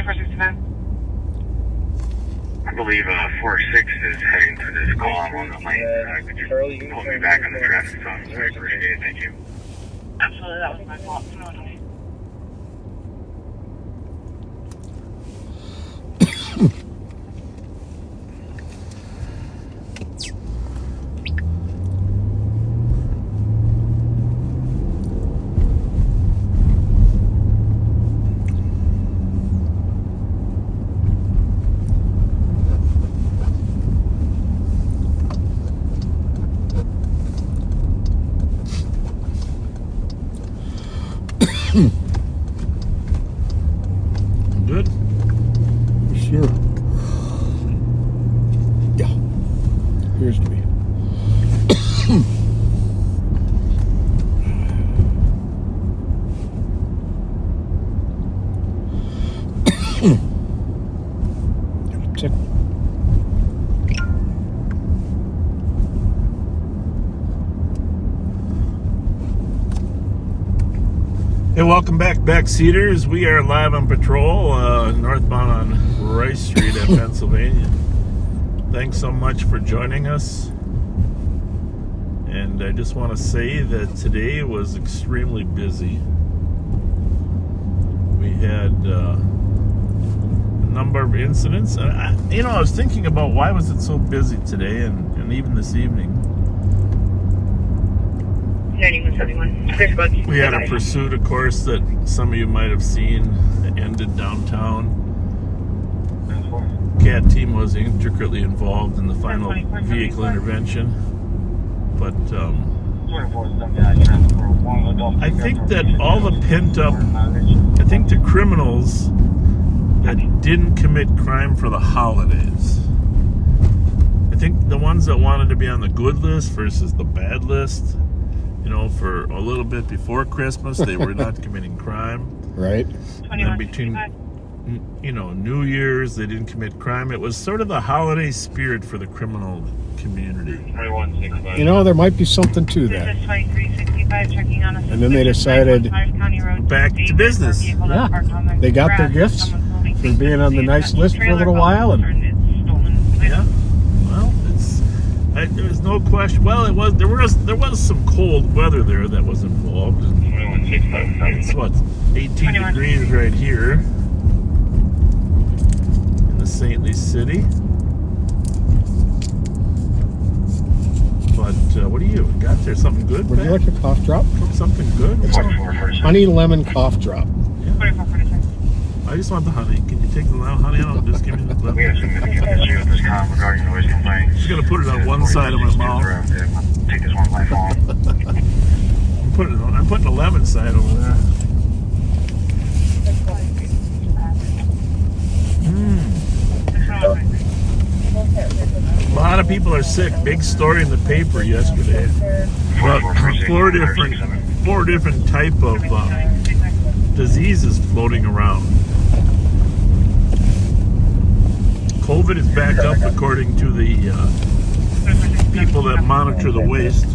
2465. I believe 46 is heading to this call. I'm on the lane. Could you pull me back on the traffic zone? Sorry, appreciate it. Thank you. Absolutely, that was my fault. No. Good? Sure. Yeah. Appears to be. Check. Hey, welcome back, Backseaters. We are live on patrol, northbound on Rice Street in Pennsylvania. Thanks so much for joining us. And I just want to say that today was extremely busy. We had a number of incidents. And I was thinking about why was it so busy today and even this evening. 9171. We had a pursuit, of course, that some of you might have seen that ended downtown. CAT team was intricately involved in the final vehicle intervention. But I think that all the pent-up, I think the criminals that didn't commit crime for the holidays, I think the ones that wanted to be on the good list versus the bad list, for a little bit before Christmas, they were not committing crime. Right. And then between, New Year's, they didn't commit crime. It was sort of the holiday spirit for the criminal community. There might be something to that. 2365 checking on us. And then they decided back to business. Yeah. They got their gifts for being on the nice list for a little while. And yeah. Well, there's no question. Well, there was some cold weather there that was involved. It's 18 degrees right here in the saintly city. But what do you got there? Something good? Would you like a cough drop? Something good? It's a honey lemon cough drop. Yeah. I just want the honey. Can you take the honey out? Just give me the lemon. We have some issue with this com regarding noise complaints. Just gonna put it on one side of my mouth. Take this one by phone. I'm putting the lemon side over there. A lot of people are sick. Big story in the paper yesterday. About four different type of diseases floating around. COVID is back up according to the people that monitor the waste.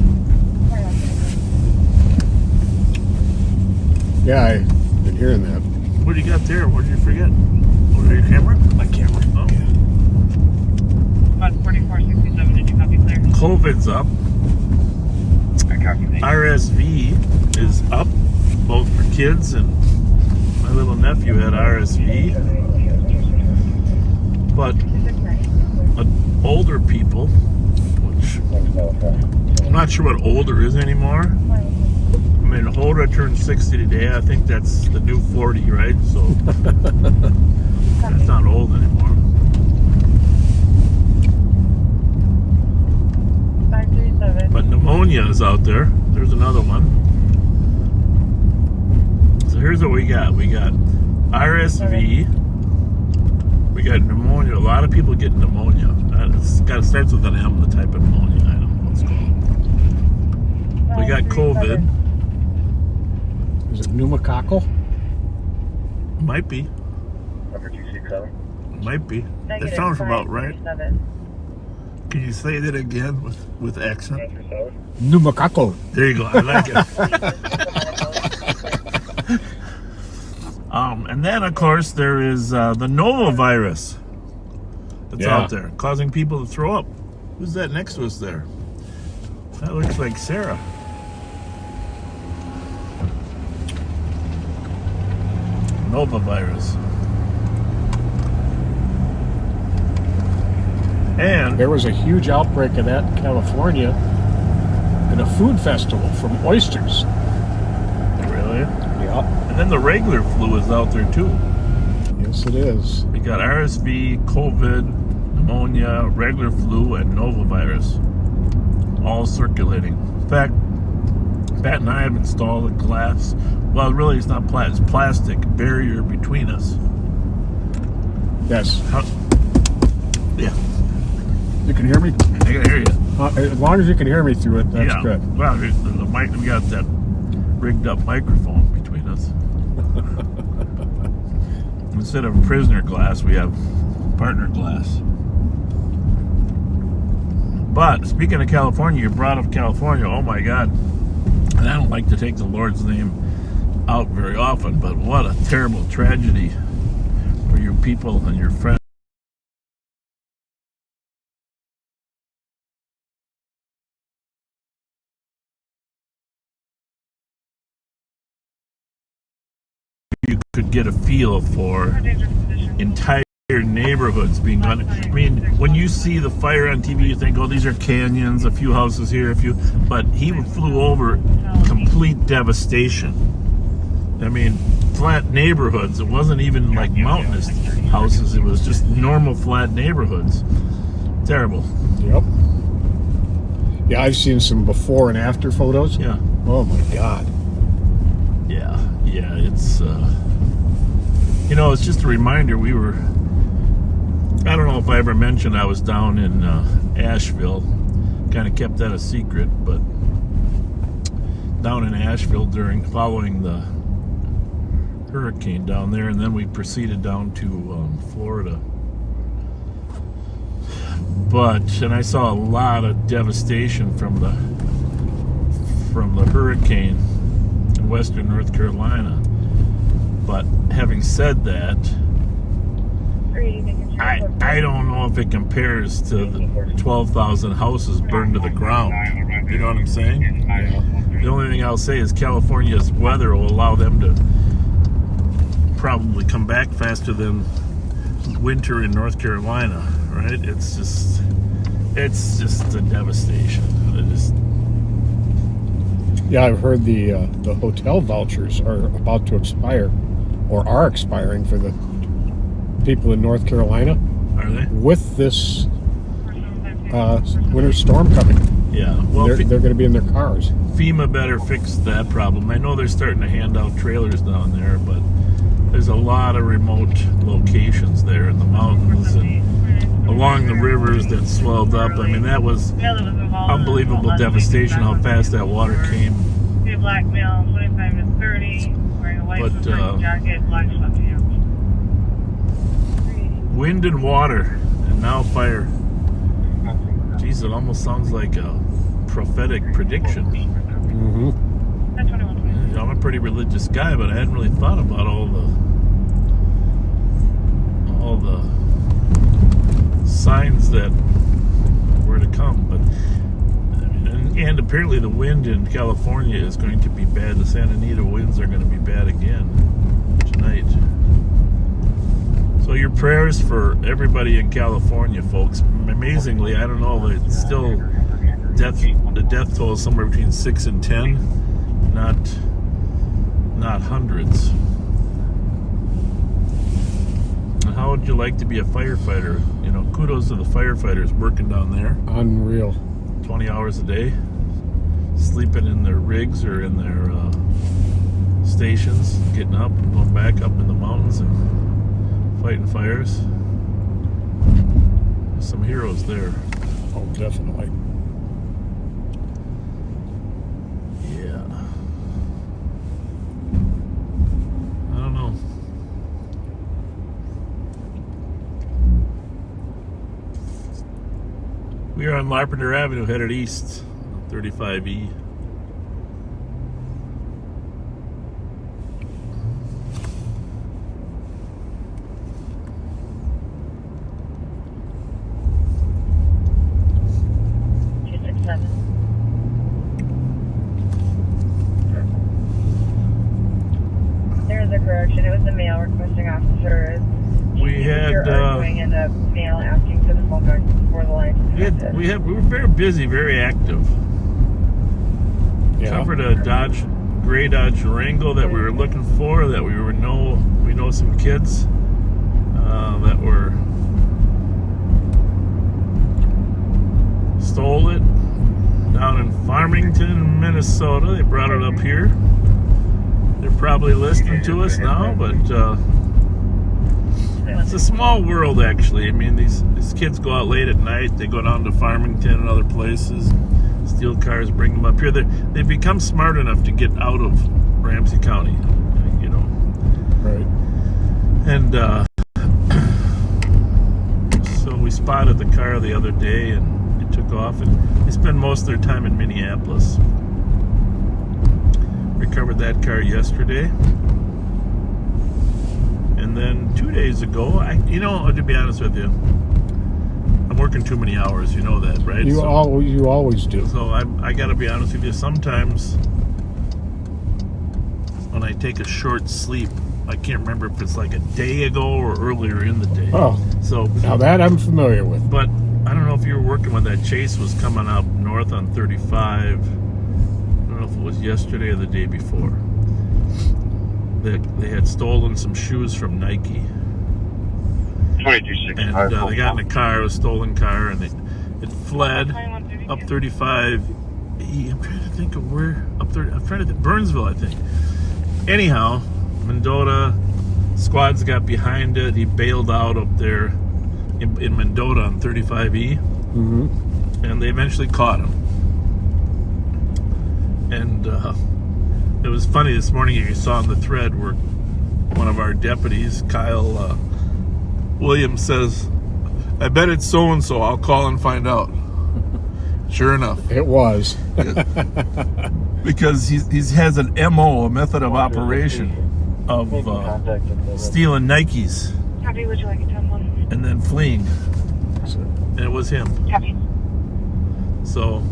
Yeah, I've been hearing that. What do you got there? What did you forget? Oh, your camera? My camera. Oh. About 4467, did you copy clear? COVID's up. RSV is up, both for kids and my little nephew had RSV. But older people, which I'm not sure what older is anymore. I mean, Holder turned 60 today. I think that's the new 40, right? So that's not old anymore. 537. But pneumonia is out there. There's another one. So here's what we got. We got RSV. We got pneumonia. A lot of people get pneumonia. It's got starts with an M, the type of pneumonia. I don't know what it's called. We got COVID. Is it pneumococcal? Might be. Number 267. Might be. That sounds about right. Can you say that again with accent? Pneumococcal. There you go. I like it. And then, of course, there is the Nova virus that's Yeah. out there, causing people to throw up. Who's that next to us there? That looks like Sarah. Nova virus. And There was a huge outbreak of that in California in a food festival from oysters. really, Yeah. and then the regular flu is out there too. Yes, it is. We got RSV, COVID, pneumonia, regular flu, and Nova virus, all circulating. In fact, Pat and I have installed a glass. Well, really, it's not glass; it's plastic barrier between us. Yes. Yeah, You can hear me? I can hear you. As long as you can hear me through it, that's yeah. good. Well, the mic, we got that rigged up microphone between us. Instead of prisoner glass, we have partner glass. But speaking of California, you brought up California. Oh my God! And I don't like to take the Lord's name out very often, but what a terrible tragedy for your people and your friends. You could get a feel for entire neighborhoods being gone. I mean, when you see the fire on TV, you think, oh, these are canyons, a few houses here, a few. But he flew over complete devastation. I mean, flat neighborhoods. It wasn't even like mountainous houses. It was just normal flat neighborhoods. Terrible. Yep. Yeah, I've seen some before and after photos. Yeah. Oh my God. Yeah. It's, it's just a reminder. I don't know if I ever mentioned I was down in Asheville. Kind of kept that a secret, but down in Asheville following the hurricane down there, and then we proceeded down to Florida. And I saw a lot of devastation from the hurricane in western North Carolina. But having said that, I don't know if it compares to the 12,000 houses burned to the ground. You know what I'm saying? Yeah. The only thing I'll say is California's weather will allow them to probably come back faster than winter in North Carolina, right? It's just a devastation. Yeah, I've heard the hotel vouchers are about to expire, or are expiring for the people in North Carolina Are they? with this winter storm coming. Yeah. Well, They're going to be in their cars. FEMA better fix that problem. I know they're starting to hand out trailers down there, but there's a lot of remote locations there in the mountains and along the rivers that swelled up. I mean, that was unbelievable devastation how fast that water came. Black male, 25 to 30, wearing a white jacket, black sweatpants. Wind and water, and now fire. Geez, it almost sounds like a prophetic prediction. Mm-hmm. That's 21. I'm a pretty religious guy, but I hadn't really thought about all the signs that were to come. But and apparently the wind in California is going to be bad. The Santa Anita winds are going to be bad again tonight. So your prayers for everybody in California, folks. Amazingly, I don't know, but it's still the death toll is somewhere between 6 and 10, not hundreds. And how would you like to be a firefighter? Kudos to the firefighters working down there. Unreal. 20 hours a day, sleeping in their rigs or in their stations, getting up and going back up in the mountains and fighting fires. There's some heroes there. Oh, definitely. Yeah. I don't know. We are on Larpenteur Avenue, headed east, 35E. direction. It was the male requesting officers. We had arguing and the male asking for the phone back before the line. we were very busy, very active. Yeah. Covered a gray Dodge Durango that we were looking for. That we know some kids that were stole it down in Farmington, Minnesota. They brought it up here. They're probably listening to us now, but it's a small world, actually. I mean, these kids go out late at night. They go down to Farmington and other places. Steal cars, bring them up here. They've become smart enough to get out of Ramsey County, you know. Right. And so we spotted the car the other day, and it took off. And they spend most of their time in Minneapolis. Recovered that car yesterday. And then 2 days ago, to be honest with you, I'm working too many hours. You know that, right? You always do. So I got to be honest with you. Sometimes when I take a short sleep, I can't remember if it's like a day ago or earlier in the day. Oh, so now that I'm familiar with. But I don't know if you were working when that chase was coming up north on 35. I don't know if it was yesterday or the day before. They had stolen some shoes from Nike. 2265. And they got in a car, a stolen car, and it fled up 35. I'm trying to think of where. Up 30. I'm trying to think. Burnsville, I think. Anyhow, Mendota squads got behind it. He bailed out up there in Mendota on 35E. Mm-hmm. And they eventually caught him. And it was funny this morning, you saw in the thread where one of our deputies, Kyle Williams, says, "I bet it's so-and-so. I'll call and find out." Sure enough. It was. Because he has an MO, a method of operation, of stealing Nikes Happy, would you like a 10-1? and then fleeing. And it was him. Happy. So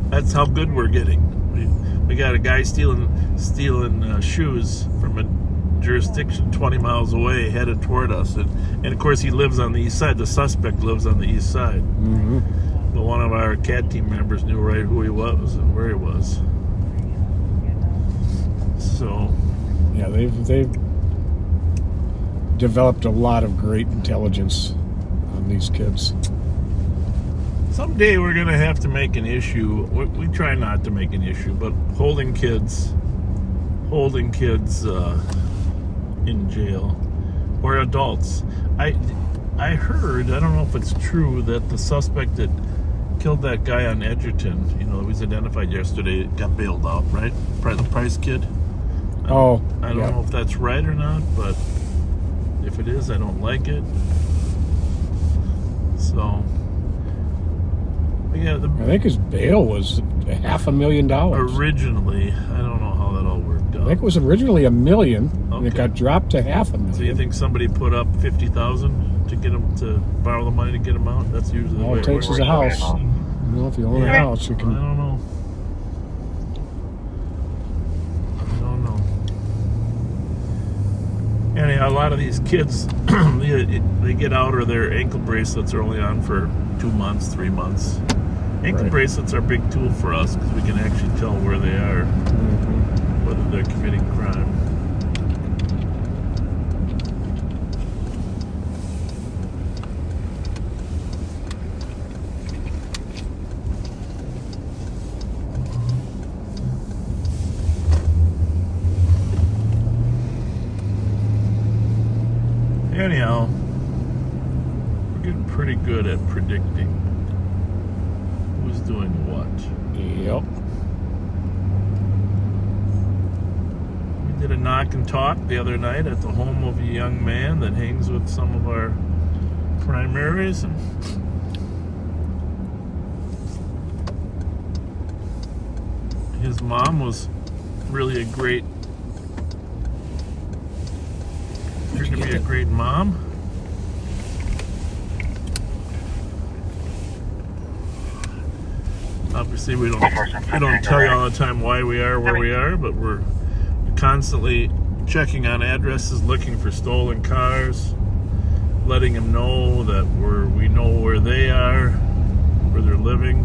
that's how good we're getting. We got a guy stealing shoes from a jurisdiction 20 miles away, headed toward us, and of course he lives on the east side. The suspect lives on the east side. Mm-hmm. But one of our CAT team members knew right who he was and where he was. So Yeah, they've developed a lot of great intelligence on these kids. someday we're going to have to make an issue. We try not to make an issue, but holding kids in jail, or adults. I heard, I don't know if it's true, that the suspect that killed that guy on Edgerton, that was identified yesterday, got bailed out, right? The Price kid. I don't know if that's right or not, but if it is, I don't like it. So, yeah, I think his bail was $500,000. Originally, I don't know how that all worked out. I think it was originally $1 million, and it got dropped to $500,000. So you think somebody put up $50,000 to get him to borrow the money to get him out? That's usually the way all it takes is a house. If you own a house, you can. I don't know. Anyhow, a lot of these kids, they get out, or their ankle bracelets are only on for 2 months, 3 months. Ankle bracelets are a big tool for us because we can actually tell where they are, whether they're committing crime. Anyhow, we're getting pretty good at predicting who's doing what. Yep. We did a knock and talk the other night at the home of a young man that hangs with some of our primaries, and his mom was really a great mom. Obviously, we don't tell you all the time why we are where we are, but we constantly checking on addresses, looking for stolen cars, letting them know that we know where they are, where they're living.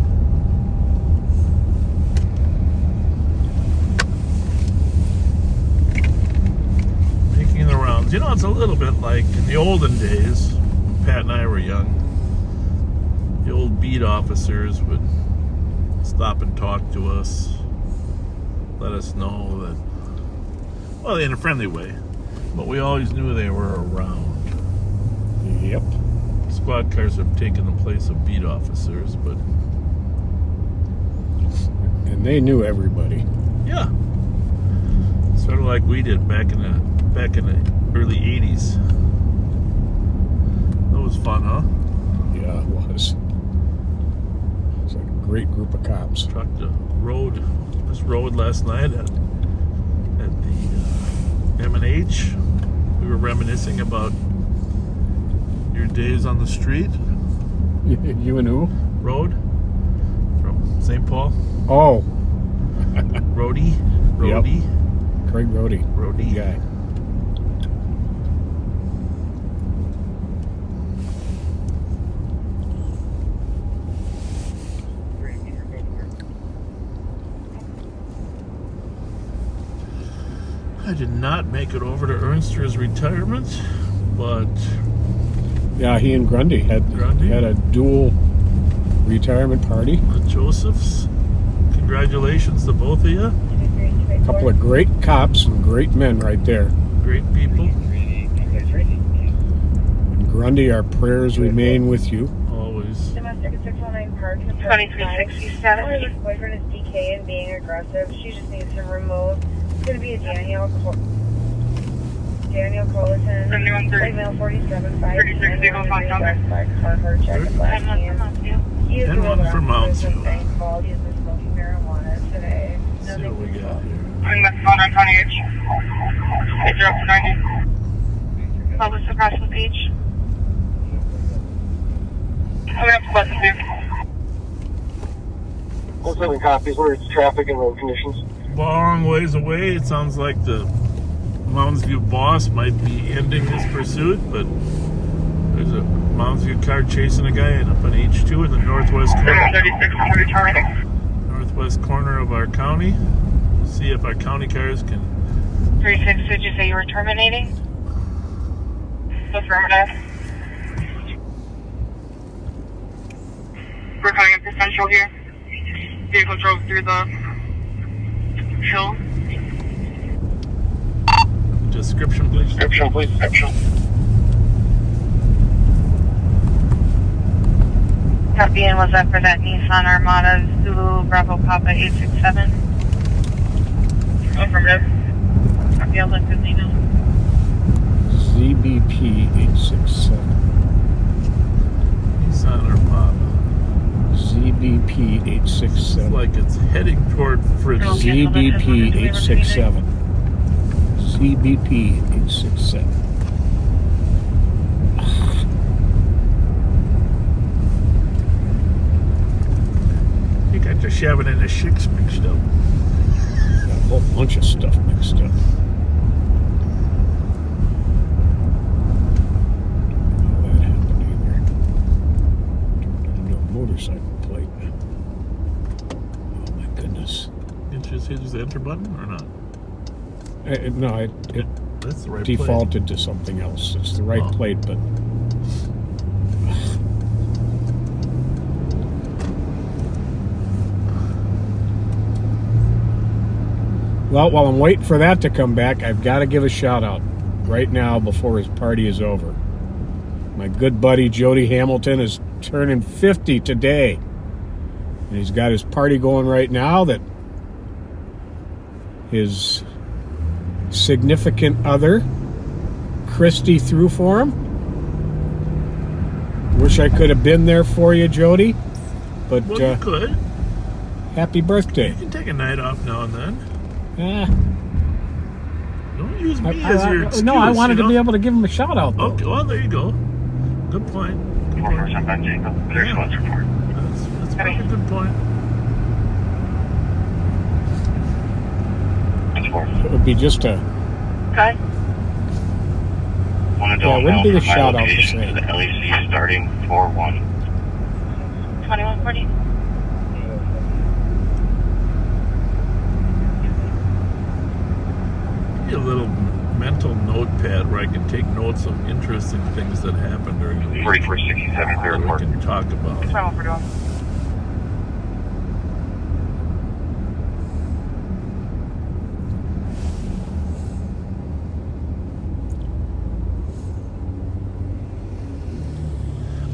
Making the rounds. You know, it's a little bit like in the olden days, when Pat and I were young. The old beat officers would stop and talk to us, let us know that, well, in a friendly way, but we always knew they were around. Yep. Squad cars have taken the place of beat officers, but And they knew everybody. yeah, sort of like we did back in the early '80s. That was fun, huh? Yeah, it was. It's a great group of cops. Trucked this road last night at the M&H. We were reminiscing about your days on the street. You and who? Road from St. Paul. Oh, Roadie. Craig Rohde. Roadie. Guy. I did not make it over to Ernster's retirement, but Yeah, he and Grundy had a dual retirement party. the Josephs, congratulations to both of you. A couple of great cops and great men right there. Great people, And Grundy, our prayers remain with you. always. Domestic 619 Park. 2367. Her boyfriend is DK and being aggressive. She just needs him removed. It's going to be a Daniel Collison. Email 47 5. 36 Eagle Foxtrot. Carver check at last name. He is And one for Mounts. He's been smoking marijuana today. Let's see what we got here. I'm back on 28. I dropped 90. Publish across the beach. I'm gonna have to bust it. What's up, copies? What are traffic and road conditions? Long ways away. It sounds like the Mounds View boss might be ending his pursuit, but there's a Mounds View car chasing a guy up on H2 in the northwest corner. 36, I'm returning. Northwest corner of our county. See if our county cars can. 36, did you say you were terminating? Affirmative. We're coming up to Central here. Vehicle drove through the hill. Description, please. Description, please. Description. Copy, and was that for that Nissan Armada Zulu Bravo Papa 867? Affirmative. Copy, I'll let Disney know. ZBP 867. Nissan or Papa. ZBP It's 867. like it's heading toward Fridge. ZBP 867. ZBP 867. You got the Chevy and the Schicks mixed up. Got a whole bunch of stuff mixed up. How that happened either. Turned into a motorcycle plate. Oh my goodness. Did you just hit the enter button or not? No, it That's the right defaulted to something else. It's the right Oh. plate, but well, while I'm waiting for that to come back, I've got to give a shout out right now before his party is over. My good buddy Jody Hamilton is turning 50 today, and he's got his party going right now that his significant other, Christy, threw for him. Wish I could have been there for you, Jody, but Well, you could. happy birthday. You can take a night off now and then. Don't use me as your excuse. No, I wanted you to be know? able to give him a shout out, though. Okay, well, there you go. Good point. Good point. 4% back Jacob. Clear Yeah. spots report. That's probably a good point. It would be just a... Okay. Yeah, it wouldn't be the shout out to say. The LEC starting 4-1. 2140. A little mental notepad where I can take notes of interesting things that happen during the week 4467 clear that we report. can talk about. 2141.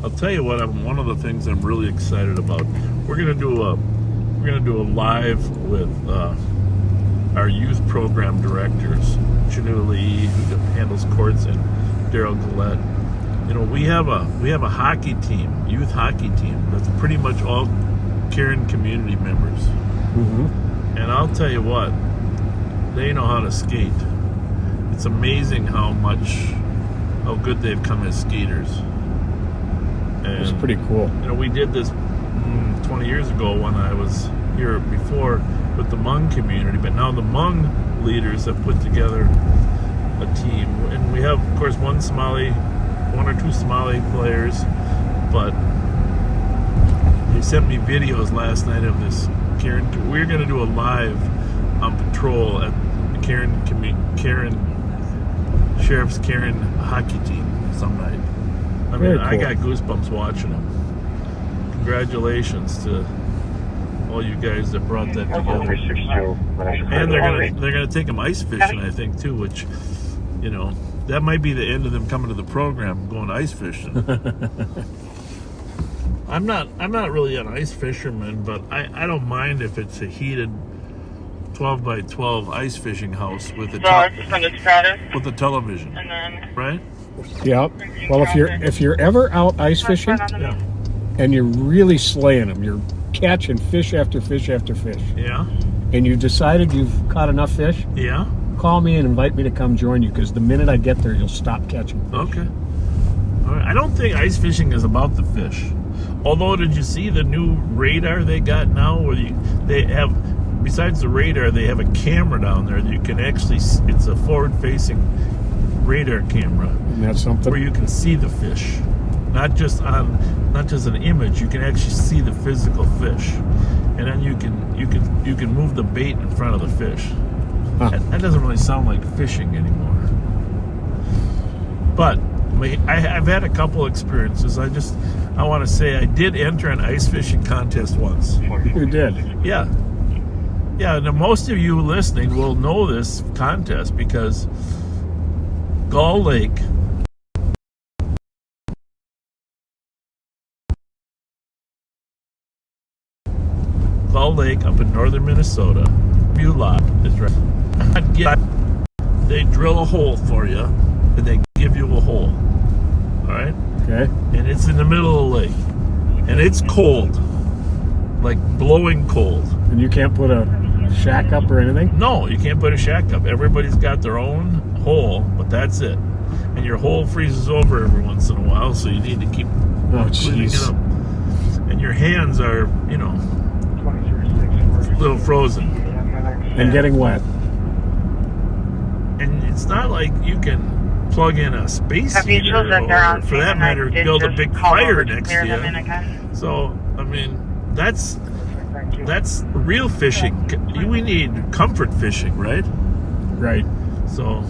I'll tell you what. One of the things I'm really excited about. We're gonna do a live with our youth program directors, Chanu Lee, who handles courts, and Daryl Gillette. You know, we have a hockey team, youth hockey team, that's pretty much all Karen community members. Mm-hmm. And I'll tell you what, they know how to skate. It's amazing how good they've come as skaters. And, It's pretty cool. you know, we did this 20 years ago when I was here before with the Hmong community, but now the Hmong leaders have put together a team, and we have, of course, one or two Somali players, but they sent me videos last night of this Karen. We're going to do a live on patrol at the Sheriff's Karen hockey team some night. I mean, Very I cool. got goosebumps watching them. Congratulations to all you guys that brought that together. 4362. And they're gonna take them ice fishing, I think, too. Which, you know, that might be the end of them coming to the program, going ice fishing. I'm not really an ice fisherman, but I don't mind if it's a heated 12 by 12 ice fishing house with a television, And then right? Yep. Well, if you're ever out ice fishing Yeah. and you're really slaying them, you're catching fish after fish after fish, Yeah. and you've decided you've caught enough fish, Yeah. call me and invite me to come join you, because the minute I get there, you'll stop catching fish. Okay. All right. I don't think ice fishing is about the fish. Although, did you see the new radar they got now? Where they have, besides the radar, they have a camera down there that you can actually. It's a forward-facing radar camera Isn't that something? where you can see the fish, not just an image. You can actually see the physical fish, and then you can move the bait in front of the fish. Huh. That doesn't really sound like fishing anymore. But I've had a couple experiences. I want to say I did enter an ice fishing contest once. You did. Yeah. Yeah, now most of you listening will know this contest because Gull Lake up in northern Minnesota, Lot is right. They drill a hole for you, and they give you a hole. All right? Okay. And it's in the middle of the lake. And it's cold. Like blowing cold. And you can't put a shack up or anything? No, you can't put a shack up. Everybody's got their own hole, but that's it. And your hole freezes over every once in a while, so you need to keep cleaning it jeez. up. And your hands are, a little frozen. And getting wet. And it's not like you can plug in a space have you heater chosen their or, own for that team, and I matter, did build a just big call fire over to next clear to them in you. again. So, I mean, that's real fishing. We need comfort fishing, right? Right. So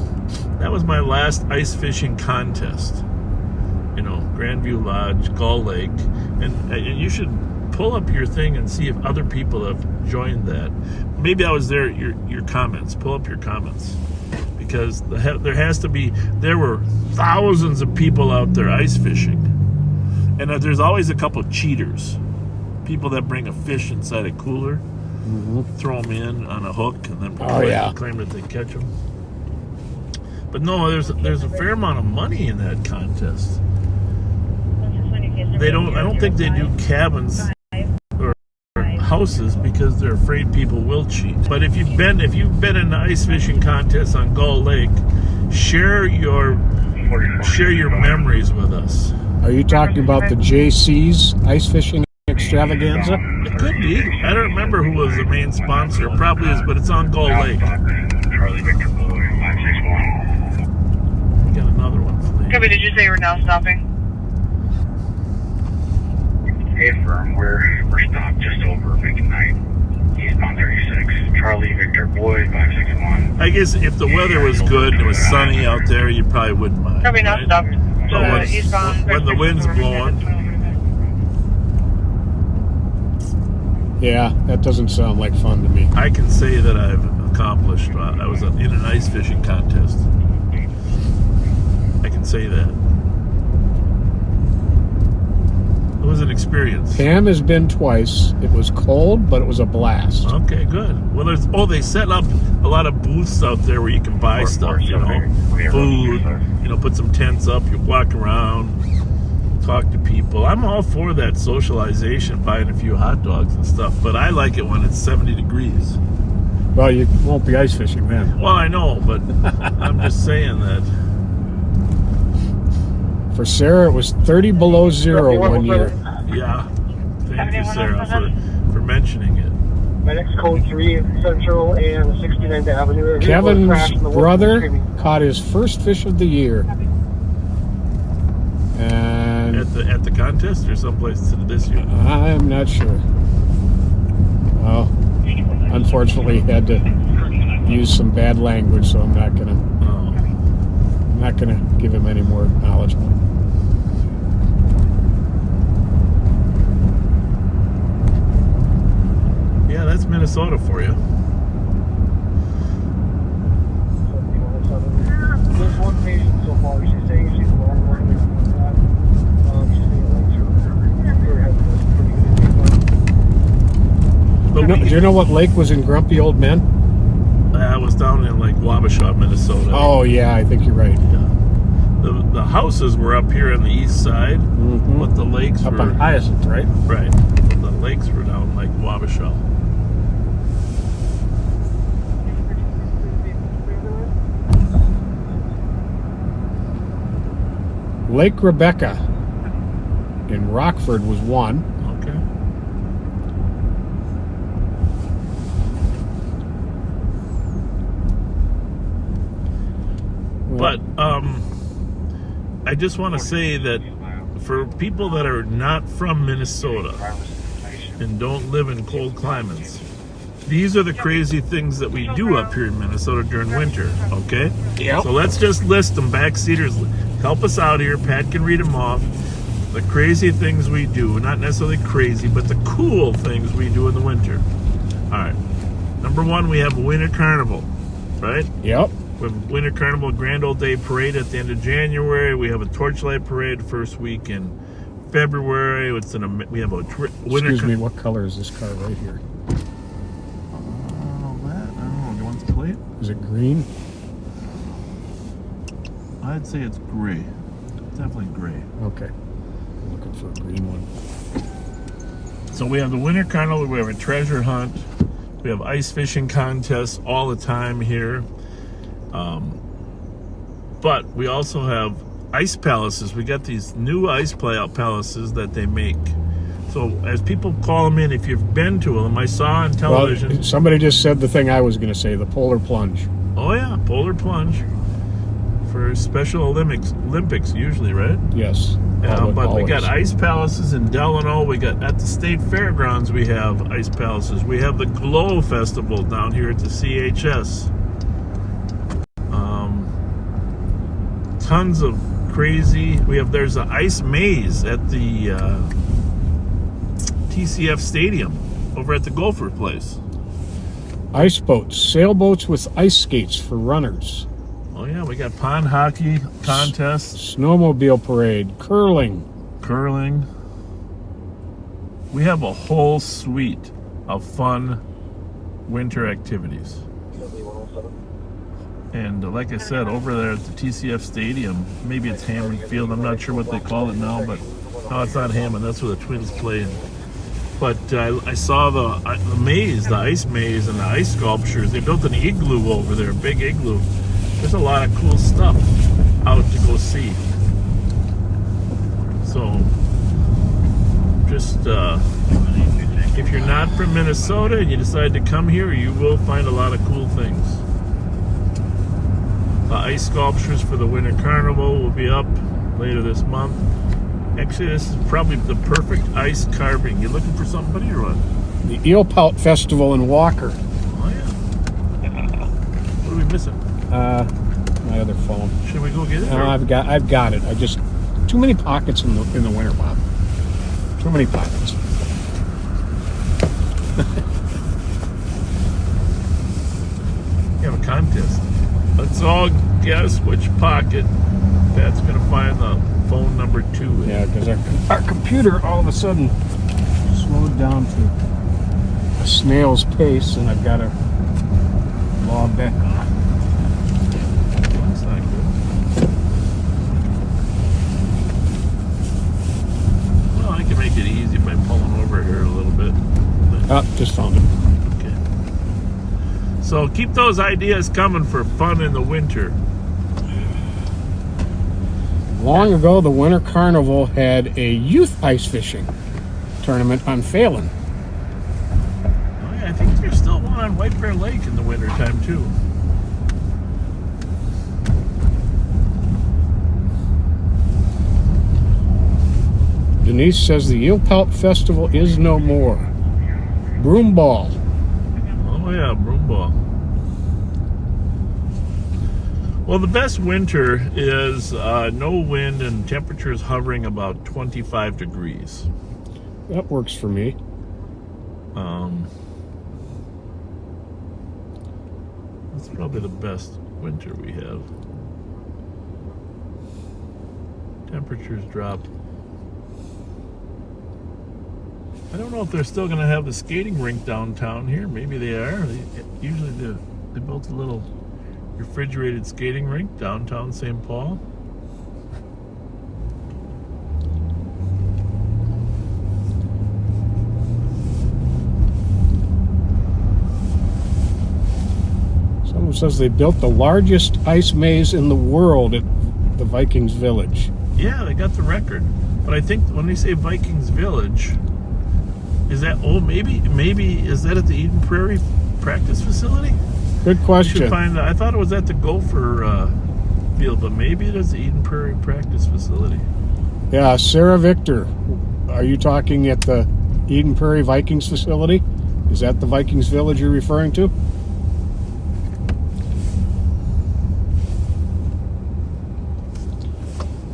that was my last ice fishing contest. Grandview Lodge, Gull Lake, and you should pull up your thing and see if other people have joined that. Maybe I was there. Your comments. Pull up your comments, because there were thousands of people out there ice fishing, and there's always a couple of cheaters, people that bring a fish inside a cooler, throw them in on a hook, and then claim that they catch them. But no, there's a fair amount of money in that contest. I don't think they do cabins or houses because they're afraid people will cheat. But if you've been in an ice fishing contest on Gull Lake, share your memories with us. Are you talking about the JC's ice fishing extravaganza? It could be. I don't remember who was the main sponsor. It probably is, but it's on Gull Lake. Charlie Victor Boy 561. We got another one for you. Copy, did you say you were now stopping? Hey, firm, we're stopped just over Macon 9. Eastbound 36. Charlie Victor Boy 561. I guess if the weather was good and it was sunny out there, you probably wouldn't mind. Copy, now right? stopped. But Eastbound. when the wind's blowing, Yeah, that doesn't sound like fun to me. I can say that I've accomplished. I was in an ice fishing contest. I can say that. It was an experience. Pam has been twice. It was cold, but it was a blast. Okay, good. Well, they set up a lot of booths out there where you can buy stuff, food, put some tents up, you walk around, talk to people. I'm all for that socialization, buying a few hot dogs and stuff, but I like it when it's 70 degrees. Well, you won't be ice fishing then. Well, I know, but I'm just saying that. For Sarah, it was 30 below zero one year. Yeah. Thank you, Sarah, for mentioning it. My next code 3 Central and 69th Avenue. Kevin's brother caught his first fish of the year. And At the contest or someplace this year? I'm not sure. Well, unfortunately, had to use some bad language, so I'm not gonna give him any more acknowledgement. Yeah, that's Minnesota for you. There's one patient so far. She's saying she's long running. She's saying her head was pretty good. Do you know what lake was in Grumpy Old Men? I was down in like Wabasha, Minnesota. Oh, yeah, I think you're right. Yeah. The houses were up here on the east side, but the lakes Up were on Hyacinth, right? right. The lakes were down like Wabasha. Lake Rebecca in Rockford was one. Okay. But I just want to say that for people that are not from Minnesota and don't live in cold climates, these are the crazy things that we do up here in Minnesota during winter, okay? Yep. So let's just list them. Backseaters, help us out here. Pat can read them off. The crazy things we do, not necessarily crazy, but the cool things we do in the winter. All right. Number one, we have a winter carnival, right? Yep. We have Winter Carnival Grand Old Day Parade at the end of January. We have a Torchlight Parade first week in February. We have a winter. Excuse me, what color is this car right here? I don't know. Do you want the plate? Is it green? I'd say it's gray. Definitely gray. Okay. I'm looking for a green one. So we have the Winter Carnival. We have a treasure hunt. We have ice fishing contests all the time here. But we also have ice palaces. We got these new ice palaces that they make. So as people call them in, if you've been to them, I saw on television. Well, somebody just said the thing I was going to say, the polar plunge. Oh yeah, polar plunge for Special Olympics usually, right? Yes. But we got always. ice palaces in Delano. We got at the state fairgrounds. We have ice palaces. We have the Glow Festival down here at the CHS. Tons of crazy. There's an ice maze at the TCF Stadium over at the Gopher place. Ice boats, sailboats with ice skates for runners. Oh yeah, we got pond hockey contests, Snowmobile parade, curling. We have a whole suite of fun winter activities. And like I said, over there at the TCF Stadium, maybe it's Hammond Field, I'm not sure what they call it now, but no, it's not Hammond, that's where the Twins play. But I saw the maze, the ice maze, and the ice sculptures. They built an igloo over there, a big igloo. There's a lot of cool stuff out to go see. So, just if you're not from Minnesota and you decide to come here, you will find a lot of cool things. Ice sculptures for the Winter Carnival will be up later this month. Actually, this is probably the perfect ice carving. You looking for something, buddy, or what? The Eel Pout Festival in Walker. Oh, yeah. What are we missing? My other phone. Should we go get it? No, I've got it. I just too many pockets in the winter, Bob. Too many pockets. We have a contest. Let's all guess which pocket Pat's going to find the phone number 2 in. Yeah, because our computer all of a sudden slowed down to a snail's pace, and I've got to log back on. That's not good. Well, I can make it easy by pulling over here a little bit. Just found it. Okay. So keep those ideas coming for fun in the winter. Long ago, the Winter Carnival had a youth ice fishing tournament on Felony. Oh, yeah, I think there's still one on White Bear Lake in the wintertime, too. Denise says the Eel Pout Festival is no more. Broom ball. Oh, yeah, broom ball. Well, the best winter is no wind and temperatures hovering about 25 degrees. That works for me. That's probably the best winter we have. Temperatures drop. I don't know if they're still going to have the skating rink downtown here. Maybe they are. Usually they built a little refrigerated skating rink downtown St. Paul. Someone says they built the largest ice maze in the world at the Vikings Village. Yeah, they got the record. But I think when they say Vikings Village, is that maybe is that at the Eden Prairie practice facility? Good We question. should find out. I thought it was at the Gopher field, but maybe it is the Eden Prairie practice facility. Yeah, Sarah Victor, are you talking at the Eden Prairie Vikings facility? Is that the Vikings Village you're referring to?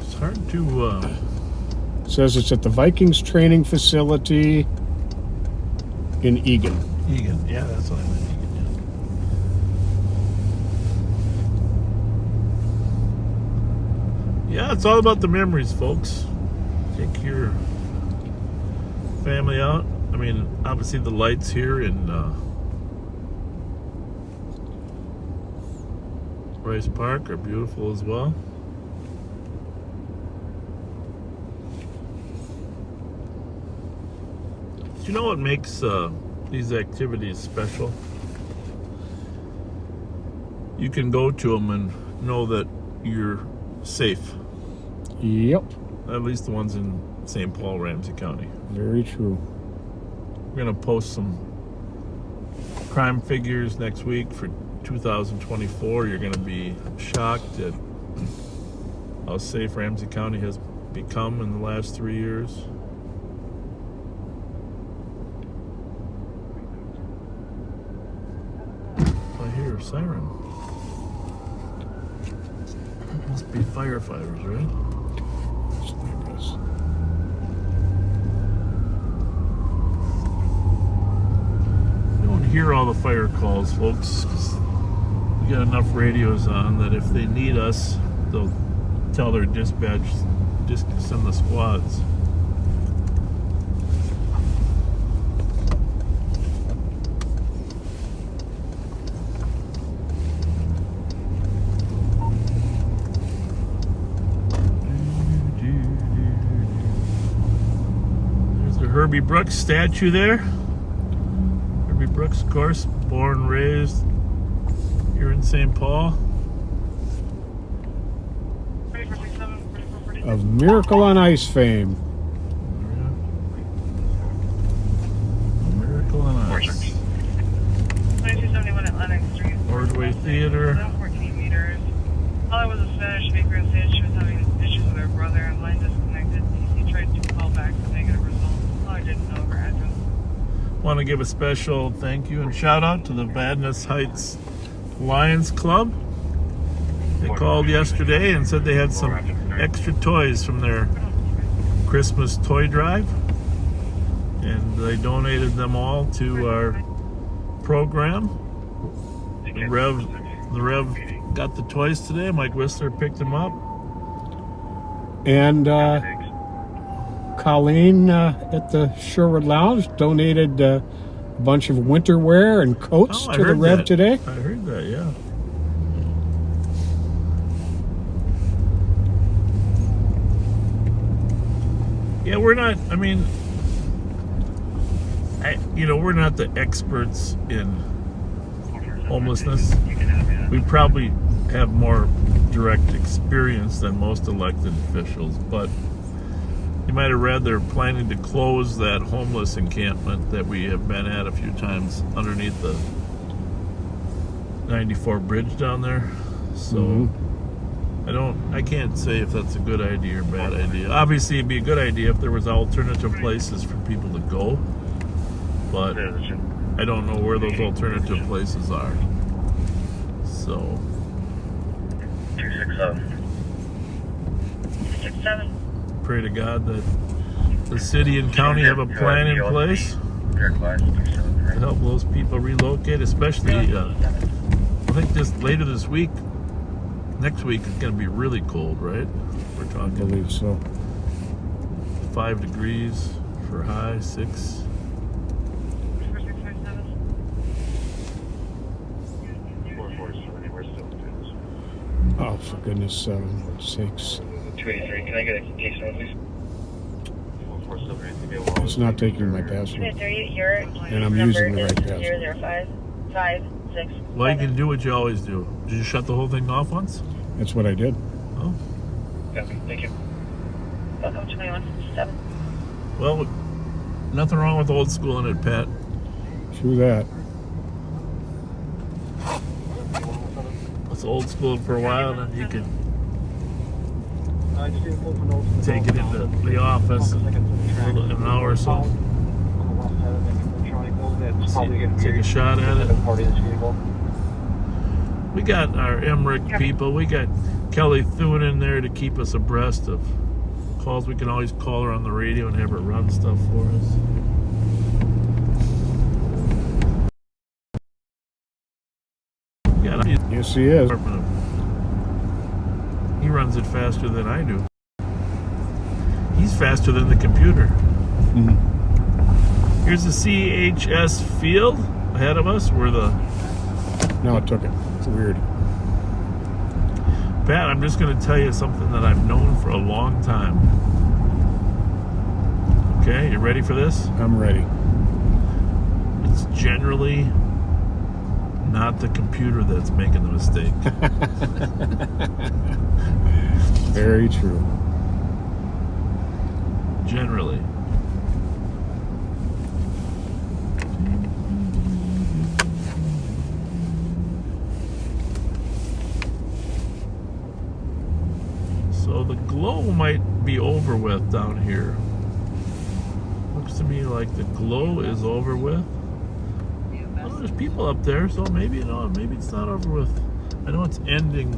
It's hard to. Says it's at the Vikings training facility in Egan. Egan, yeah, that's what I meant. Egan, yeah. Yeah, it's all about the memories, folks. Take your family out. I mean, obviously the lights here in Rice Park are beautiful as well. Do you know what makes these activities special? You can go to them and know that you're safe. Yep, At least the ones in St. Paul, Ramsey County. very true. We're going to post some crime figures next week for 2024. You're going to be shocked at how safe Ramsey County has become in the last 3 years. I hear a siren. Must be firefighters, right? You don't hear all the fire calls, folks, 'cause we got enough radios on that if they need us, they'll tell their dispatch just to send the squads. There's the Herbie Brooks statue there. Herbie Brooks, of course, born and raised here in St. Paul. Of Miracle on Ice fame. Miracle on Ice. 2271 Atlantic Street. Ordway Theater. 14 meters. Want to give a special thank you and shout out to the Vadnais Heights Lions Club. They called yesterday and said they had some extra toys from their Christmas toy drive, and they donated them all to our program. The Rev got the toys today. Mike Whistler picked them up. And Colleen at the Sherwood Lounge donated a bunch of winter wear and coats to the Rev today. I heard that, yeah. Yeah, we're not, I mean, we're not the experts in homelessness. We probably have more direct experience than most elected officials, but you might have read they're planning to close that homeless encampment that we have been at a few times underneath the 94 bridge down there. So I can't say if that's a good idea or bad idea. Obviously it'd be a good idea if there was alternative places for people to go, but I don't know where those alternative places are. So 267. Pray to God that the city and county have a plan in place to help those people relocate, especially I think later this week, next week is going to be really cold, right? We're I talking believe so. 5 degrees for high, 6. 447, Oh, for goodness sakes. 283, can I get a case number, please? 447, It's not taking my password. 283, your And I'm using the right password. 00556. Well, you can do what you always do. Did you shut the whole thing off once? That's what I did. Oh. Okay, thank you. Welcome 2157. Well, nothing wrong with old school in it, Pat. True that. It's old school for a while, and then you can I just need to pull for notes. take it into the office in an hour or so. Take a shot at it. We got our Emmerich people. We got Kelly Thune in there to keep us abreast of calls. We can always call her on the radio and have her run stuff for us. Yes, he is. He runs it faster than I do. He's faster than the computer. Here's the CHS field ahead of us. No, it took it. It's weird. Pat, I'm just going to tell you something that I've known for a long time. Okay, you ready for this? I'm ready. It's generally not the computer that's making the mistake. Very true. Generally. So the glow might be over with down here. Looks to me like the glow is over with. Oh, there's people up there, so maybe maybe it's not over with. I know it's ending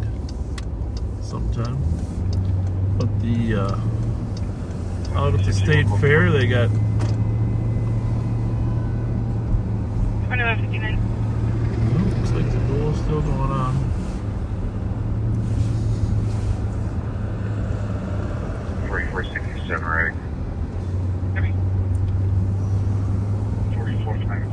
sometime, but the out at the state fair they got 2159. looks like the glow is still going on. Right. 44 time.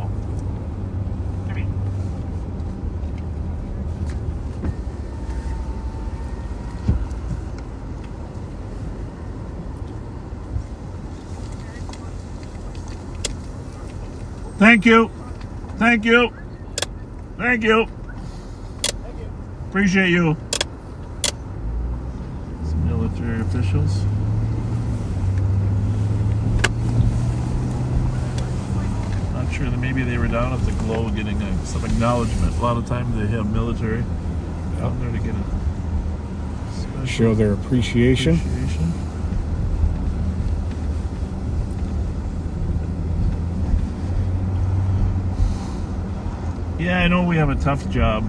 Thank you. Thank you. Thank you. Appreciate you. Some military officials. Not sure that maybe they were down at the glow getting some acknowledgement. A lot of times they have military out there to get a special Show their appreciation. Yeah, I know we have a tough job,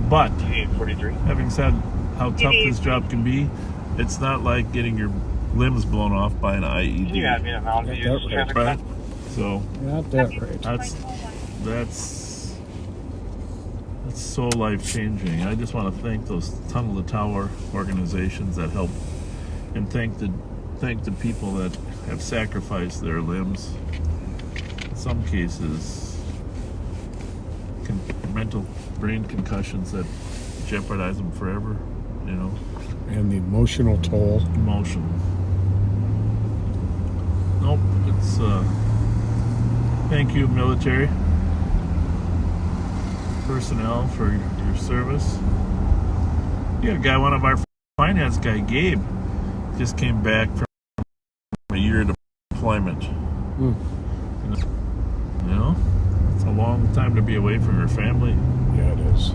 but 43. having said how tough this job can be, it's not like getting your limbs blown off by an IED. You have me at Mountain View That's traffic Right? stop. So Not that right. that's so life changing. I just want to thank those Tunnel to Tower organizations that help, and thank the people that have sacrificed their limbs. In some cases, mental brain concussions that jeopardize them forever. You know, And the emotional toll. emotional. Nope, it's thank you, military personnel, for your service. Yeah, one of our finance guy, Gabe, just came back from a year of deployment. Hmm. You know, it's a long time to be away from your family. Yeah, it is.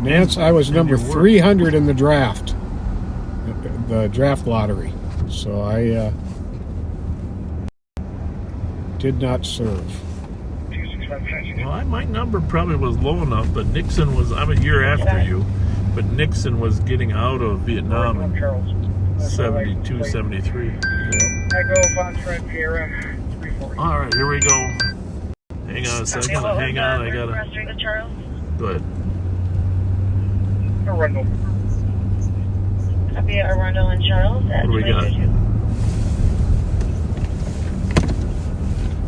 Nance, I was number your work. 300 in the draft lottery. So I did not serve. Well, my number probably was low enough, but Nixon was, I'm a year after you, but Nixon was getting out of Vietnam in 72, 73. I go Von Fred Piera, 340. All right, here we go. Hang on a second. Hang on, I gotta. Charles. Go ahead. Arundel. Copy Arundel and Charles. What do we got?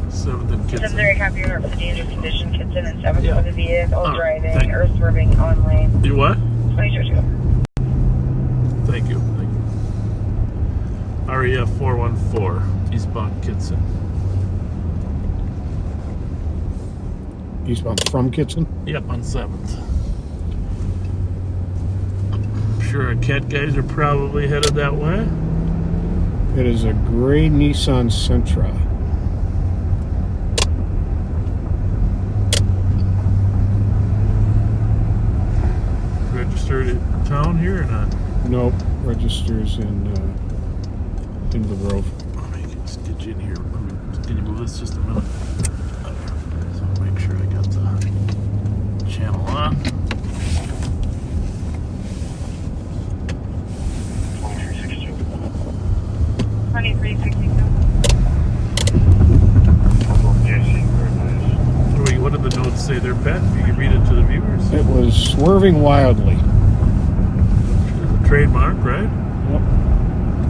7th and Kitson. 7th copy order for dangerous condition, Kitson, and 7th Yeah. for the vehicle All right, driving thank- or swerving on lane. You what? 22. Thank you. Thank you. REF 414, eastbound Kitson. Eastbound from Kitson. Yep, on 7th. I'm sure our cat guys are probably headed that way. It is a gray Nissan Sentra. Registered in town here or not? Nope, registers in the Grove. Let me just get you in here. Can you move this just a minute? So I'll make sure I got the channel on. 2362. 2362. What did the notes say there, Pat? If you can read it to the viewers. It was swerving wildly. Trademark, right? Yep.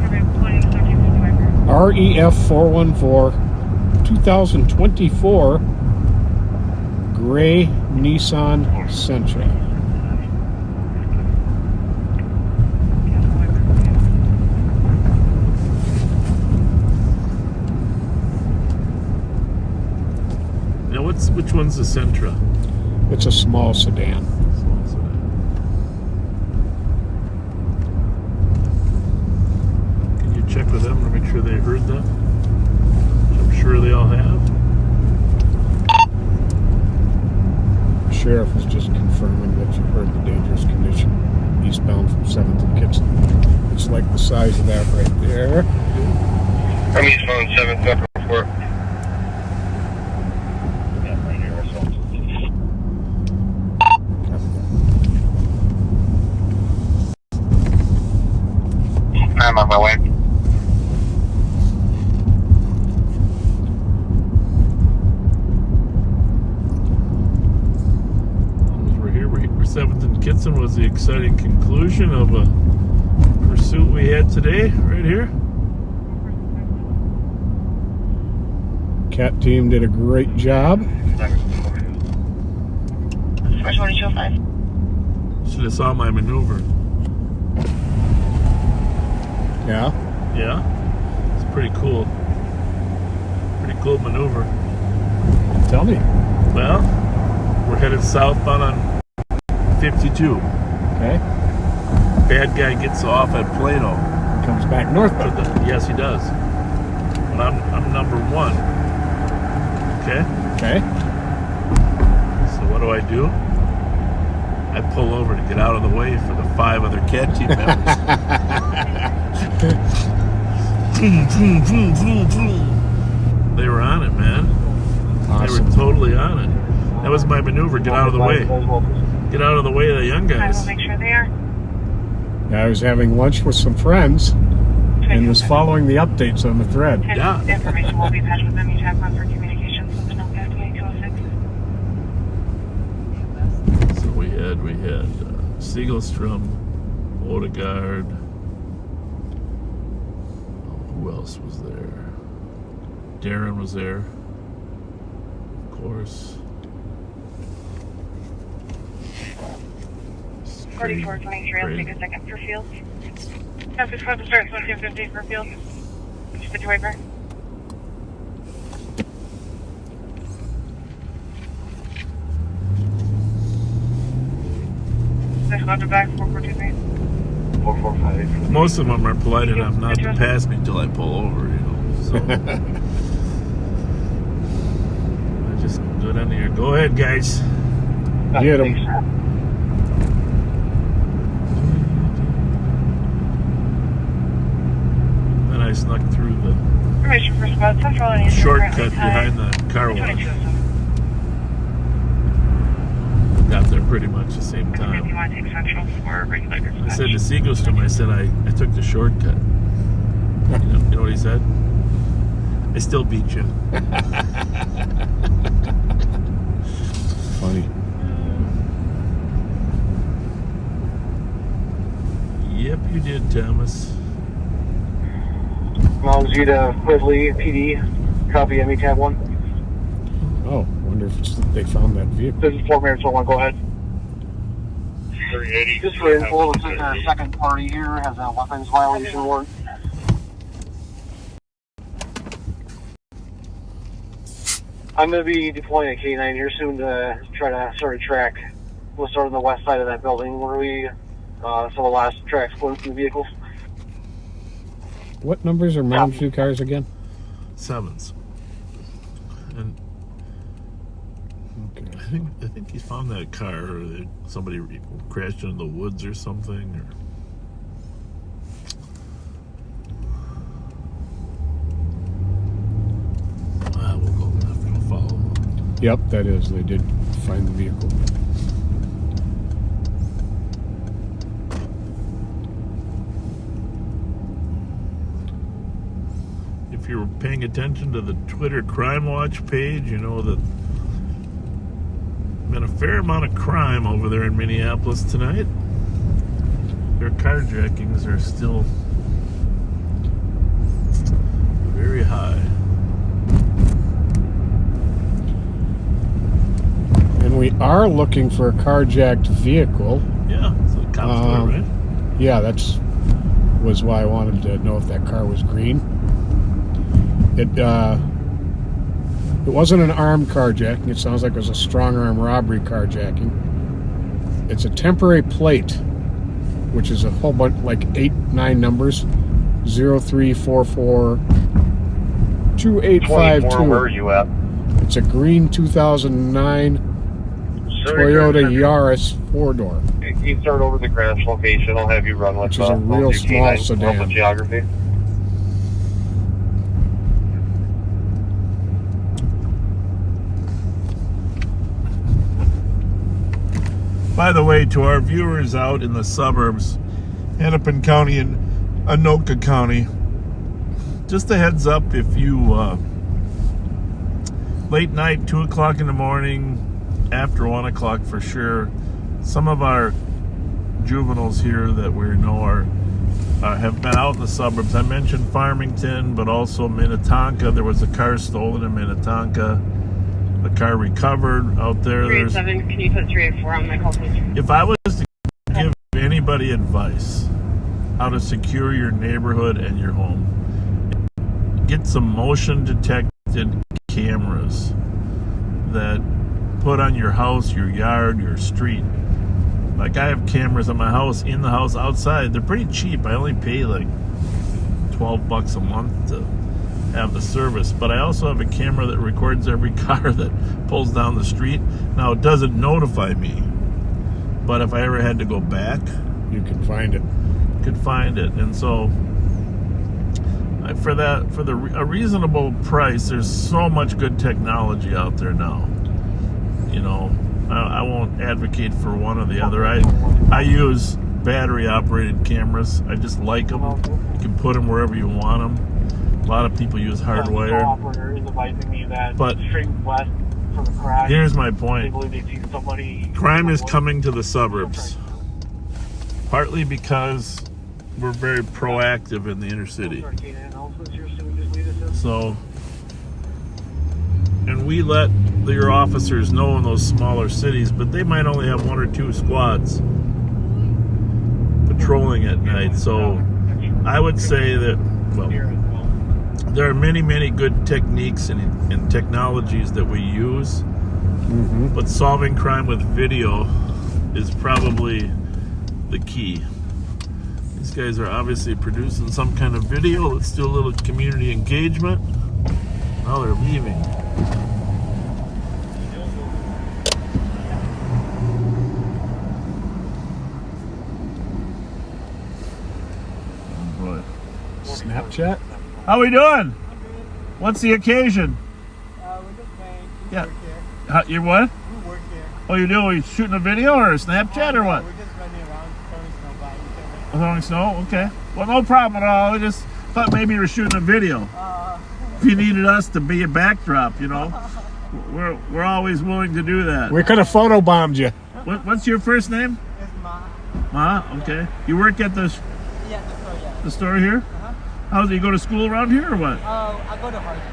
Copy 2013 REF 414 2024 gray Nissan Sentra. Now, which one's the Sentra? It's a small sedan. Can you check with them to make sure they heard that? I'm sure they all have. The sheriff was just confirming that you heard the dangerous condition eastbound from 7th and Kitson. It's like the size of that right there. I'm eastbound 7th, up report. Yeah, right here also. I'm on my way. We're here. We're 7th and Kitson was the exciting conclusion of a pursuit we had today, right here. Cat team did a great job. 2205. Should have saw my maneuver. Yeah. Yeah, it's pretty cool. Pretty cool maneuver. Tell me. Well, we're headed southbound on 52. Okay. Bad guy gets off at Plato. Comes back northbound. Yes, he does. But I'm number 1. Okay. Okay. So what do? I pull over to get out of the way for the 5 other cat team members. Vroom, vroom, vroom, vroom, vroom. They were on it, man. Awesome. They were totally on it. That was my maneuver. Get out of the way. Get out of the way of the young I guys. will make sure they are. I was having lunch with some friends and was following the updates on the thread. Yeah. The information will be patched with them. You have one for communications with the note 2206. So we had Siegelstrom, Odegaard. Who else was there? Darren was there, of course. 4423, I'll take a second for field. Traffic supposed to start 2250 for field. Just the waiver. There's one to back, 4423. 445. Most of them are polite enough not to pass me till I pull over, you know. So I just go down here. Go ahead, guys. Get 'em. Then I snuck through the Information for squad central and shortcut behind the car wash. 2207. Got there pretty much the same If you time. want to take central for regular I dispatch. said to Siegelstrom, I said I took the shortcut. You know what he said? I still beat you. Funny. Yep, you did, Thomas. Ramsey to Quigley, PD. Copy ME tab 1. Oh, wonder if they found that vehicle. This is Fort Mayor, so 1, go ahead. 380. Just for info, looks like our second party here has a weapons violation warrant. I'm going to be deploying a K9 here soon to try to start a track. We'll start on the west side of that building where we saw the last tracks going through the vehicles. What numbers are Mountain View cars again? 7s. And Okay. I think he found that car, or somebody crashed into the woods or something. Or we'll go left. We'll follow. Yep, that is. They did find the vehicle. If you're paying attention to the Twitter Crime Watch page, you know that been a fair amount of crime over there in Minneapolis tonight. Their carjackings are still very high. And we are looking for a carjacked vehicle. Yeah, so the cops were, right? Yeah, was why I wanted to know if that car was green. It wasn't an armed carjacking. It sounds like it was a strong arm robbery carjacking. It's a temporary plate, which is a whole bunch, like 8-9 numbers. 0344 2852. Where are you at? It's a green 2009 Toyota Yaris 4-door. You start over the crash location. I'll have you run with Which is a real small sedan. Geography. By the way, to our viewers out in the suburbs, Hennepin County and Anoka County, just a heads up, if you late night, 2 o'clock in the morning, after 1 o'clock for sure, some of our juveniles here that we know are have been out in the suburbs. I mentioned Farmington, but also Minnetonka. There was a car stolen in Minnetonka. The car recovered out there. 387, can you put 384 on my call, please? If I was to give anybody advice how to secure your neighborhood and your home, get some motion detected cameras that put on your house, your yard, your street. Like I have cameras on my house, in the house, outside. They're pretty cheap. I only pay like $12 a month to have the service, but I also have a camera that records every car that pulls down the street. Now it doesn't notify me, but if I ever had to go back, You can find it. could find it. And so for a reasonable price, there's so much good technology out there now. You know, I won't advocate for one or the other. I use battery operated cameras. I just like them. You can put them wherever you want them. A lot of people use hardwired. But here's my point. Crime is coming to the suburbs. Partly because we're very proactive in the inner city. So, and we let your officers know in those smaller cities, but they might only have 1 or 2 squads patrolling at night. So I would say that, well, there are many, many good techniques and technologies that we use, but solving crime with video is probably the key. These guys are obviously producing some kind of video. Let's do a little community engagement. Now they're leaving. Oh boy. Snapchat? How we doing? What's the occasion? We're just playing. Yeah. Work here. You what? We work here. Oh, you do? Are you shooting a video or a Snapchat or what? We're just running around throwing snow by. Throwing snow? Okay. Well, no problem at all. I just thought maybe you were shooting a video. If you needed us to be a backdrop, you know, we're always willing to do that. We could have photobombed you. What's your first name? It's Ma. Ma? Okay. You work at Yeah, the store, yeah. the store here? How do you go to school around here or what? I go to Harvard.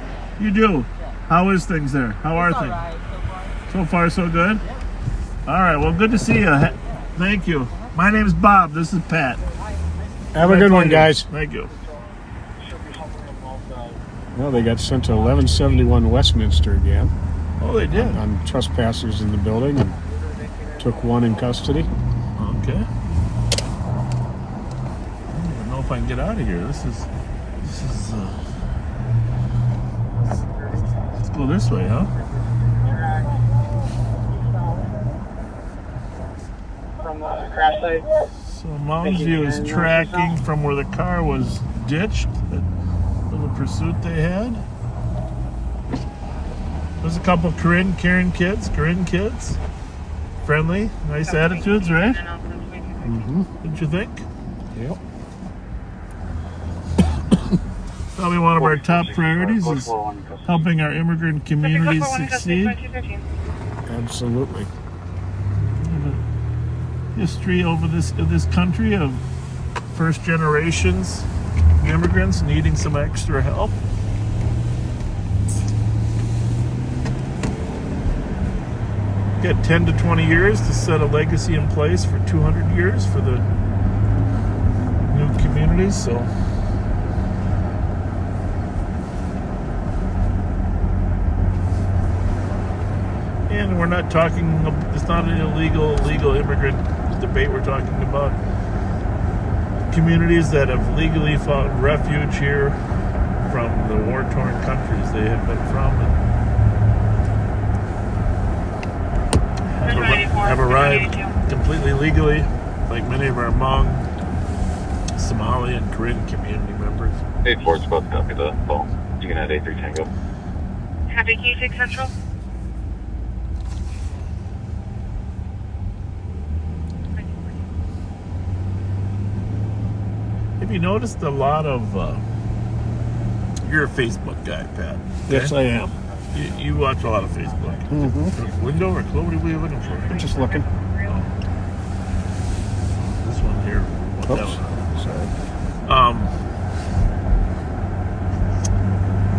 You do? Yeah. How is things there? How are It's things? alright so far. So far, so good? All right. Well, good to see you. Thank you. My name's Bob. This is Pat. Have a good one, guys. Thank you. Well, they got sent to 1171 Westminster again Oh, they did? on trespassers in the building and took one in custody. Okay. I don't even know if I can get out of here. This is let's go this way, huh? From the crash site. So Mountain View is tracking from where the car was ditched, that little pursuit they had. There's a couple Corinne kids. Friendly, nice attitudes, right? Didn't you think? Yep. Probably one of our top priorities is helping our immigrant communities succeed. Absolutely. History over this country of first generations immigrants needing some extra help. Get 10 to 20 years to set a legacy in place for 200 years for the new communities. So and we're not talking, it's not an legal immigrant debate. We're talking about communities that have legally found refuge here from the war-torn countries they have been from and have arrived completely legally, like many of our Hmong, Somali, and Korean community members. 8-4, it's about to copy the call. You can add 83 Tango. Happy, can you take Central? Have you noticed a lot of you're a Facebook guy, Pat? Yes, I am. You watch a lot of Facebook. Window or close? What are you looking for? I'm just looking. This one here. That Oops. one. Sorry.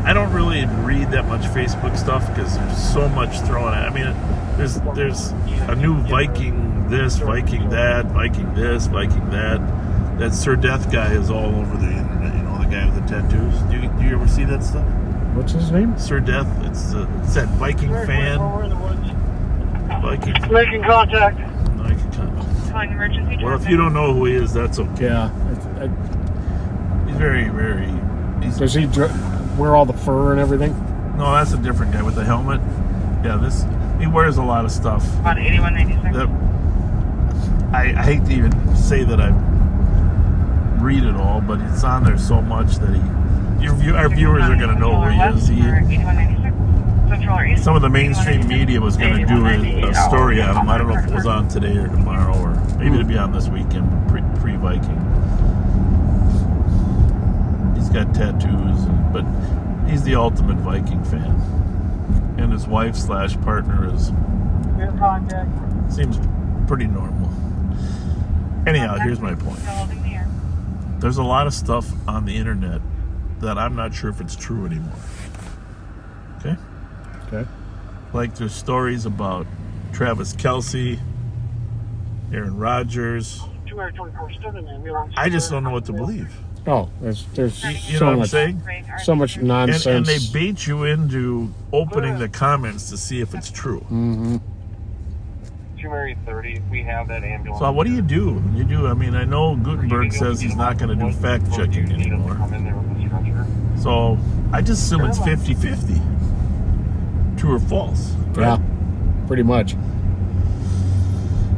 I don't really read that much Facebook stuff because there's so much thrown at. I mean, there's a new Viking this, Viking that, Viking this, Viking that. That Sir Death guy is all over the internet. You know, the guy with the tattoos. Do you ever see that stuff? What's his name? Sir Death. It's that Viking fan. Viking. Making contact. Calling emergency. Well, if you don't know who he is, that's okay. Yeah. He's very. Does he wear all the fur and everything? No, that's a different guy with the helmet. Yeah, he wears a lot of stuff. On 8196. That I hate to even say that I read it all, but it's on there so much that our viewers are going to know who he is. Some of the mainstream media was going to do a story on him. I don't know if it was on today or tomorrow, or maybe it'll be on this weekend, pre-Viking. He's got tattoos, but he's the ultimate Viking fan. And his wife/partner seems pretty normal. Anyhow, here's my point. There's a lot of stuff on the internet that I'm not sure if it's true anymore. Okay? Okay. Like there's stories about Travis Kelce, Aaron Rodgers. I just don't know what to believe. Oh, there's You so know what I'm much, saying? so much nonsense. And they bait you into opening the comments to see if it's true. Mm-hmm. 30, we have that ambulance. So what do? I mean, I know Gutenberg says he's not going to do fact checking anymore. So I just assume it's 50-50. True or false. Right? Yeah, pretty much.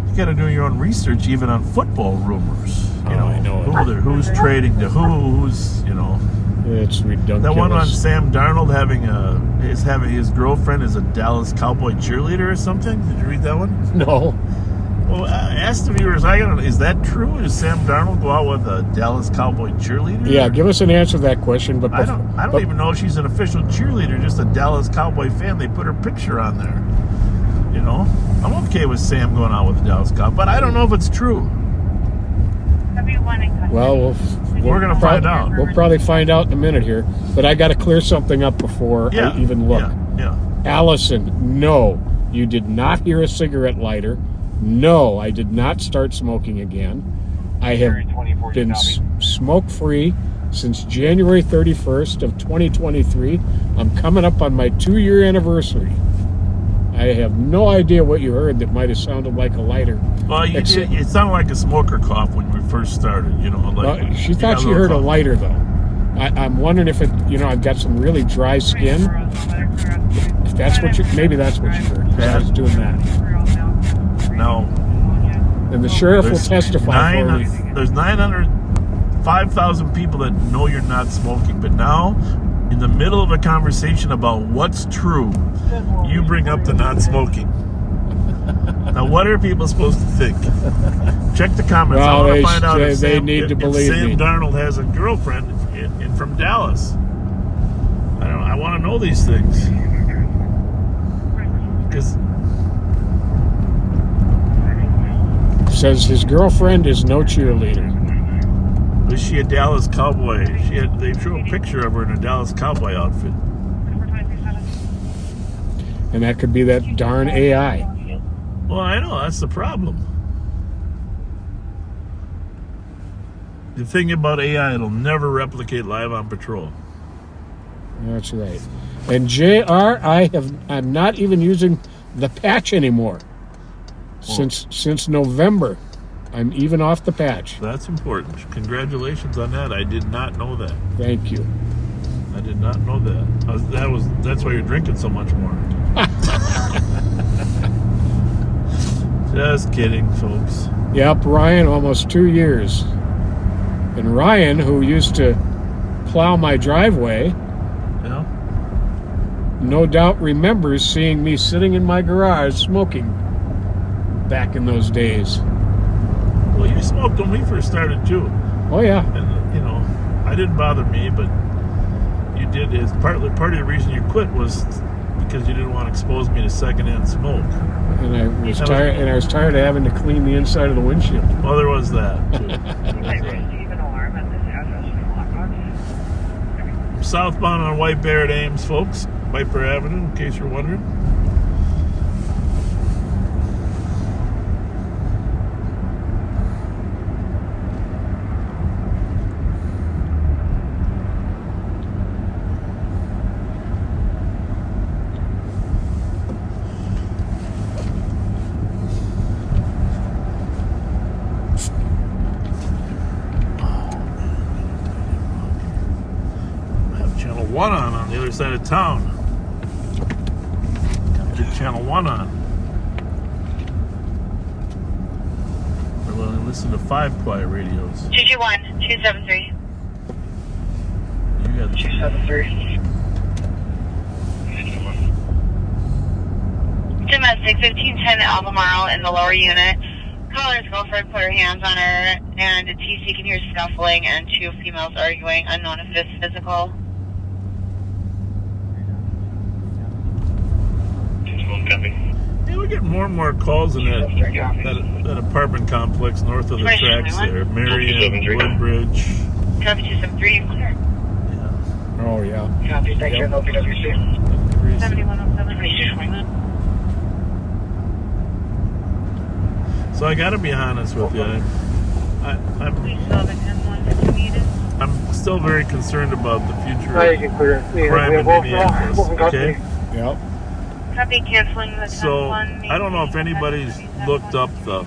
You got to do your own research, even on football rumors. You know, I know it. who's trading to who's, It's ridiculous. That one on Sam Darnold having his girlfriend is a Dallas Cowboy cheerleader or something. Did you read that one? No. Well, ask the viewers. Is that true? Does Sam Darnold go out with a Dallas Cowboy cheerleader? Yeah, give us an answer to that question. But I don't even know if she's an official cheerleader. Just a Dallas Cowboy fan. They put her picture on there. I'm okay with Sam going out with a Dallas Cowboy, but I don't know if it's true. Well, we're gonna find out. We'll probably find out in a minute here. But I got to clear something up before I even look. Yeah. Allison, no, you did not hear a cigarette lighter. No, I did not start smoking again. I have been smoke-free since January 31st of 2023. I'm coming up on my 2-year anniversary. I have no idea what you heard that might have sounded like a lighter. Well, it sounded like a smoker cough when we first started. She thought she heard a lighter, though. I'm wondering if I've got some really dry skin. If that's what maybe that's what you heard. Because I was doing that. No. And the sheriff will testify for me. There's 5,000 people that know you're not smoking, but now, in the middle of a conversation about what's true, you bring up the not-smoking. Now, what are people supposed to think? Check the comments. I want to find out if Sam Darnold has a girlfriend from Dallas. I want to know these things. Because says his girlfriend is no cheerleader. Was she a Dallas Cowboy? They show a picture of her in a Dallas Cowboy outfit. And that could be that darn AI. Well, I know, that's the problem. The thing about AI, it'll never replicate live on patrol. That's right. And JR, I'm not even using the patch anymore. Since November. I'm even off the patch. That's important. Congratulations on that. I did not know that. Thank you. I did not know that. That's why you're drinking so much more. Just kidding, folks. Yep, Ryan, almost 2 years. And Ryan, who used to plow my driveway, no doubt remembers seeing me sitting in my garage smoking back in those days. Well, you smoked when we first started, too. Oh, yeah. And, I didn't bother me, but you did. Part of the reason you quit was because you didn't want to expose me to secondhand smoke. And I was tired of having to clean the inside of the windshield. Well, there was that, too. Southbound on White Bear at Ames, folks. White Bear Avenue, in case you're wondering. Channel 1 on the other side of town. Gotta get Channel 1 on. We're going to listen to 5 quiet radios. 221, 273. You got 2473. Domestic 1510 Albemarle in the lower unit. Caller's girlfriend put her hands on her, and a TC can hear scuffling and two females arguing, unknown if it is physical. Yeah, we get more and more calls in that apartment complex north of the tracks there. Marion, Woodbridge. Copy 273, clear. Yeah. Oh, yeah. Copy, thank you, LPWC. 7107. So I gotta be honest with you. I'm still very concerned about the future Now you can clear it. crime in Minneapolis. Okay? Yep. Copy, canceling the So I don't know if anybody's looked up the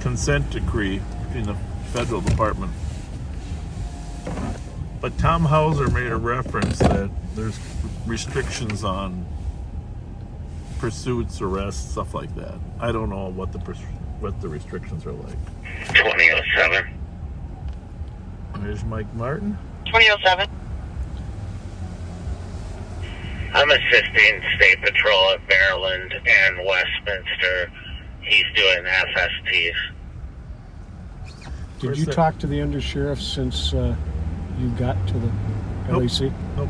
consent decree in the federal department. But Tom Hauser made a reference that there's restrictions on pursuits, arrests, stuff like that. I don't know what the restrictions are like. 2007. There's Mike Martin. 2007. I'm assisting State Patrol at Maryland and Westminster. He's doing FSTs. Did you talk to the undersheriff since you got to the LAC? Nope.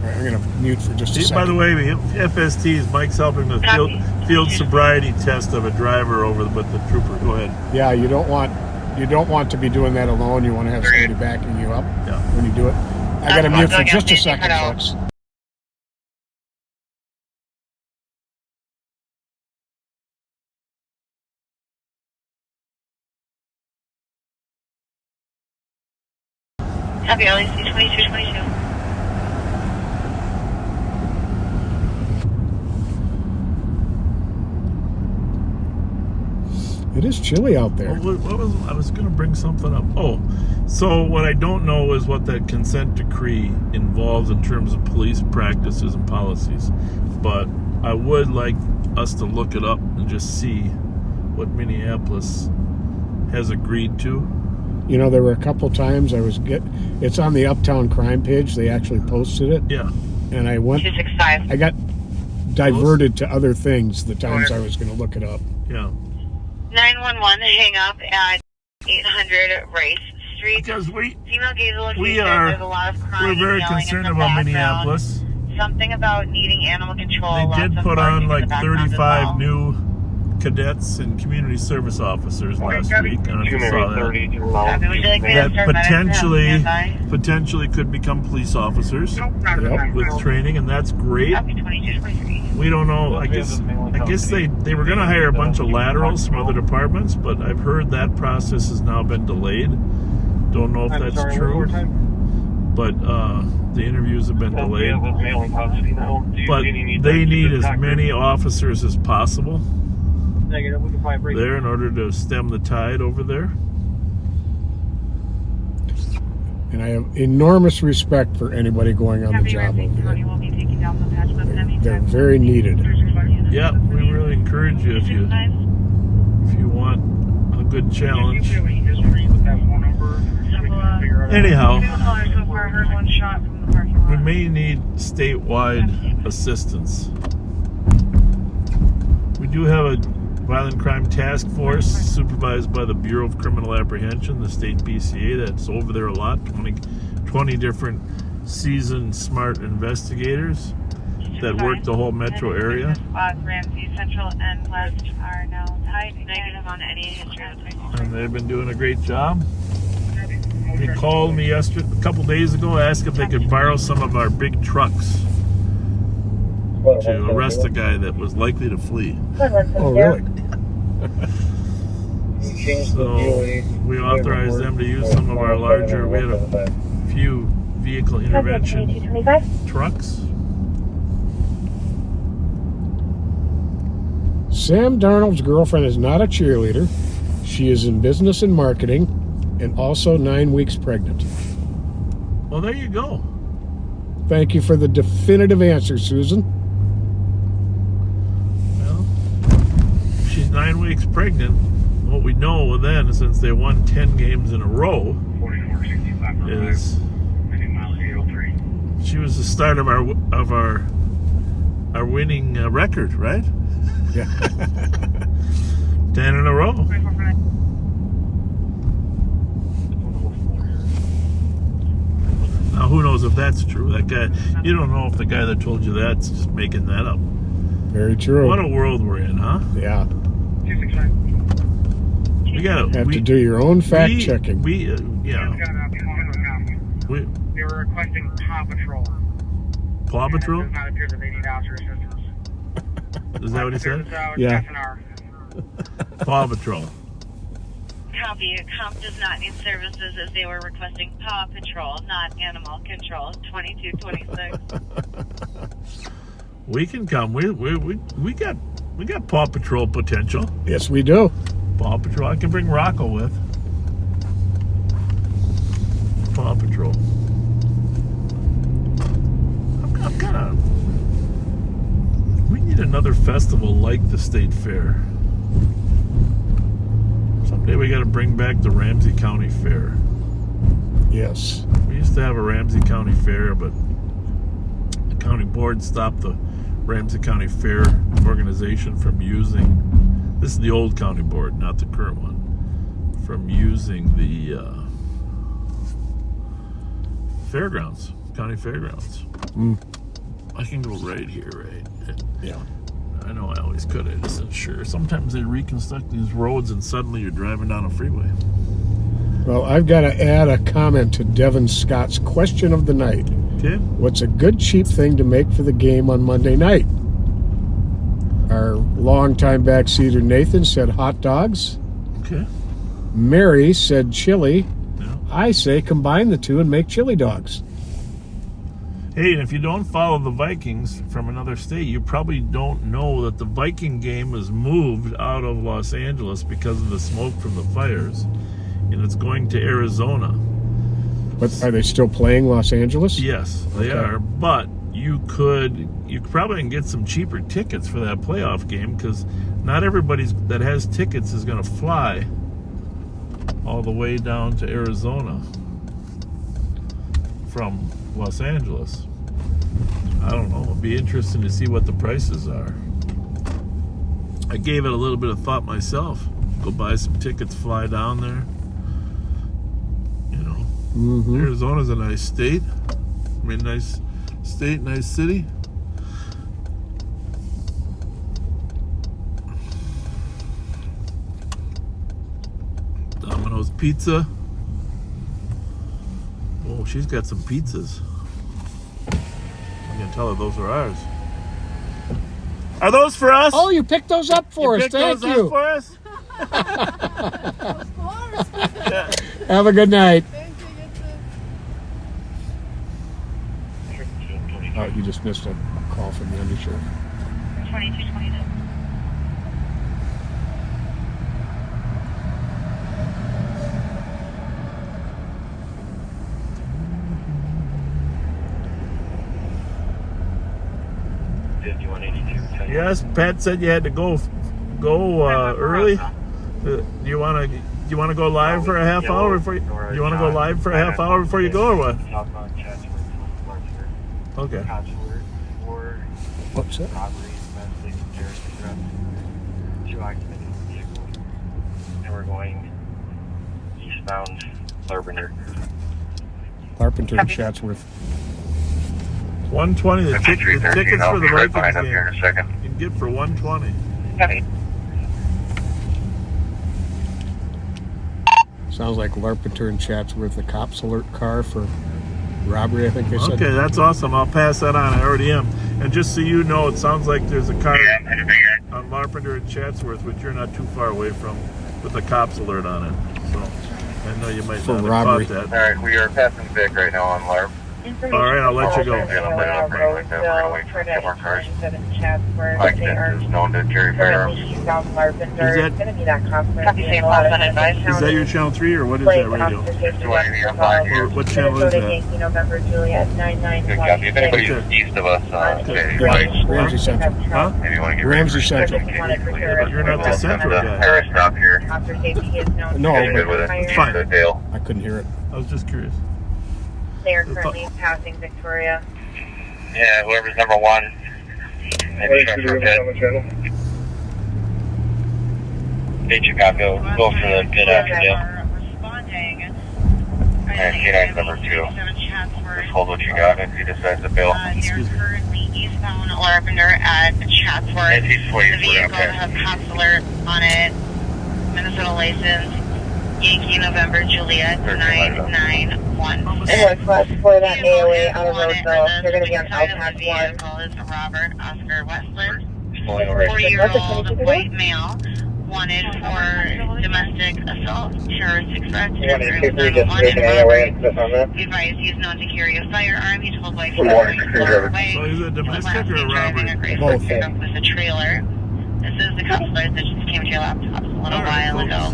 All right, I'm going to mute for just a second. By the way, FSTs, Mike's helping the field sobriety test of a driver over with the trooper. Go ahead. Yeah, you don't want to be doing that alone. You want to have somebody backing you up when you do it. I got to mute for just a second, folks. Copy, LAC 2222. It is chilly out there. I was going to bring something up. Oh, so what I don't know is what that consent decree involves in terms of police practices and policies. But I would like us to look it up and just see what Minneapolis has agreed to. You know, there were a couple times it's on the Uptown Crime page. They actually posted it. Yeah. And I went, 265. I got diverted to other things the times I was going to look it up. Yeah. 911, hang up at 800 Race Street. Because Female gaze location, we're there's a lot of crying, very yelling concerned in the about background. Minneapolis. Something about needing animal control. They lots did of put barking on in like the background as 35 well. new cadets and community service officers last week. I don't know if you saw that. Would you like me to That start potentially could become police officers Yep. with training, and that's great. Copy 2223. We don't know. I guess they were going to hire a bunch of laterals from other departments, but I've heard that process has now been delayed. Don't know if that's true, but the interviews have been delayed. But they need as many officers as possible there in order to stem the tide over there. And I have enormous respect for anybody going on the job over there. They're very needed. Yeah, we really encourage you if you want a good challenge. Anyhow, we may need statewide assistance. We do have a violent crime task force supervised by the Bureau of Criminal Apprehension, the state BCA, that's over there a lot. 20 different seasoned, smart investigators that work the whole metro area. Ramsey, Central, and West are now tied negative on any history of the And they've been doing a great job. They called me a couple days ago, asked if they could borrow some of our big trucks to arrest a guy that was likely to flee. Oh, really? So we authorized them to use some of our larger, we had a few vehicle intervention trucks. Sam Darnold's girlfriend is not a cheerleader. She is in business and marketing and also 9 weeks pregnant. Well, there you go. Thank you for the definitive answer, Susan. Well, she's 9 weeks pregnant. What we know then, since they won 10 games in a row, is She was the start of our winning record, right? Yeah. 10 in a row. Now, who knows if that's true? That guy, you don't know if the guy that told you that's just making that up. Very true. What a world we're in, huh? Yeah. We gotta Have to do your own fact checking. Yeah. They were requesting Paw Patrol. Paw Patrol? It does not appear that they need officer assistance. Is that what he said? Yeah. Paw Patrol. Copy. Comp does not need services as they were requesting Paw Patrol, not Animal Control. 2226. We can come. We got Paw Patrol potential. Yes, we do. Paw Patrol. I can bring Rocco with. Paw Patrol. I'm kind of. We need another festival like the State Fair. Someday we got to bring back the Ramsey County Fair. Yes. We used to have a Ramsey County Fair, but the county board stopped the Ramsey County Fair organization from using. This is the old county board, not the current one. From using the fairgrounds, county fairgrounds. Mm. I can go right here, right? Yeah. I know I always could. I just isn't sure. Sometimes they reconstruct these roads and suddenly you're driving down a freeway. Well, I've got to add a comment to Devin Scott's question of the night. Okay. What's a good cheap thing to make for the game on Monday night? Our longtime backseater Nathan said hot dogs. Okay. Mary said chili. Yeah. I say combine the two and make chili dogs. Hey, and if you don't follow the Vikings from another state, you probably don't know that the Viking game is moved out of Los Angeles because of the smoke from the fires, and it's going to Arizona. But are they still playing Los Angeles? Yes, they are. But you probably can get some cheaper tickets for that playoff game because not everybody that has tickets is going to fly all the way down to Arizona from Los Angeles. I don't know. It'll be interesting to see what the prices are. I gave it a little bit of thought myself. Go buy some tickets, fly down there. You know, Arizona's a nice state. I mean, nice state, nice city. Domino's Pizza. Oh, she's got some pizzas. I can tell her those are ours. Are those for us? Oh, you picked those up for us. Picked Thank those you. up for us? Of course. Yeah. Have a good night. Thank you. Oh, you just missed a call from the undersheriff. 2229. Yes, Pat said you had to go early. Do you want to go live for a half hour before you want to go live for a half hour before you go, or what? Okay. What's that? And we're going eastbound Carpenter. Carpenter and Chatsworth. 120. The tickets for the right Vikings behind up game here in a second. you can get for 120. Sounds like Larpenteur and Chatsworth, the cops alert car for robbery, I think they said. Okay, that's awesome. I'll pass that on. I already am. And just so you know, it sounds like there's a car on Larpenteur and Chatsworth, which you're not too far away from, with a cops alert on it. So I know you might For not have robbery. caught that. All right, we are passing Vic right now on LARP. All right, I'll let you go. Accident is known to carry firearms. Is that your channel 3 or what is that radio? Or what channel is that? November Juliet 99. Good copy. If anybody's east of us, Ramsey Central. Huh? maybe you want to get Ramsey Central. But you're not the central guy. Harris stop here. No, Good with it. It's fine. Dale. I couldn't hear it. I was just curious. They are currently passing Victoria. Yeah, whoever's number one. Maybe transfer a bit. Hey, Chicago, go for the bid after deal. Responding. And K9's number 2. Just hold what you got if he decides to bail. They're currently eastbound Lavender at Chatsworth. It's east 40, The vehicle okay. has pass alert on it. Minnesota license. Yankee November Juliet 991. And request for that AOA out of Roseville. They're going to be on LTAC 1. Vehicle is Robert Oscar Westland. Pulling over. 40-year-old white male. Wanted for domestic assault, terroristic threat, You want to see if we just make an AOA and stuff on that? Be advised he is known to carry a firearm. He told wife Good morning, Cruiser. So is it domestic or a driving a robbery? gray Both. pickup with a trailer. This is the counselor that just came to your laptop a little while ago.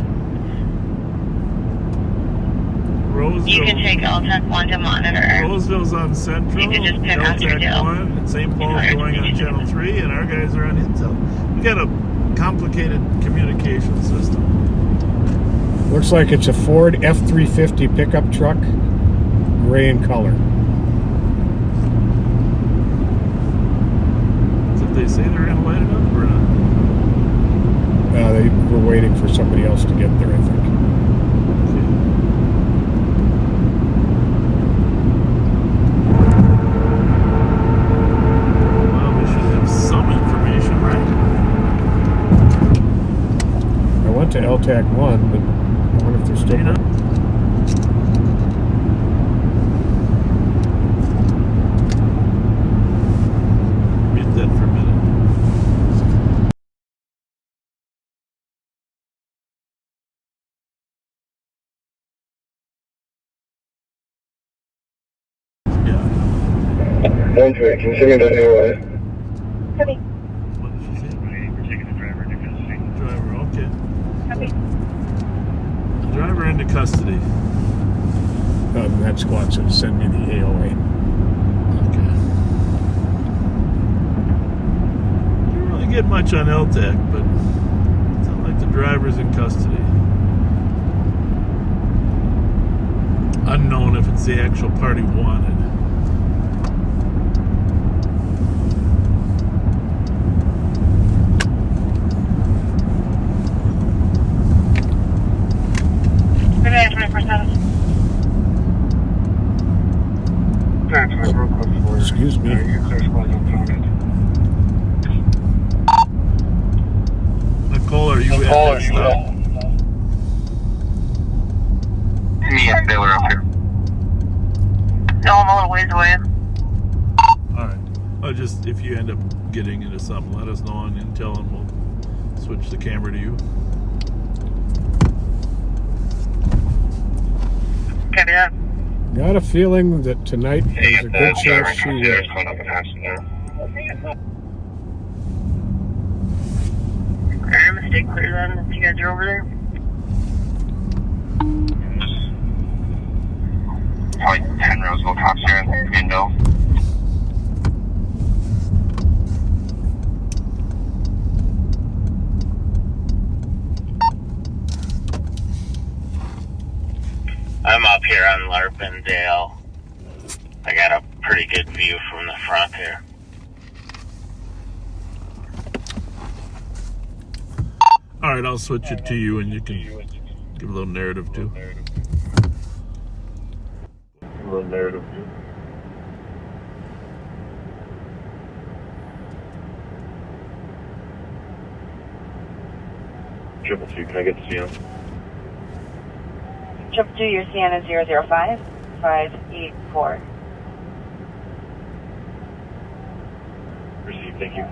You can take LTAC 1 to monitor. Roseville's on Central, You can just pick out your LTAC deal. 1, and St. Paul's going on Channel 3, and our guys are on Intel. We got a complicated communication system. Looks like it's a Ford F-350 pickup truck, gray in color. So if they say they're going to light it up or not? They were waiting for somebody else to get there, I think. Well, we should have some information, right? I went to LTAC 1, but I wonder if they're still... Dana? Mute that for a minute. Yeah. Continue to AOA. Copy. What did she say? We're taking the driver into custody. Driver, okay. Copy. Driver into custody. That squad said send me the AOA. Okay. Didn't really get much on LTAC, but it sounds like the driver's in custody. Unknown if it's the actual party wanted. Good day, 24/7. Excuse me. Nicole, are you at this stop? Yeah, they were up here. No, I'm a little ways away. Alright. Oh, just if you end up getting into something, let us know on Intel and we'll switch the camera to you. Copy that. Got a feeling that tonight there's a good chance she will. Alright, mistake clear then. If you guys are over there. Probably 10 Roseville cops here in window. I'm up here on Larpendale. I got a pretty good view from the front here. Alright, I'll switch it to you and you can give a little narrative too. Triple two, can I get the CM? 222, your CN is 005-584. Received, thank you.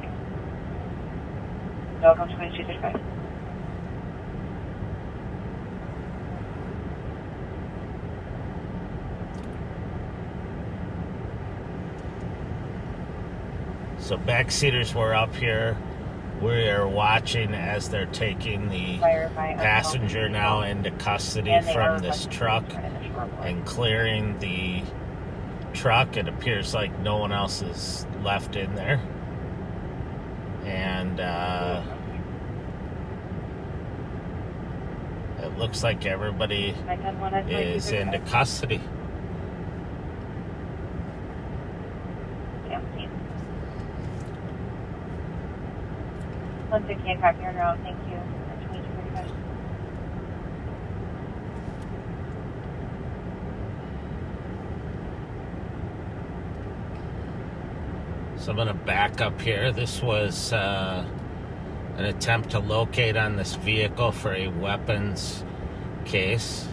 Welcome to 2235. So backseaters were up here. We are watching as they're taking the passenger now into custody from this truck and clearing the truck. It appears like no one else is left in there. And it looks like everybody is into custody. 160 and copy your route. Thank you. 2245. So I'm going to back up here. This was an attempt to locate on this vehicle for a weapons case.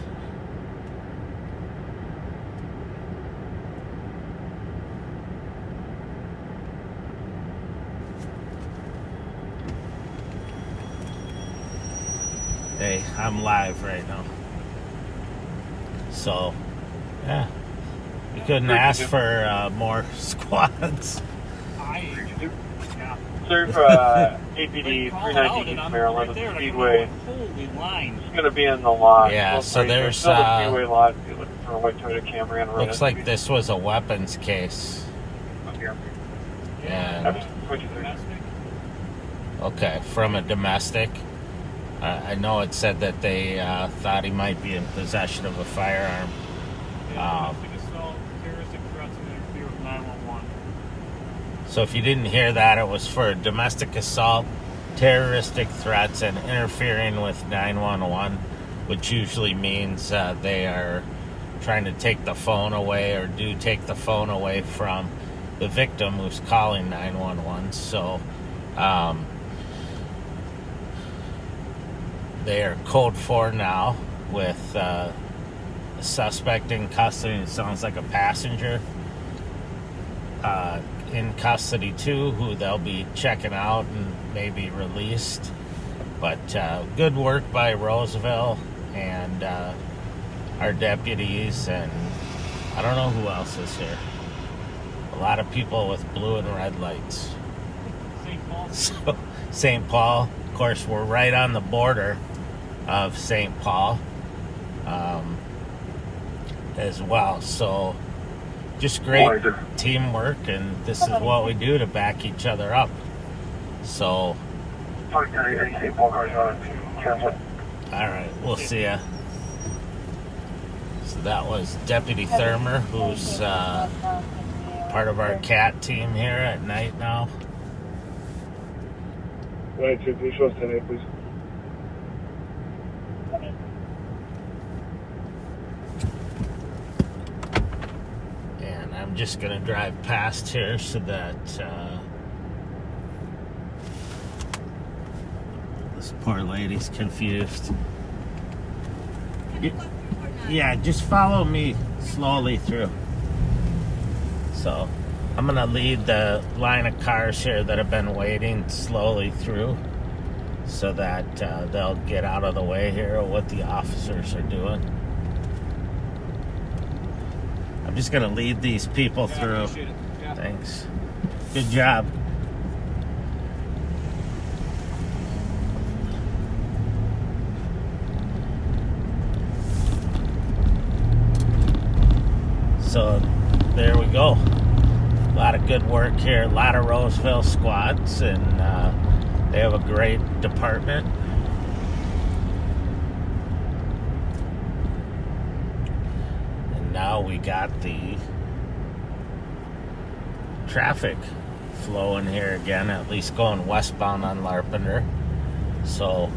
Hey, I'm live right now. So, yeah. You couldn't ask for more squads. Sir, APD 390 East Maryland Speedway. Holy line. It's going to be in the lot. Yeah, so there's still the Speedway lot. If you're looking for a white Toyota Camry on the right. looks like this was a weapons case. Up here. And, okay, from a domestic. I know it said that they thought he might be in possession of a firearm. Terroristic threats and interfere with 911. So if you didn't hear that, it was for domestic assault, terroristic threats, and interfering with 911, which usually means they are trying to take the phone away or do take the phone away from the victim who's calling 911. So they are code 4 now with a suspect in custody. It sounds like a passenger in custody too, who they'll be checking out and maybe released. But good work by Roseville and our deputies, and I don't know who else is here. A lot of people with blue and red lights. St. Paul. So, St. Paul, of course, we're right on the border of St. Paul as well. So just great teamwork, and this is what we do to back each other up. So, all right, we'll see ya. So that was Deputy Thurmer, who's part of our CAT team here at night now. Right, can you show us today, please? And I'm just going to drive past here so that this poor lady's confused. Yeah, just follow me slowly through. So I'm going to lead the line of cars here that have been waiting slowly through so that they'll get out of the way here of what the officers are doing. I'm just going to lead these people through. Yeah. Thanks. Good job. So there we go. A lot of good work here. A lot of Roseville squads, and they have a great department. And now we got the traffic flowing here again, at least going westbound on Larpenter. So,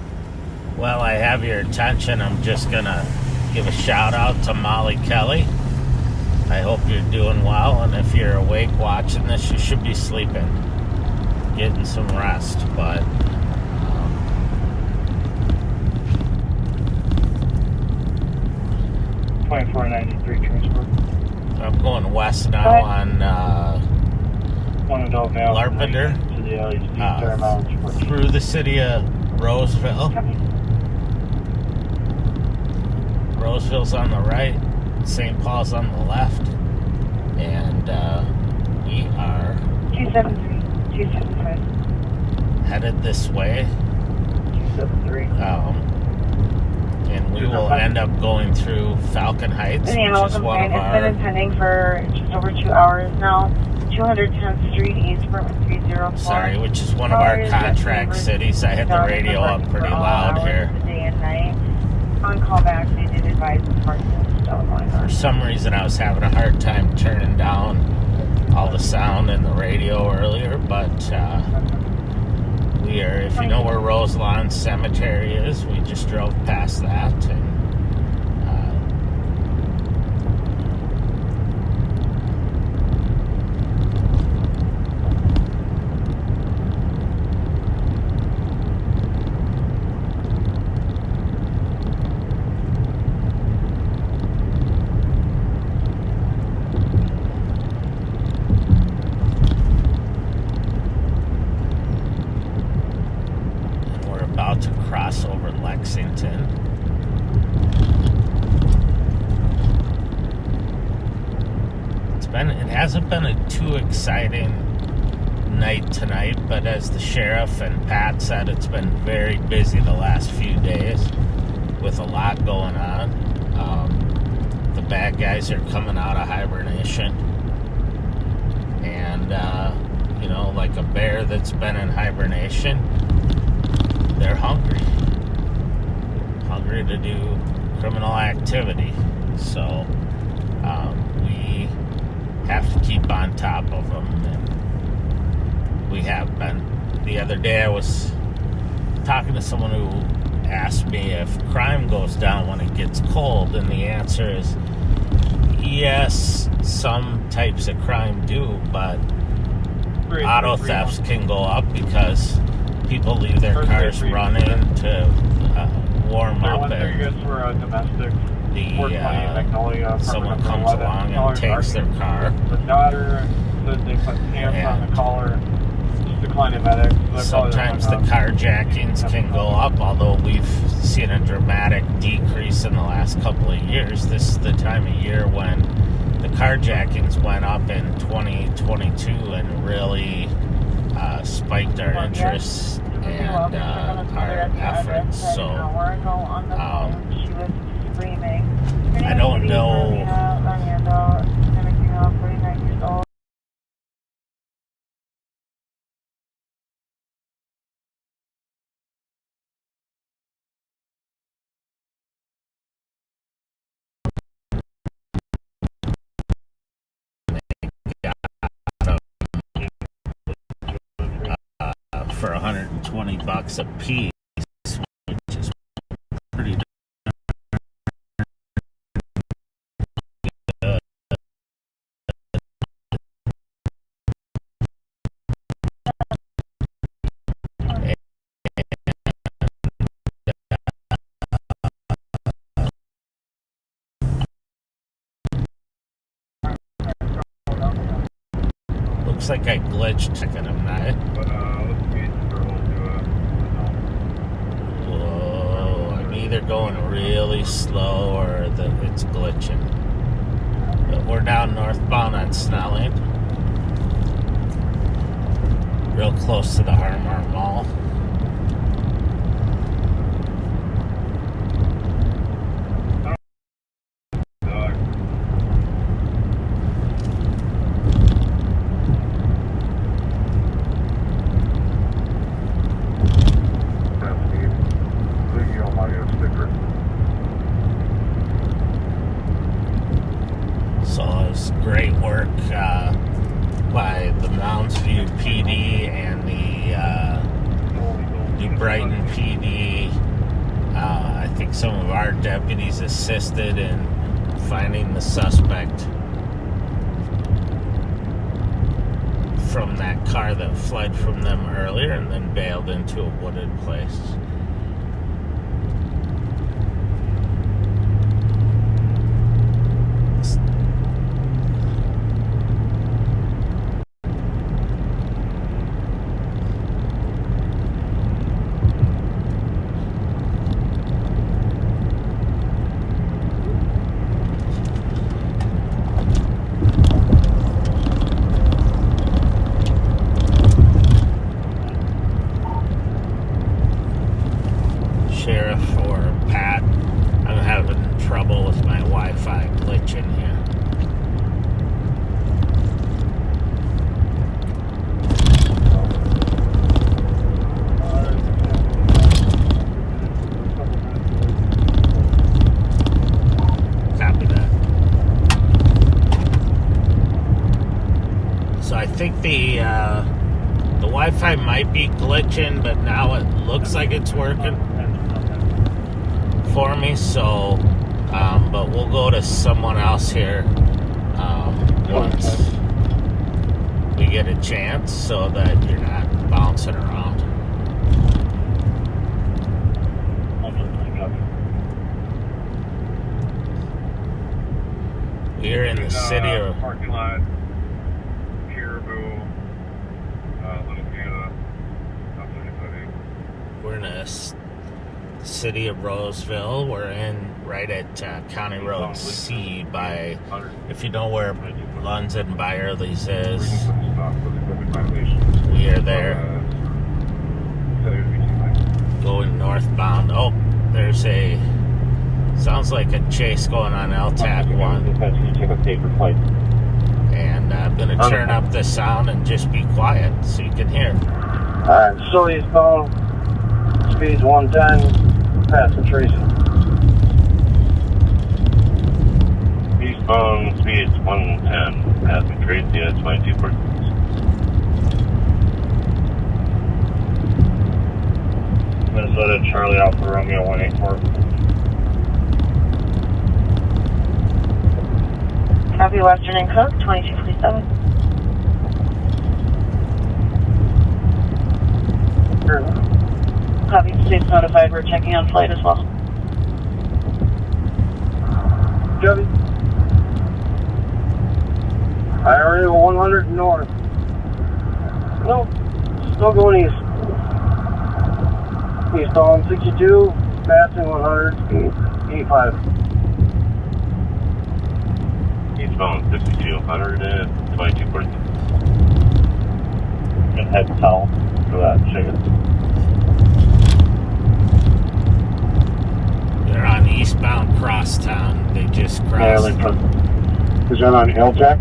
while I have your attention, I'm just going to give a shout out to Molly Kelly. I hope you're doing well, and if you're awake watching this, you should be sleeping, getting some rest. But 2493 transport. I'm going west now on Larpenter, through the city of Roseville. Roseville's on the right, St. Paul's on the left, and we are 273, 275. headed this way. 273. And we will end up going through Falcon Heights, which is one of our... It's been impending for just over 2 hours now. 210th Street, East Department 304. Sorry, which is one of our contract cities. I had the radio up pretty loud here. Day and night. On callback, they did advise the parts still going on. For some reason, I was having a hard time turning down all the sound in the radio earlier, but if you know where Roselawn Cemetery is, we just drove past that, and about to cross over Lexington. It hasn't been a too exciting night tonight, but as the sheriff and Pat said, it's been very busy the last few days with a lot going on. The bad guys are coming out of hibernation, and like a bear that's been in hibernation, they're hungry to do criminal activity. So we have to keep on top of them, and we have been. The other day I was talking to someone who asked me if crime goes down when it gets cold, and the answer is yes, some types of crime do, but auto thefts can go up because people leave their cars running to warm up, and someone comes along and takes their car. The daughter said they put hands on the collar. Sometimes the carjackings can go up, although we've seen a dramatic decrease in the last couple of years. This is the time of year when the carjackings went up in 2022 and really spiked our interest and our efforts. So I don't know. For $120 a piece, which is pretty good. Looks like I glitched checking him now. Either going really slow or it's glitching. But we're down northbound on Snelling, real close to the Harmar Mall. Great work by the Moundsview PD and the New Brighton PD. I think some of our deputies assisted in finding the suspect from that car that fled from them earlier and then bailed into a wooded place. Sheriff or Pat, I'm having trouble with my Wi-Fi glitching here. Copy that. So I think the The Wi-Fi might be glitching, but now it looks like it's working for me. So, but we'll go to someone else here once we get a chance, so that you're not bouncing around. We're in the city of parking lot, Caribou, Little Canada, we're in the city of Roseville. We're right at County Road C by, if you know where Lunds and Byerly's is, we are there. Going northbound. Oh, there's sounds like a chase going on LTAC 1. And I'm going to turn up the sound and just be quiet so you can hear. Alright, so eastbound, speed's 110, passing Tracy. Eastbound speed 110, passing Tracy at 22 persons. Minnesota Charlie Alpha Romeo 184. Copy Western and Cook, 2247. Copy, state's notified. We're checking on flight as well. Chevy. IRA 100 north. Nope, still going east. Eastbound 62, passing 100, speed 85. Eastbound 62, 122 persons. And head south for that chicken. They're on eastbound crosstown. They just crossed. Is that on LTAC?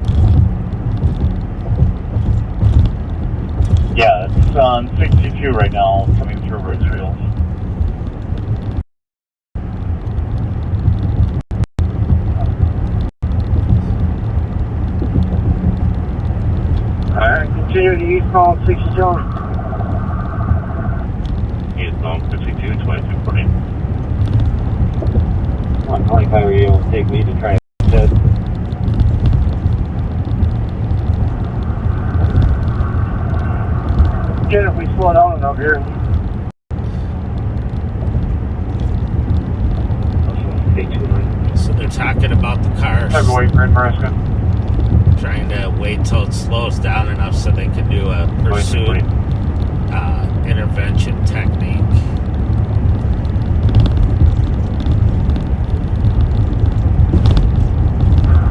Yeah, it's on 62 right now, coming through Richfield. Alright, continue to eastbound 62. Eastbound 52, 22 40. 125 radio will take me to try and set. Get if we slow down enough here. So they're talking about the cars. Heavyweight for Nebraska. Trying to wait till it slows down enough so they can do a pursuit intervention technique.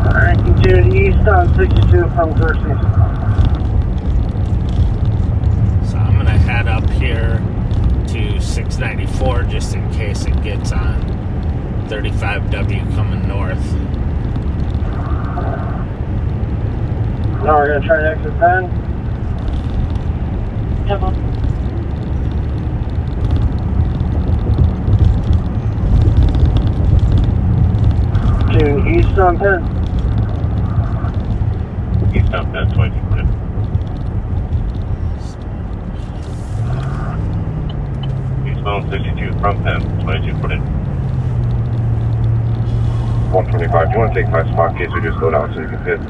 Alright, continue to east on 62 from Kersey. So I'm gonna head up here to 694 just in case it gets on 35W coming north. Now we're going to try and exit 10. Double. To east on 10. Eastbound 10, 22 40. Eastbound 62 from 10, 22 40. 125. Do you want to take 5 spot case or just go down so you can hit?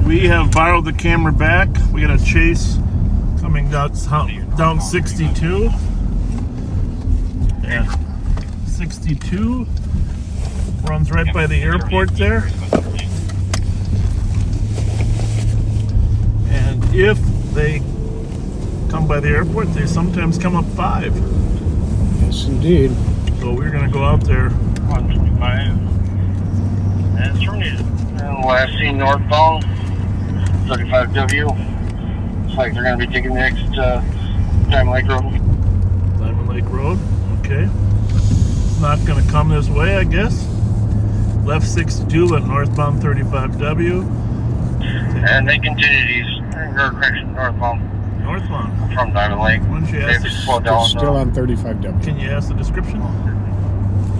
We have borrowed the camera back. We got a chase coming down 62. Yeah, 62 runs right by the airport there. And if they come by the airport, they sometimes come up 5. Yes, indeed. So we're gonna go out there. 125. And terminated. And last seen northbound, 35W, like they're going to be taking the exit to Diamond Lake Road. Diamond Lake Road. Okay. It's not going to come this way, I guess. Left 62 at northbound 35W. And they continue to use correction northbound Northbound. from Diamond Lake. Why don't you ask They've the, slowed down. Still on 35W. can you ask the description?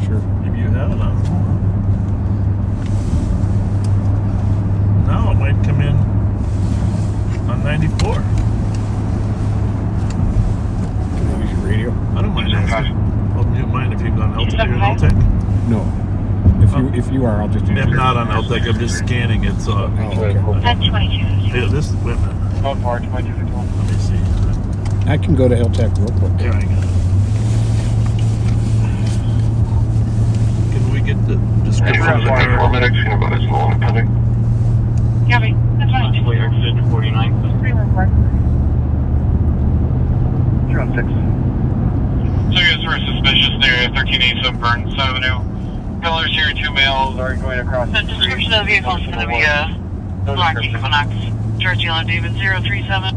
Sure. Maybe you have it on. Now it might come in on 94. Can I use your radio? I don't mind asking. Well, do you mind if you've gone Eltec? You're in Eltec? No. If you are, I'll just use I'm your not on Eltec. I'm just scanning it. So Oh, okay. That's 22. yeah, this. Wait a minute. Not far, 22. Let me see. I can go to Hilltech real quick. There I go. Can we get the description of the car? minutes, you know, but it's long, I think. Copy. That's fine. Exit 49. You're on 6. So you guys were suspicious there at 1387 Burns Avenue. Pillars here, 2 males are going across The description of the vehicle is going to be a black Equinox. George Yellow David 037.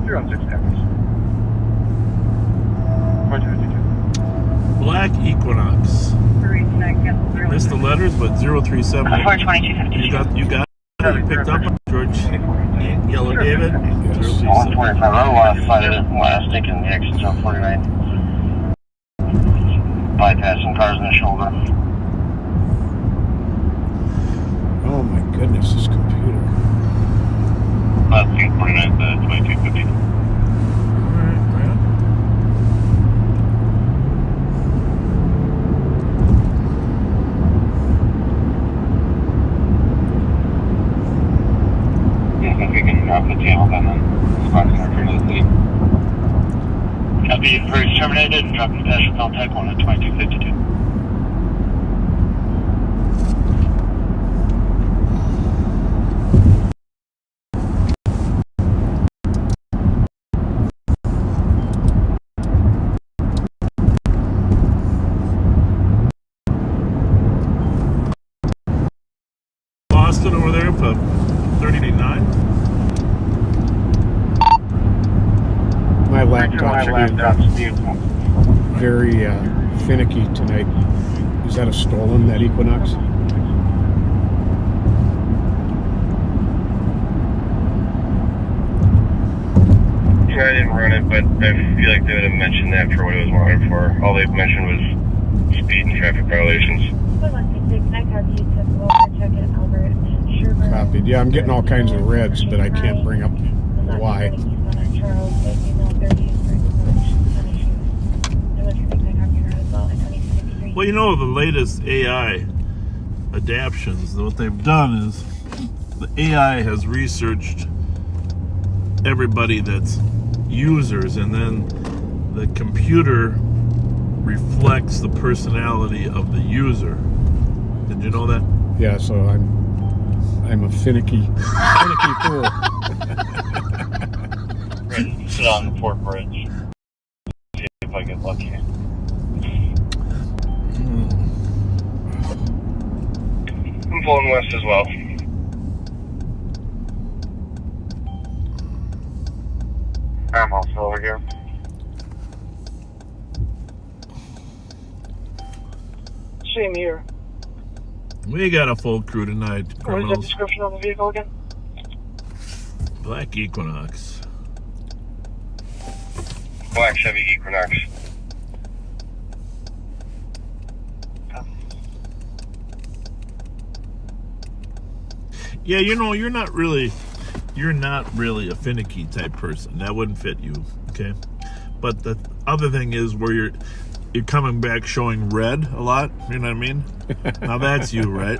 You're on 6 cameras. 2252. Black Equinox. Missed the letters, but 037. 42250. You got it. You picked up George Yellow David. Yes. 125. Last taking the exit on 49. Bypassing cars in the shoulder. Oh my goodness, this computer. Last 49, 2250. If we can drop the tail and then spark in our turn to the lead. Copy, bridge terminated and dropping dash with Tech 1 at 2252. Boston over there for 39. My laptop's being very finicky tonight. Is that a stolen, that Equinox? Yeah, I didn't run it, but I feel like they would have mentioned that for what it was wanted for. All they mentioned was speed and traffic violations. Copied. Yeah, I'm getting all kinds of reds, but I can't bring up why. Well, you know, the latest AI adaptions, what they've done is the AI has researched everybody that's users, and then the computer reflects the personality of the user. Did you know that? Yeah, so I'm a finicky fool. Sit on the Fort Bridge. See if I get lucky. I'm pulling west as well. I'm also over here. Same here. We got a full crew tonight, What is the criminals. description of the vehicle again? Black Equinox. Black Chevy Equinox. Yeah, you know, you're not really a finicky type person. That wouldn't fit you, okay? But the other thing is where you're coming back showing red a lot, you know what I mean? Now that's you, right?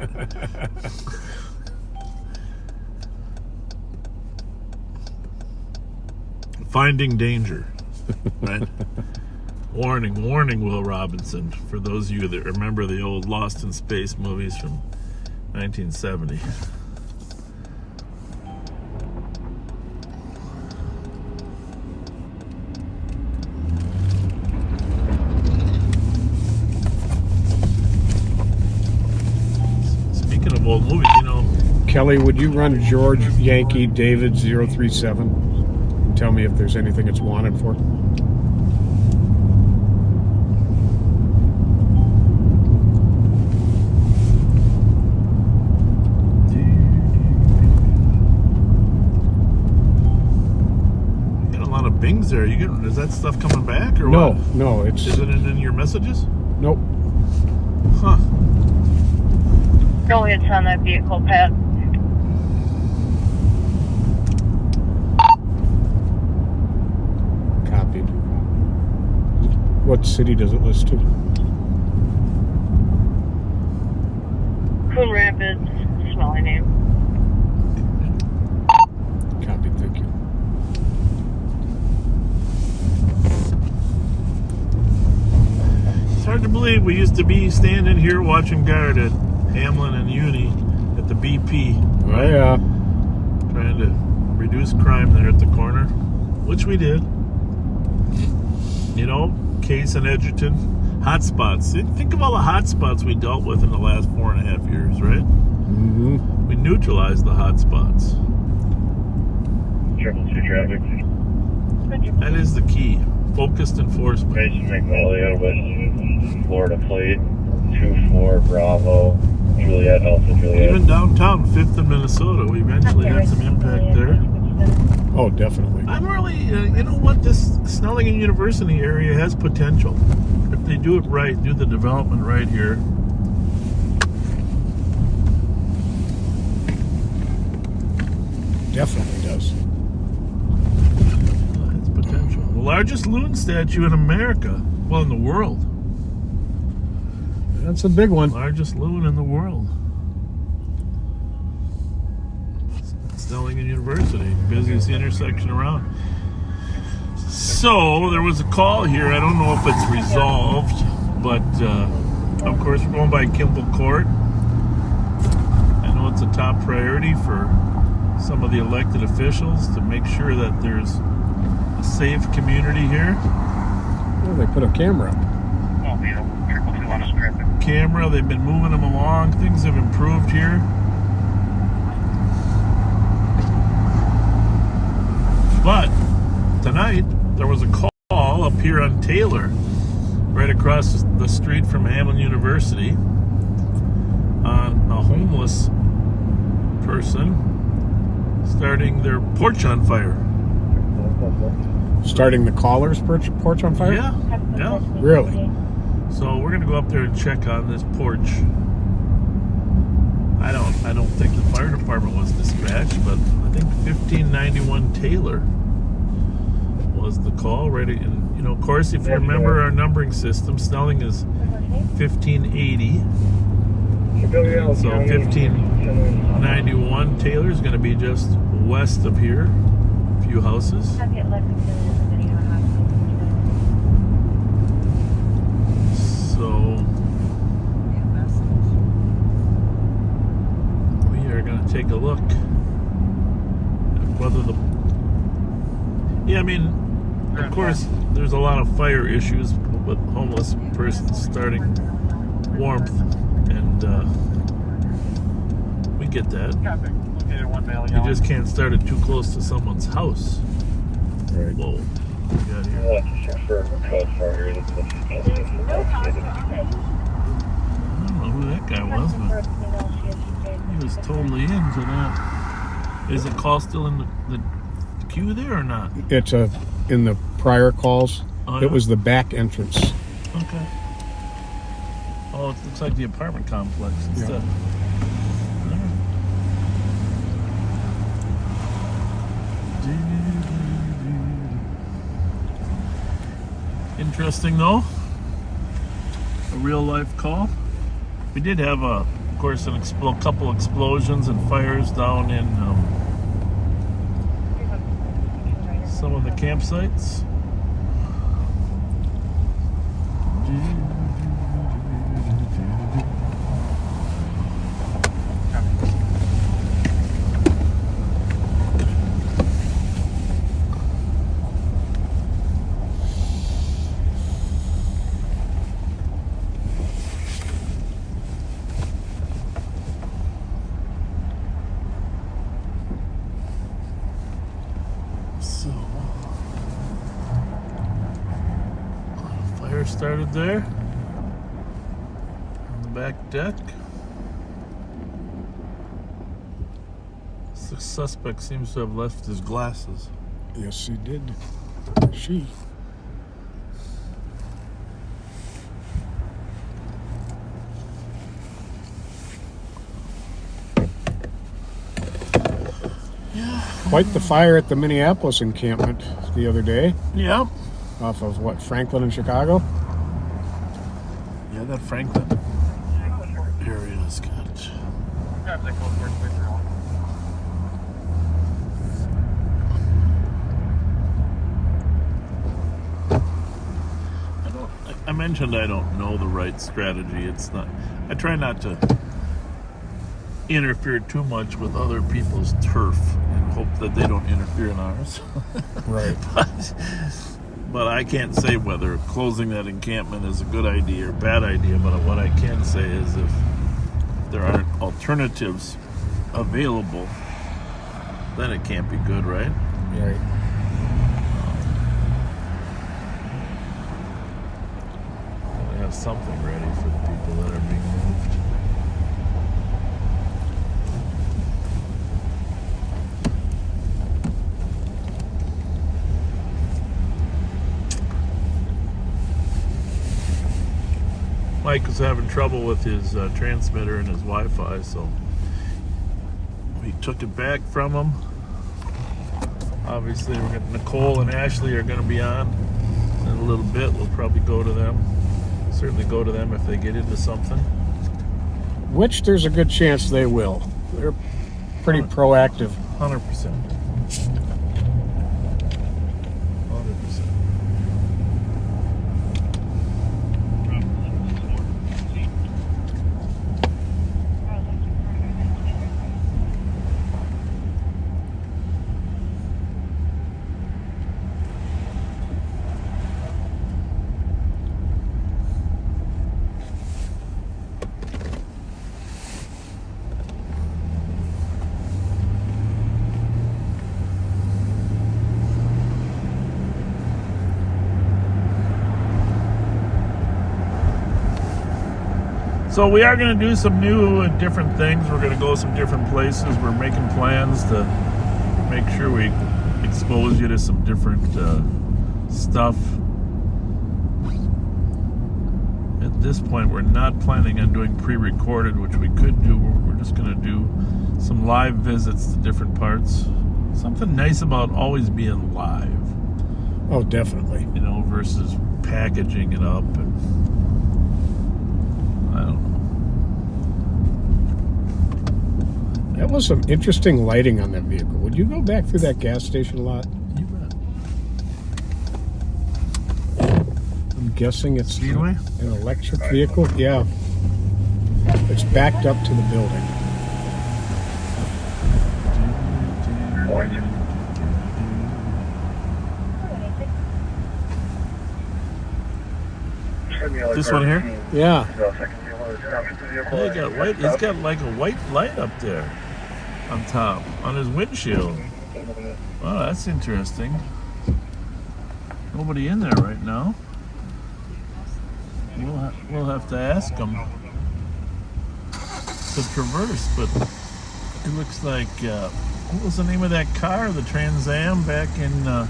Finding danger, right? Warning, Will Robinson, for those of you that remember the old Lost in Space movies from 1970. Speaking of old movies, you know, Kelly, would you run George Yankee David 037 and tell me if there's anything it's wanted for? Bings there. Is that stuff coming back or No, what? no, it's... Isn't it in your messages? Nope. Huh. No hits on that vehicle, Pat. Copied. What city does it list to? Coon Rapids, smelly name. Copied, thank you. It's hard to believe we used to be standing here watching guard at Hamlin and Uni at the BP. Right? Oh, yeah. Trying to reduce crime there at the corner, which we did. You know, Case and Edgerton, hotspots. Think of all the hotspots we dealt with in the last 4.5 years, right? Mm-hmm. We neutralized the hotspots. 222 traffic. That is the key. Focused enforcement. Mason Magnolia with Florida plate 24 Bravo Juliet Alpha Juliet. Even downtown, 5th and Minnesota, we eventually had some impact there. Oh, definitely. I'm really, you know what, this Snellingham University area has potential. If they do it right, do the development right here. Definitely does. It's potential. The largest loon statue in America, well, in the world. That's a big one. Largest loon in the world. Snellingham University, busiest intersection around. So there was a call here. I don't know if it's resolved, but of course we're going by Kimball Court. I know it's a top priority for some of the elected officials to make sure that there's a safe community here. Well, they put a camera up. Camera, they've been moving them along. Things have improved here. But tonight there was a call up here on Taylor, right across the street from Hamlin University, on a homeless person starting their porch on fire. Starting the caller's porch on fire? Yeah, yeah. Really? So we're gonna go up there and check on this porch. I don't think the fire department was dispatched, but I think 1591 Taylor was the call. Ready, and you know, of course, if you remember our numbering system, Snelling is 1580. So 1591 Taylor is going to be just west of here, a few houses. So we are going to take a look at whether the... Yeah, I mean, of course, there's a lot of fire issues with homeless persons starting warmth, and we get that. You just can't start it too close to someone's house. Right. Whoa. We got here. I don't know who that guy was, but he was totally into that. Is the call still in the queue there or not? It's in the prior calls. Oh, yeah? It was the back entrance. Okay. Oh, it looks like the apartment complex instead. Interesting though. A real life call. We did have of course, a couple explosions and fires down in some of the campsites. started there. On the back deck. The suspect seems to have left his glasses. Yes, he did. She. Quite the fire at the Minneapolis encampment the other day. Yeah. Off of what, Franklin and Chicago? Yeah, that Franklin area is good. I mentioned I don't know the right strategy. It's not. I try not to interfere too much with other people's turf and hope that they don't interfere in ours. Right. But I can't say whether closing that encampment is a good idea or bad idea. But what I can say is if there aren't alternatives available, then it can't be good, right? Right. Have something ready for the people that are being moved. Mike was having trouble with his transmitter and his Wi-Fi, so we took it back from him. Obviously, Nicole and Ashley are going to be on in a little bit. We'll probably go to them. Certainly go to them if they get into something. Which there's a good chance they will. They're pretty proactive. 100%. 100%. So we are going to do some new and different things. We're going to go some different places. We're making plans to make sure we expose you to some different stuff. At this point, we're not planning on doing pre-recorded, which we could do. We're just going to do some live visits to different parts. Something nice about always being live. Oh, definitely. You know, versus packaging it up and I don't know. That was some interesting lighting on that vehicle. Would you go back through that gas station lot? You bet. I'm guessing it's Speedway? An electric vehicle. Yeah. It's backed up to the building. This one here? Yeah. He's got like a white light up there on top, on his windshield. Oh, that's interesting. Nobody in there right now. We'll have to ask him to traverse, but it looks like, what was the name of that car? The Trans Am back in, the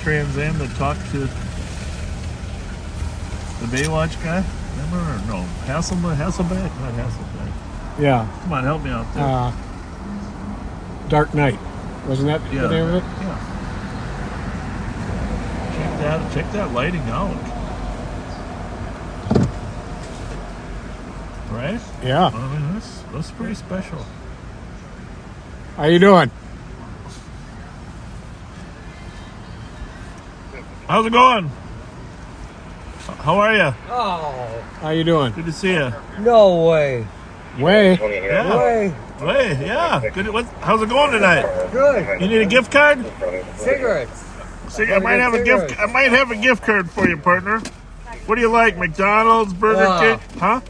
Trans Am that talked to the Baywatch guy? Remember? Or no? Hasselback? Not Hasselback. Yeah. Come on, help me out there. Dark Knight. Wasn't that the name of it? Yeah. Check that lighting out. Right? Yeah. I mean, that's pretty special. How you doing? How's it going? How are you? Oh. How you doing? Good to see you. No way. Way. Yeah. Way. Yeah. Good. How's it going tonight? Good. You need a gift card? Cigarettes. I might have a gift. I might have a gift card for you, partner. What do you like? McDonald's, Burger King? Huh?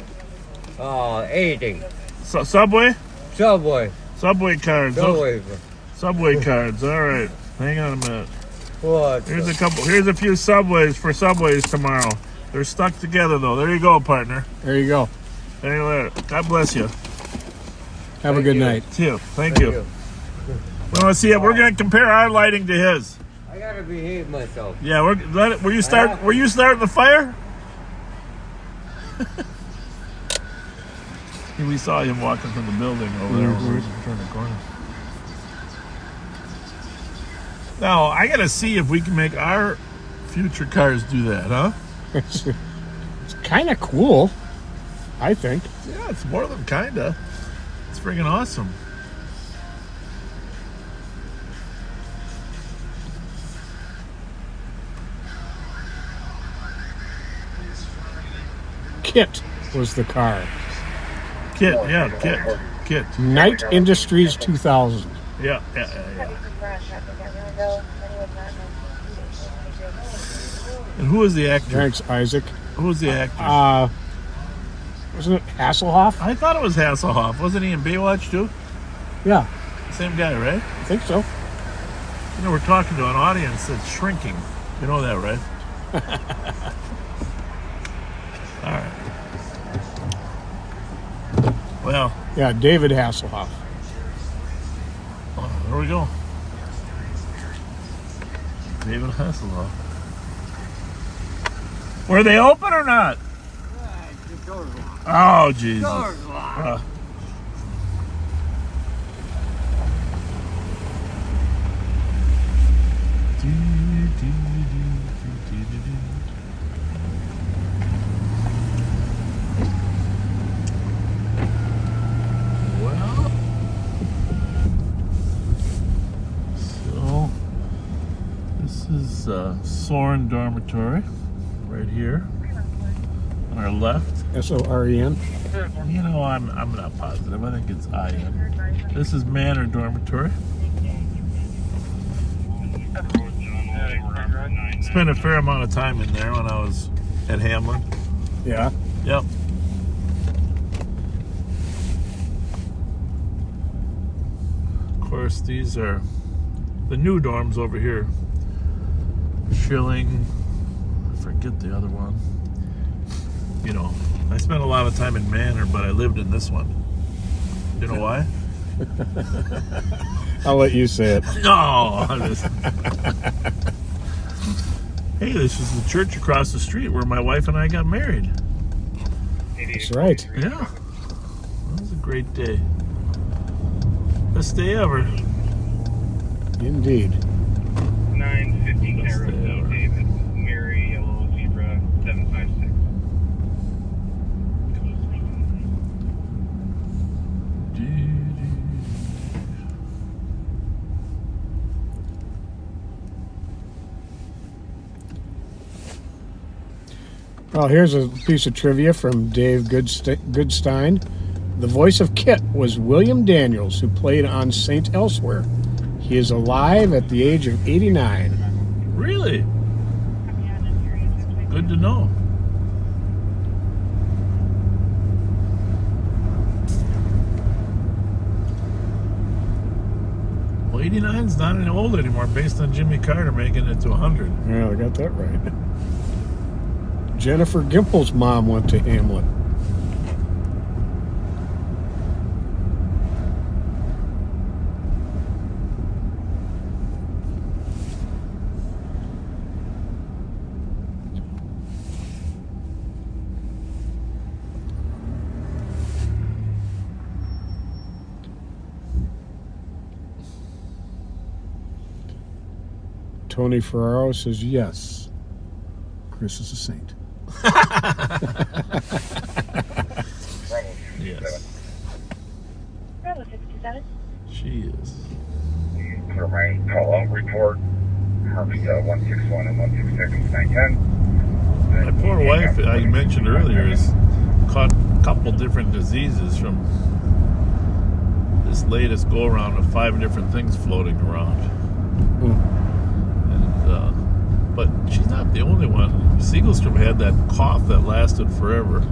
Oh, anything. Subway? Subway. Subway cards. Subway. Subway cards. All right. Hang on a minute. What? Here's a couple. Here's a few Subways for Subways tomorrow. They're stuck together though. There you go, partner. There you go. There you go. God bless you. Have a good night. See you. Thank you. We want to see it. We're going to compare our lighting to his. I gotta behave myself. Yeah, were you starting the fire? We saw him walking from the building over there. Where he turned the corner. Now I got to see if we can make our future cars do that, huh? It's kind of cool, I think. Yeah, it's more than kinda. It's freaking awesome. Kit was the car. Kit. Knight Industries 2000. Yeah. And who was the actor? Thanks, Isaac. Who was the actor? Wasn't it Hasselhoff? I thought it was Hasselhoff. Wasn't he in Baywatch too? Yeah. Same guy, right? I think so. You know, we're talking to an audience that's shrinking. You know that, right? All right. Well. Yeah, David Hasselhoff. Oh, there we go. David Hasselhoff. Were they open or not? The door's locked. Oh, Jesus. Door's locked. Well, so this is Soren Dormitory right here on our left. S-O-R-E-N. You know, I'm not positive. I think it's I-N. This is Manor Dormitory. Spent a fair amount of time in there when I was at Hamlin. Yeah. Yep. Of course, these are the new dorms over here. Schilling. I forget the other one. You know, I spent a lot of time in Manor, but I lived in this one. You know why? I'll let you say it. No. Hey, this is the church across the street where my wife and I got married. That's right. Yeah. That was a great day. Best day ever. Indeed. 915 Carousel, David, Mary, Yellow Zebra, 756. Well, here's a piece of trivia from Dave Goodstein. The voice of Kit was William Daniels, who played on Saint Elsewhere. He is alive at the age of 89. Really? Good to know. Well, 89's not any old anymore based on Jimmy Carter making it to 100. Yeah, I got that right. Jennifer Gimple's mom went to Hamlin. Tony Ferraro says yes. Chris is a saint. Yes. Bravo 67. She is. For my call-out report, Harvey 161 and 166, 910. My poor wife, I mentioned earlier, has caught a couple different diseases from this latest go-around of 5 different things floating around. And, but she's not the only one. Siegelstrom had that cough that lasted forever.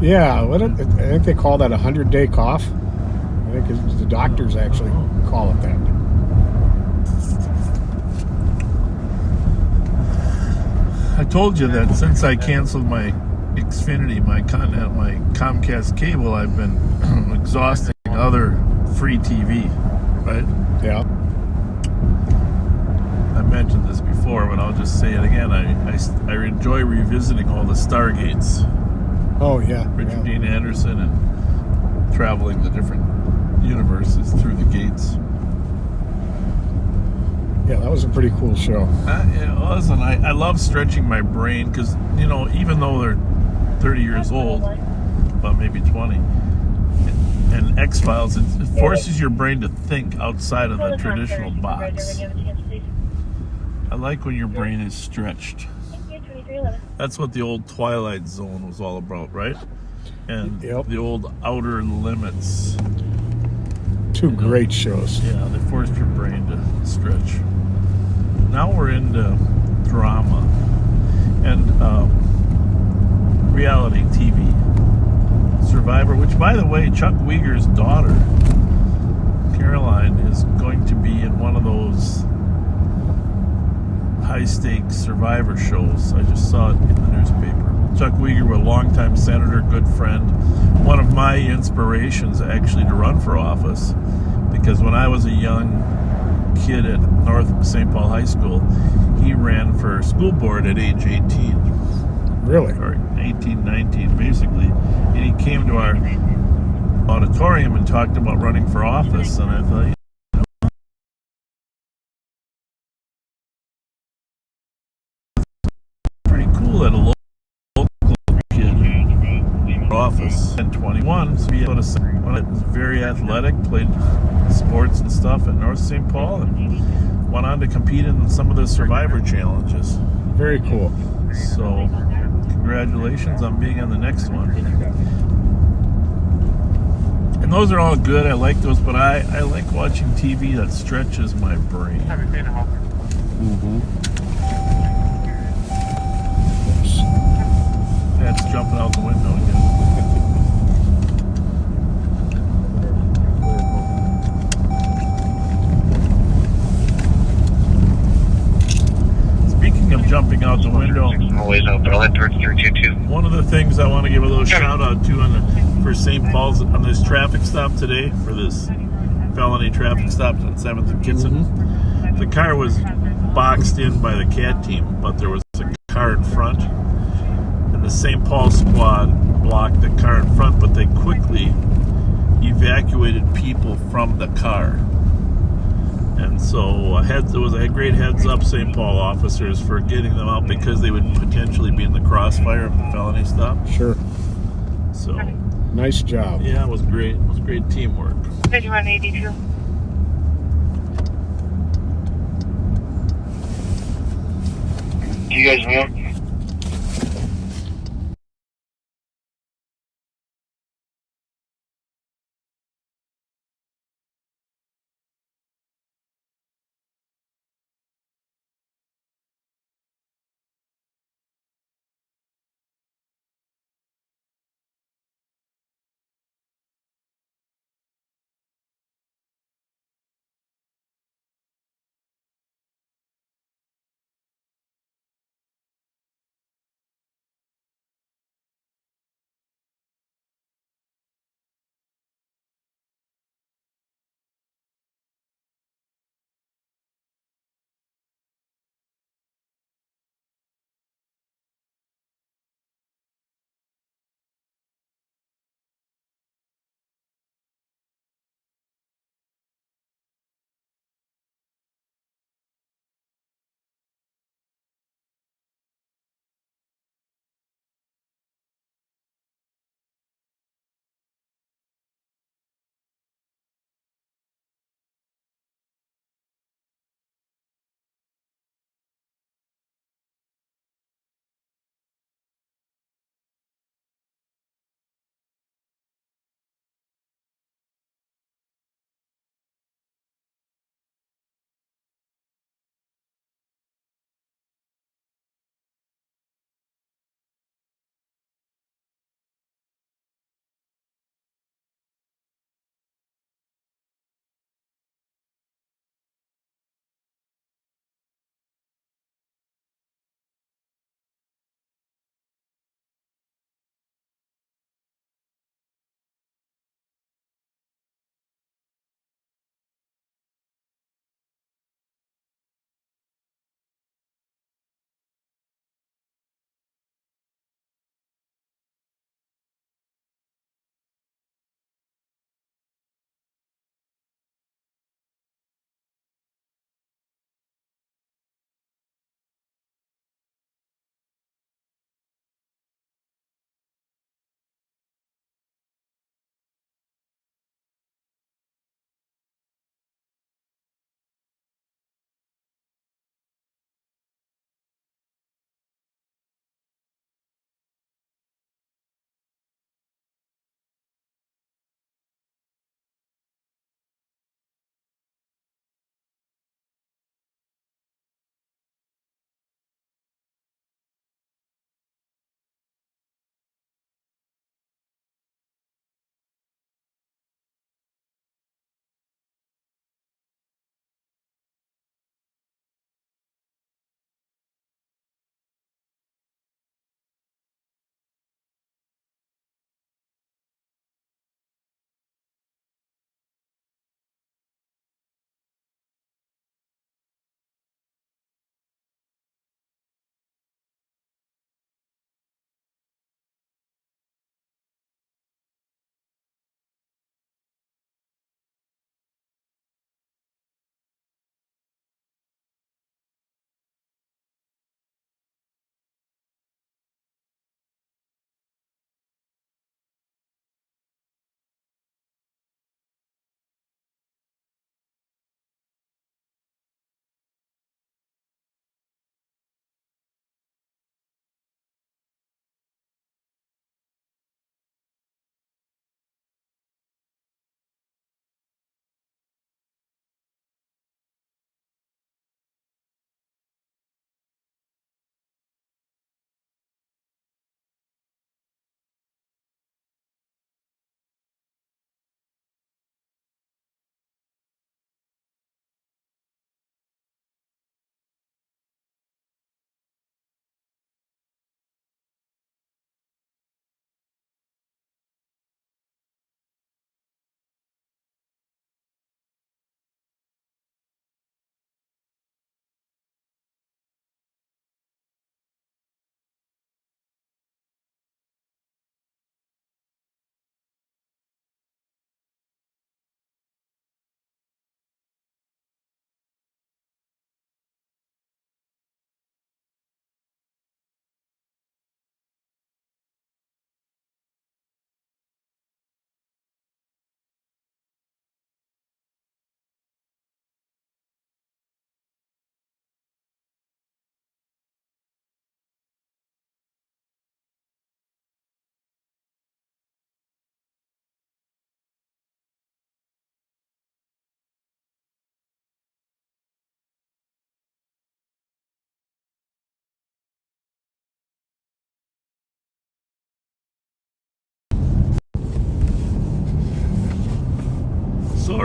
Yeah, I think they call that a 100-day cough. I think the doctors actually call it that. I told you that since I canceled my Xfinity, my Comcast cable, I've been exhausting other free TV, right? Yeah. I mentioned this before, but I'll just say it again. I enjoy revisiting all the Stargates. Oh, yeah. Richard Dean Anderson and traveling the different universes through the gates. Yeah, that was a pretty cool show. It was, and I love stretching my brain because, you know, even though they're 30 years old, well, maybe 20, and X-Files, it forces your brain to think outside of the traditional box. I like when your brain is stretched. That's what the old Twilight Zone was all about, right? And the old Outer Limits. Two great shows. Yeah, they forced your brain to stretch. Now we're into drama and reality TV. Survivor, which, by the way, Chuck Weger's daughter, Caroline, is going to be in one of those high-stakes Survivor shows. I just saw it in the newspaper. Chuck Weger, a longtime senator, good friend, one of my inspirations actually to run for office, because when I was a young kid at North St. Paul High School, he ran for school board at age 18. Really? Or 18, 19, basically. And he came to our auditorium and talked about running for office, and I thought, pretty cool that a local kid for office at 21, so he was very athletic, played sports and stuff at North St. Paul, and went on to compete in some of the Survivor challenges. Very cool. So, congratulations on being on the next one. And those are all good. I like those, but I like watching TV that stretches my brain. Mm-hmm. That's jumping out the window again. Speaking of jumping out the window, Always out, but I'll head towards 322. one of the things I want to give a little shout out to for St. Paul's on this traffic stop today, for this felony traffic stop on 7th and Kitson. Mm-hmm. The car was boxed in by the CAT team, but there was a car in front, and the St. Paul squad blocked the car in front, but they quickly evacuated people from the car. And so it was a great heads up, St. Paul officers, for getting them out, because they would potentially be in the crossfire of the felony stop. Sure. So nice job. yeah, it was great. It was great teamwork. 5182. Do you guys know?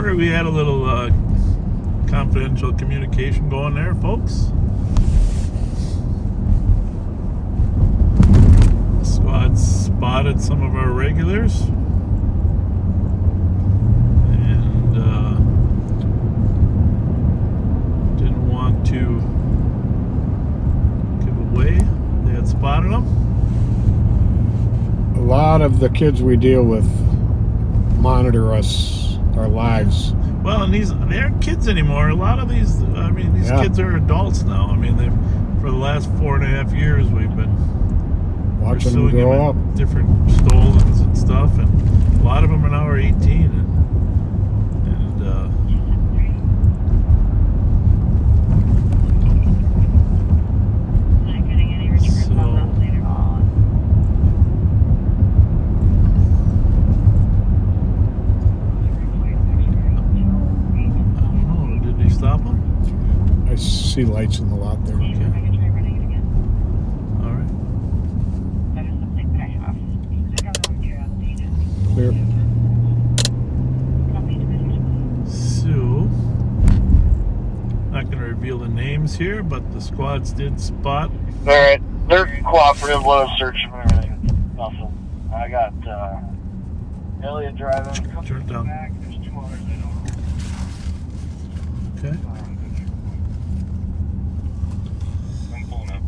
Sorry we had a little confidential communication going there, folks. The squad spotted some of our regulars. And didn't want to give away. They had spotted them. A lot of the kids we deal with monitor us, our lives. Well, and they aren't kids anymore. A lot of these, I mean, these kids are adults now. I mean, for the last 4.5 years, we've been Watching them grow up. Different stolens and stuff, and a lot of them are now 18. And stop them? I see lights in the lot there. Okay. All right. Clear. So, not going to reveal the names here, but the squads did spot. All right, they're cooperative. Let us search them and everything. Nothing. I got Elliot driving. Turn it down. Back. There's 2 others I know. Okay. I'm pulling up.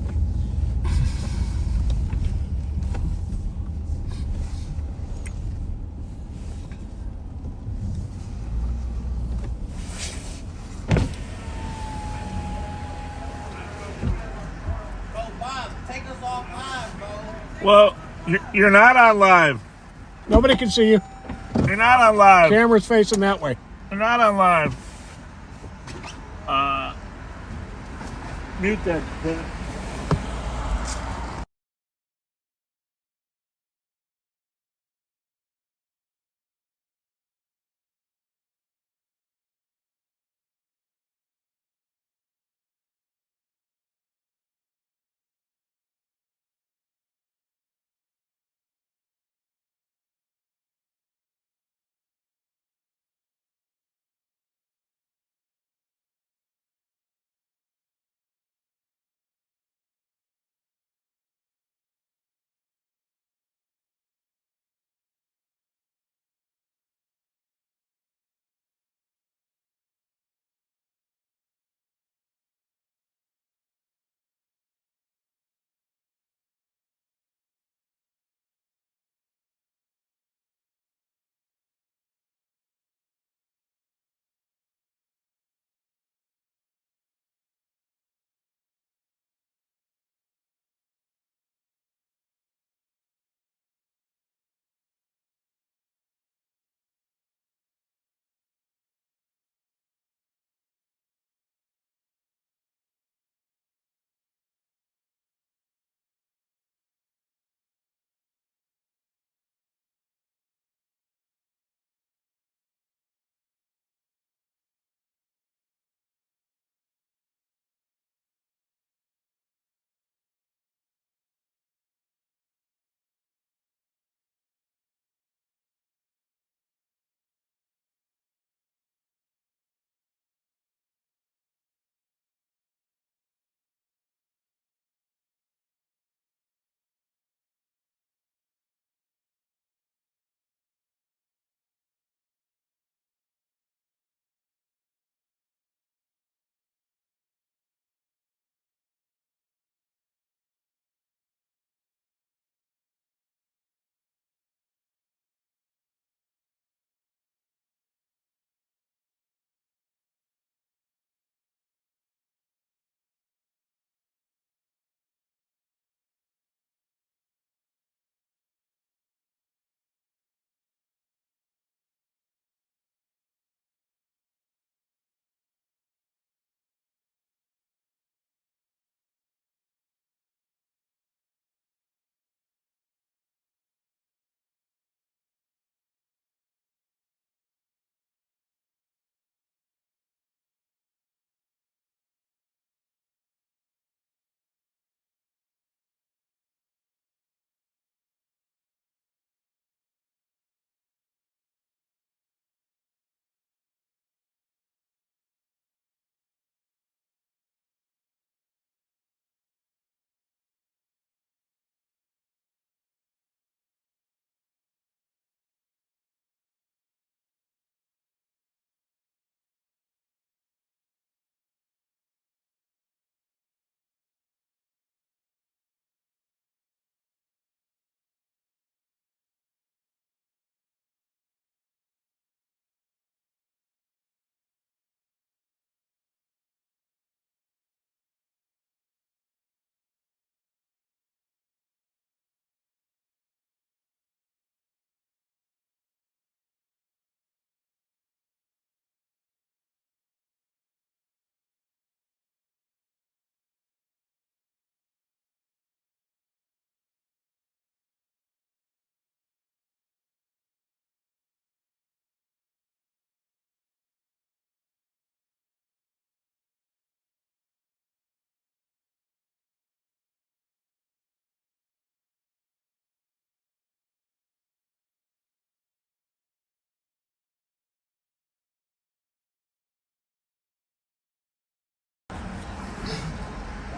Well, you're not on live. Nobody can see you. You're not on live. Camera's facing that way. You're not on live. Mute that.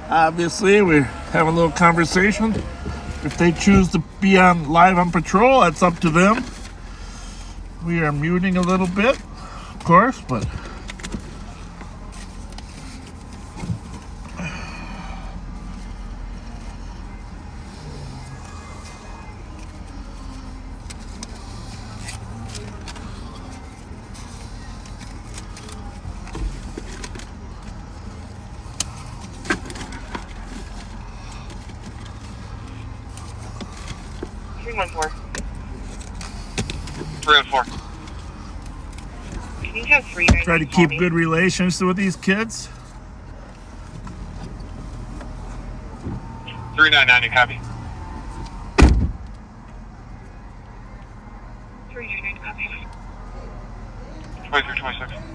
Obviously, we're having a little conversation. If they choose to be on live on patrol, that's up to them. We are muting a little bit, of course, but Can you have free guys try to keep good relations with these kids. 399, copy. 399, copy. 2326.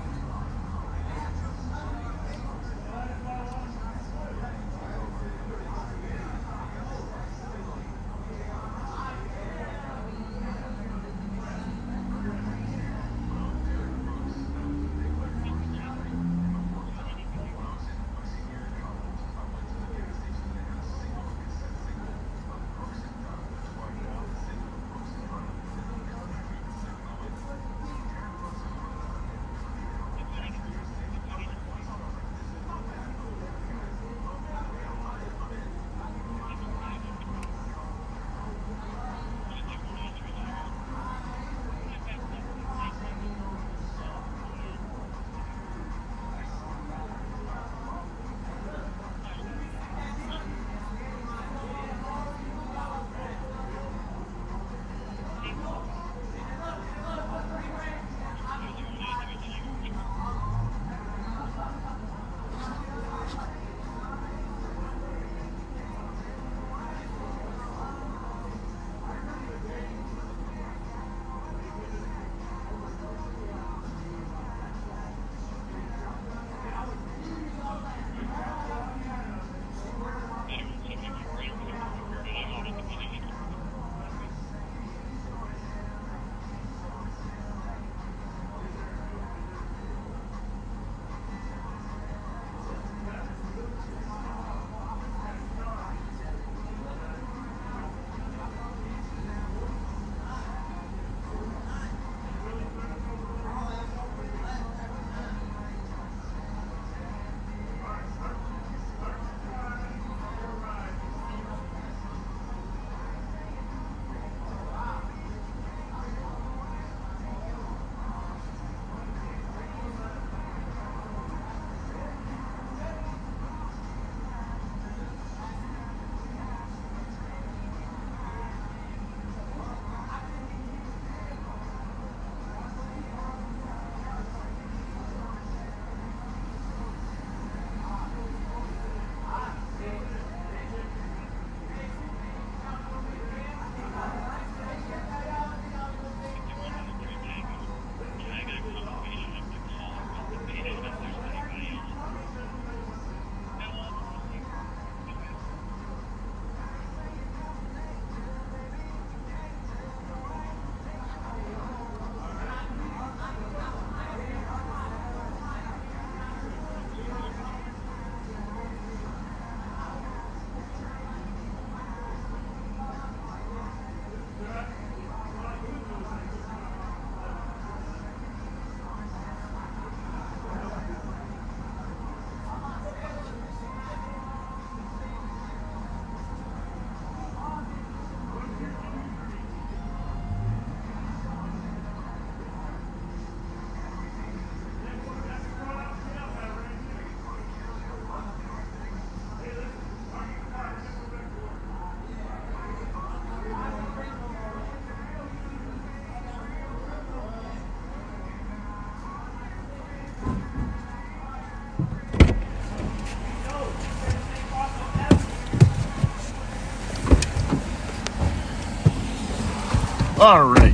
All right,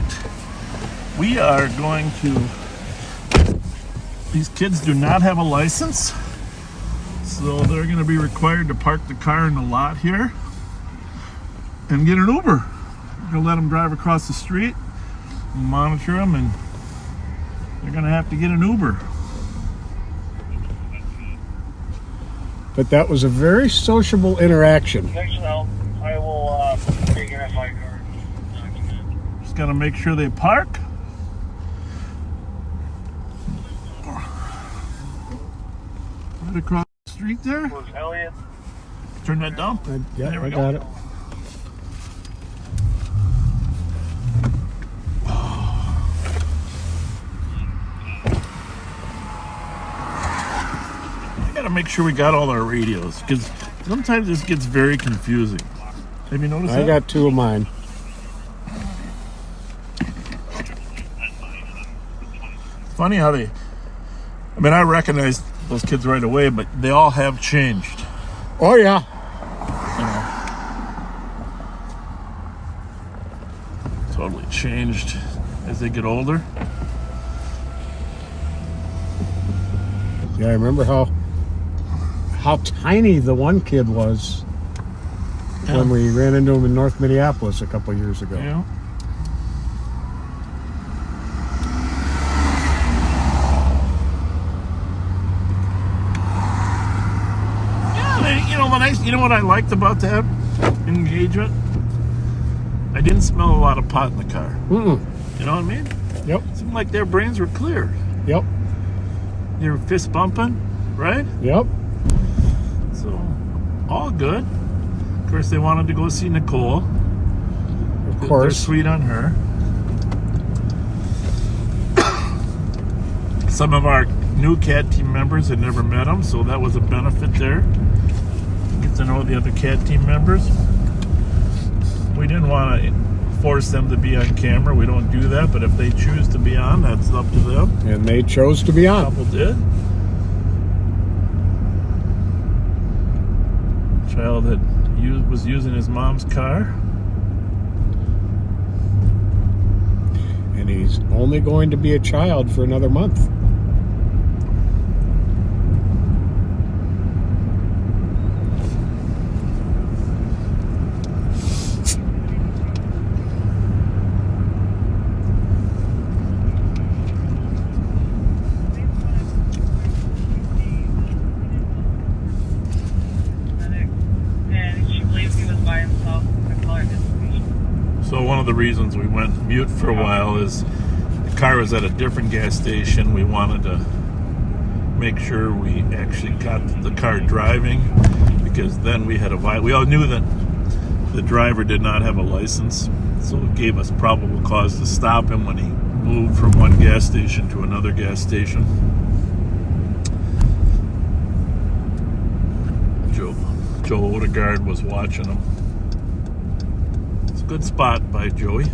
we are going to, these kids do not have a license, so they're going to be required to park the car in the lot here and get an Uber. We're going to let them drive across the street, monitor them, and they're going to have to get an Uber. But that was a very sociable interaction. Thanks for the help. I will take your FI card. Just gotta make sure they park. Right across the street there. Was Elliot? Turn that down. Yeah, There we I go. got it. I gotta make sure we got all our radios because sometimes this gets very confusing. Have you noticed that? I got 2 of mine. Funny how they. I mean, I recognized those kids right away, but they all have changed. Oh, yeah. Totally changed as they get older. Yeah, I remember how tiny the one kid was when we ran into him in North Minneapolis a couple years ago. Yeah. You know what I liked about that engagement? I didn't smell a lot of pot in the car. Mm-mm. You know what I mean? Yep. It seemed like their brains were clear. Yep. They were fist bumping, right? Yep. So, all good. Of course, they wanted to go see Nicole. Of They're course. sweet on her. Some of our new CAD team members had never met them, so that was a benefit there. Get to know the other CAD team members. We didn't want to force them to be on camera. We don't do that, but if they choose to be on, that's up to them. And they chose to be A on. couple did. Child was using his mom's car. And he's only going to be a child for another month. So one of the reasons we went mute for a while is the car was at a different gas station. We wanted to make sure we actually got the car driving because then we had we all knew that the driver did not have a license, so it gave us probable cause to stop him when he moved from one gas station to another gas station. Joe Odegaard was watching him. It's a good spot by Joey.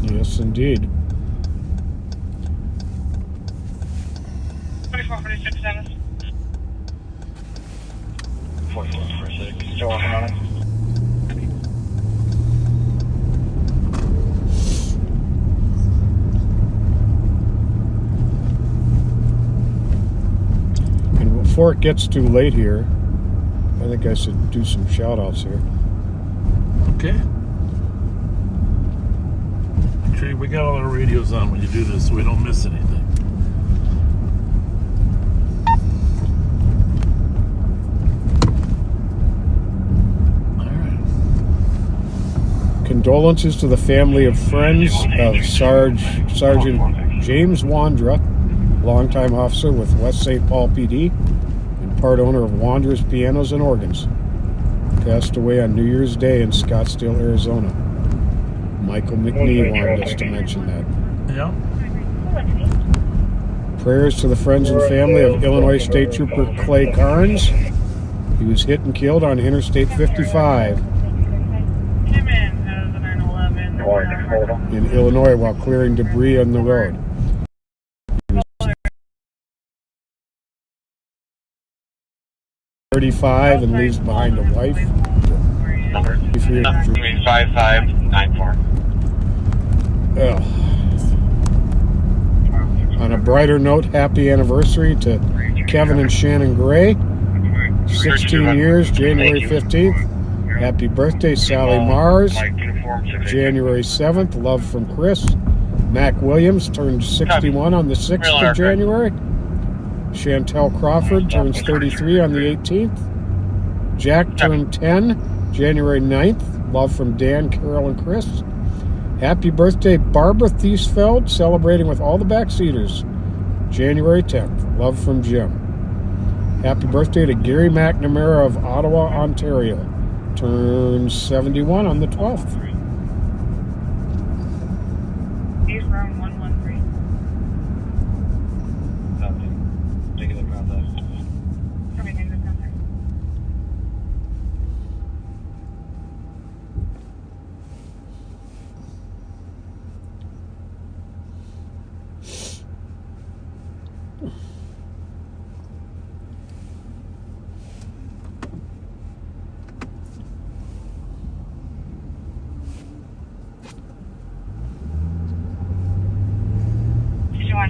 Yes, indeed. 2446 Dennis. 4446. Still working on it. And before it gets too late here, I think I should do some shout outs here. Okay. Make sure we got all our radios on when you do this so we don't miss anything. Condolences to the family of friends of Sergeant James Wandra, longtime officer with West St. Paul PD and part owner of Wandra's Pianos and Organs. Passed away on New Year's Day in Scottsdale, Arizona. Michael McNee wanted us to mention that. Yeah. Prayers to the friends and family of Illinois State Trooper Clay Carnes. He was hit and killed on Interstate 55 in Illinois while clearing debris on the road. He was 35 and leaves behind a wife. 5594. On a brighter note, happy anniversary to Kevin and Shannon Gray. 16 years, January 15th. Happy birthday, Sally Mars. January 7th, love from Chris. Mac Williams turned 61 on the 6th of January. Chantel Crawford turns 33 on the 18th. Jack turned 10, January 9th. Love from Dan, Carol, and Chris. Happy birthday, Barbara Thiesfeld, celebrating with all the backseaters. January 10th. Love from Jim. Happy birthday to Gary McNamara of Ottawa, Ontario. Turns 71 on the 12th. He's room 113. Taking the contact. Everything's in contact.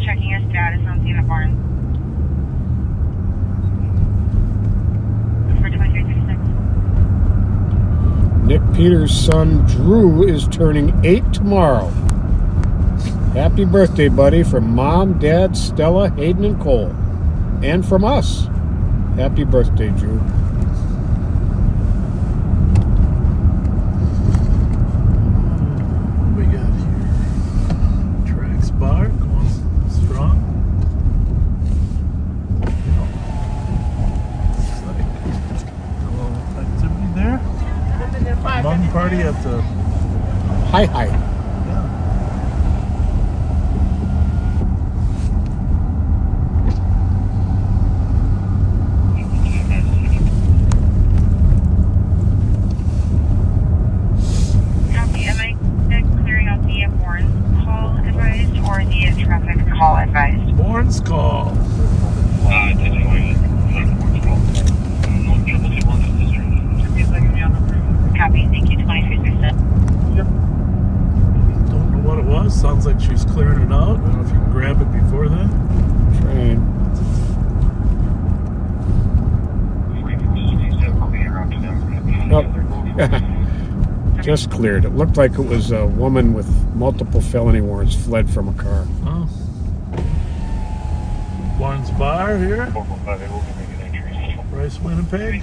Checking your status on Cena Barnes. For 2336. Nick Peters' son Drew is turning 8 tomorrow. Happy birthday, buddy, from Mom, Dad, Stella, Hayden, and Cole. And from us. Happy birthday, Drew. What we got here? Trax Bar going strong. Looks like a little activity there. Mung party at the Hi. yeah. Copy. Am I clearing out the Warren call advised or the traffic call advised? Warren's call. Copy. Thank you. 2337. Don't know what it was. Sounds like she's clearing it out. I don't know if you can grab it before then. Trying. Oh. Just cleared. It looked like it was a woman with multiple felony warrants fled from a car. Oh. Warren's Bar here. Bryce, Winnipeg.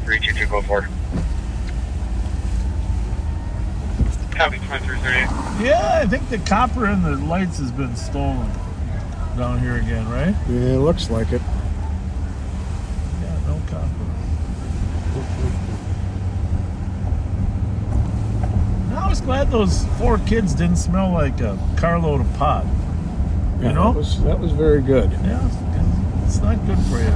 32204. Copy 2338. Yeah, I think the copper in the lights has been stolen down here again, right? Yeah, it looks like it. Yeah, no copper. I was glad those 4 kids didn't smell like a carload of pot. You know? That was very good. Yeah, it's not good for you.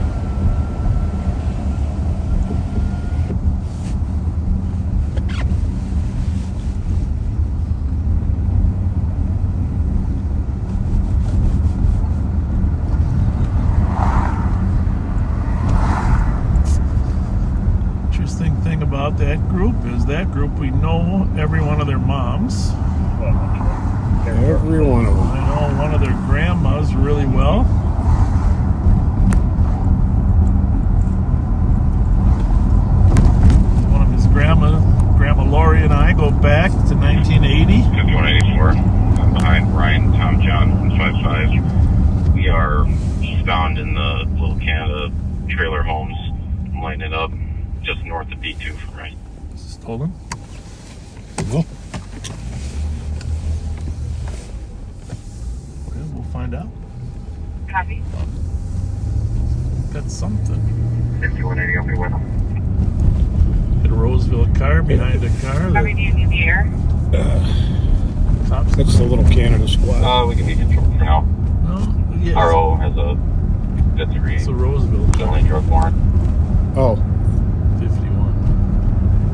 Interesting thing about that group is that group, we know every one of their moms. Every one of them. I know one of their grandmas really well. One of his Grandma Lori and I go back to 1980. 5184. I'm behind Ryan, Tom, John, 155. We are eastbound in the Little Canada trailer homes. I'm lighting it up just north of D2 from right. Is this stolen? No. Okay, we'll find out. Copy. Got something. 5180, I'll be with them. Hit a Roseville car behind a car. Copy. Do you need the air? Cops. That's the Little Canada squad. We can be controlled for now. No, yeah. RO has a good degree. It's a Roseville car. Felony drug warrant. Oh, 51.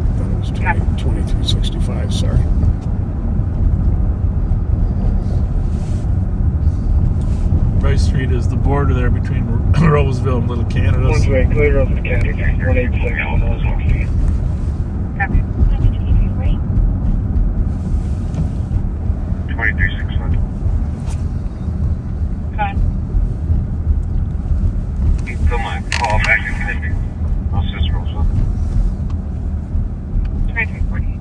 I thought it was 2365, sorry. Bryce Street is the border there between Roseville and Little Canada. One's way clear of the county. 186 almost 16. Copy. 23600. Fine. You put my call back in 50. I'll just Roseville. 2340.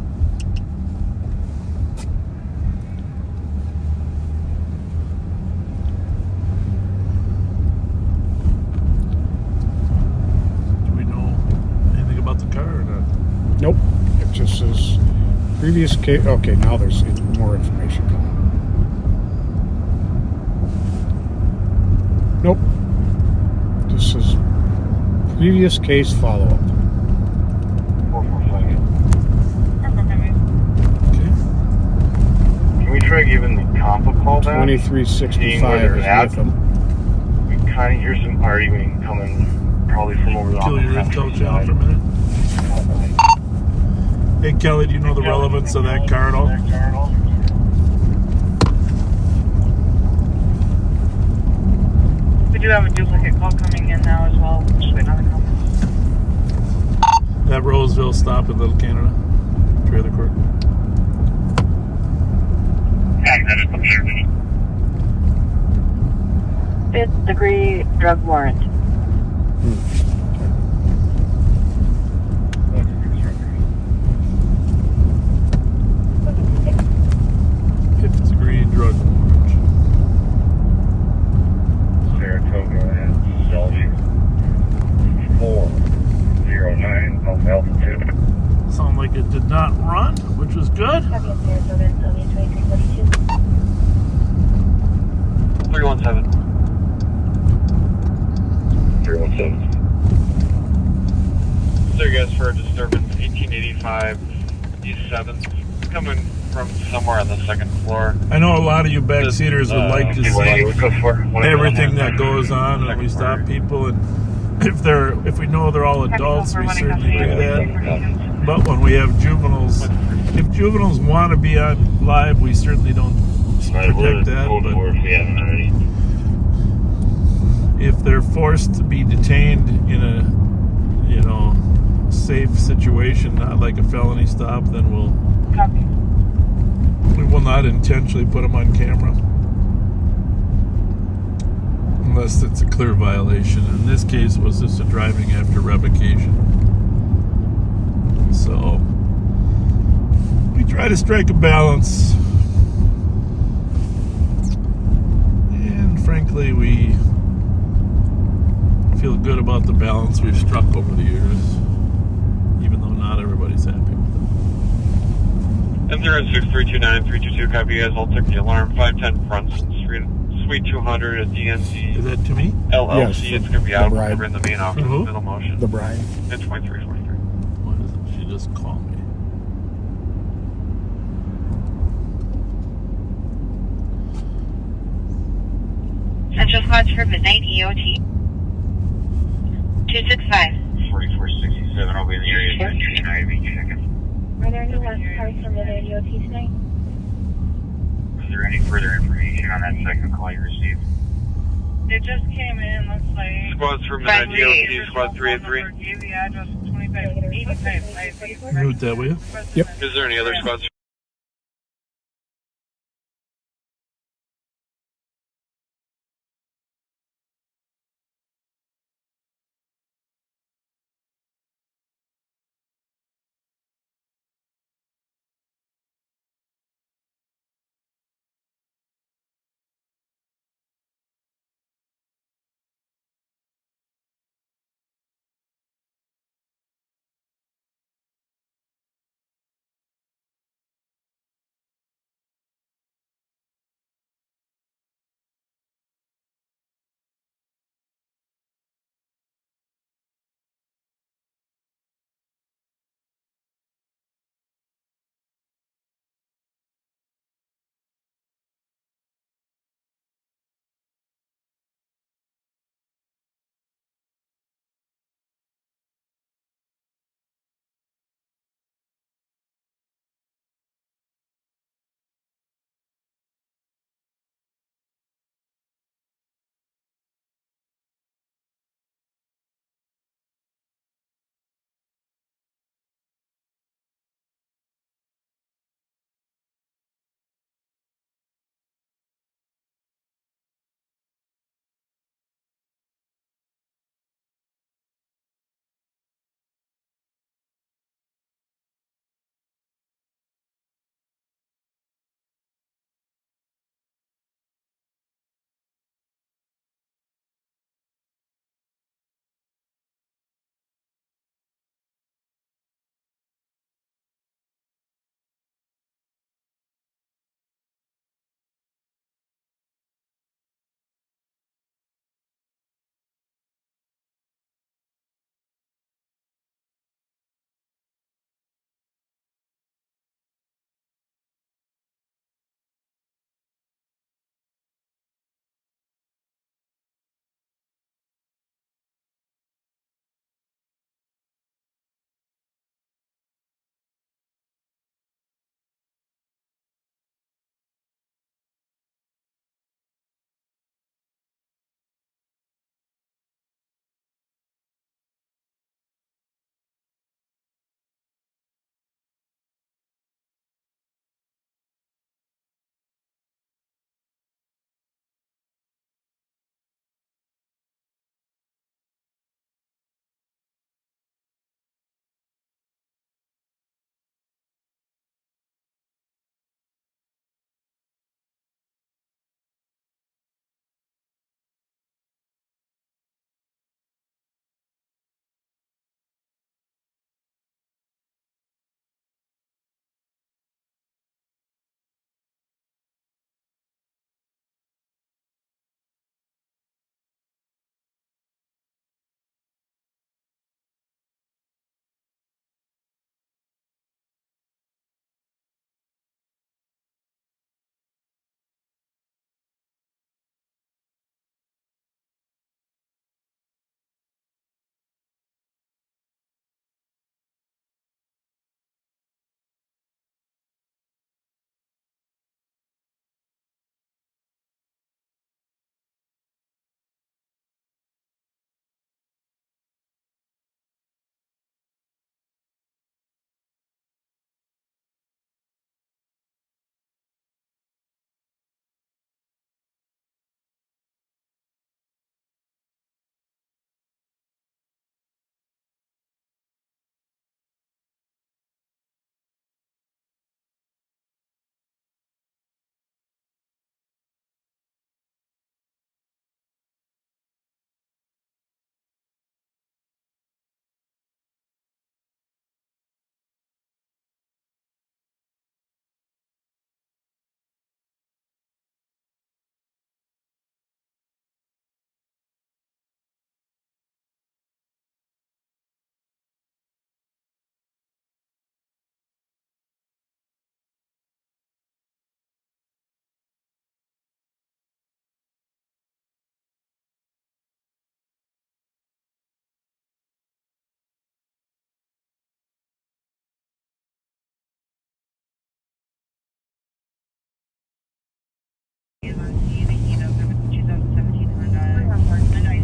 Do we know just says previous case. Okay, now there's more information coming. Nope. This says previous case follow-up. 445. Okay. Can we try giving the comp a call back? 2365 is with them. We kind of hear some arguing coming probably from over the Kill your intel channel for a minute. Hey Kelly, do you know the relevance of that car at all? We do have a duplicate call coming in now as well. Just waiting on the comments. That Roseville stop in Little Canada, trailer court. Fifth degree drug warrant. Fifth degree drug warrant. Saratoga and Shelby 409 off altitude. Sound like it did not run, which was good. Copy of Saratoga and Sylvia 2342. 317. 317. So you guys for a disturbance 1885 East 7th, coming from somewhere on the second floor. I know a lot of you backseaters would like to see everything that goes on when we stop people, and if we know they're all adults, we certainly do that. But when we have juveniles, if juveniles want to be on live, we certainly don't protect that. But if they're forced to be detained in a safe situation, not like a felony stop, then we will not intentionally put them on camera unless it's a clear violation. In this case, was this a driving after revocation? So we try to strike a balance, and frankly, we feel good about the balance we've struck over the years, even though not everybody's happy with it. M06329-322, copy you guys. I'll take the alarm. 510 Brunson Street, Suite 200 at DNC. Is that to me? LLC. Yes, It's going to be out bride. over in the main office, Who? middle motion. The bride. At 2343. Why doesn't she just call me? Central Squad's for midnight EOT. 265. 4467, I'll be in the area 13 IV checking. Are there any last cars from the ADOT tonight? Is there any further information on that second call you received? It just came in, looks like. Squads for midnight EOT, Squad 383. Gave the address 2585. Mute that, will you? Yep. Is there any other squads?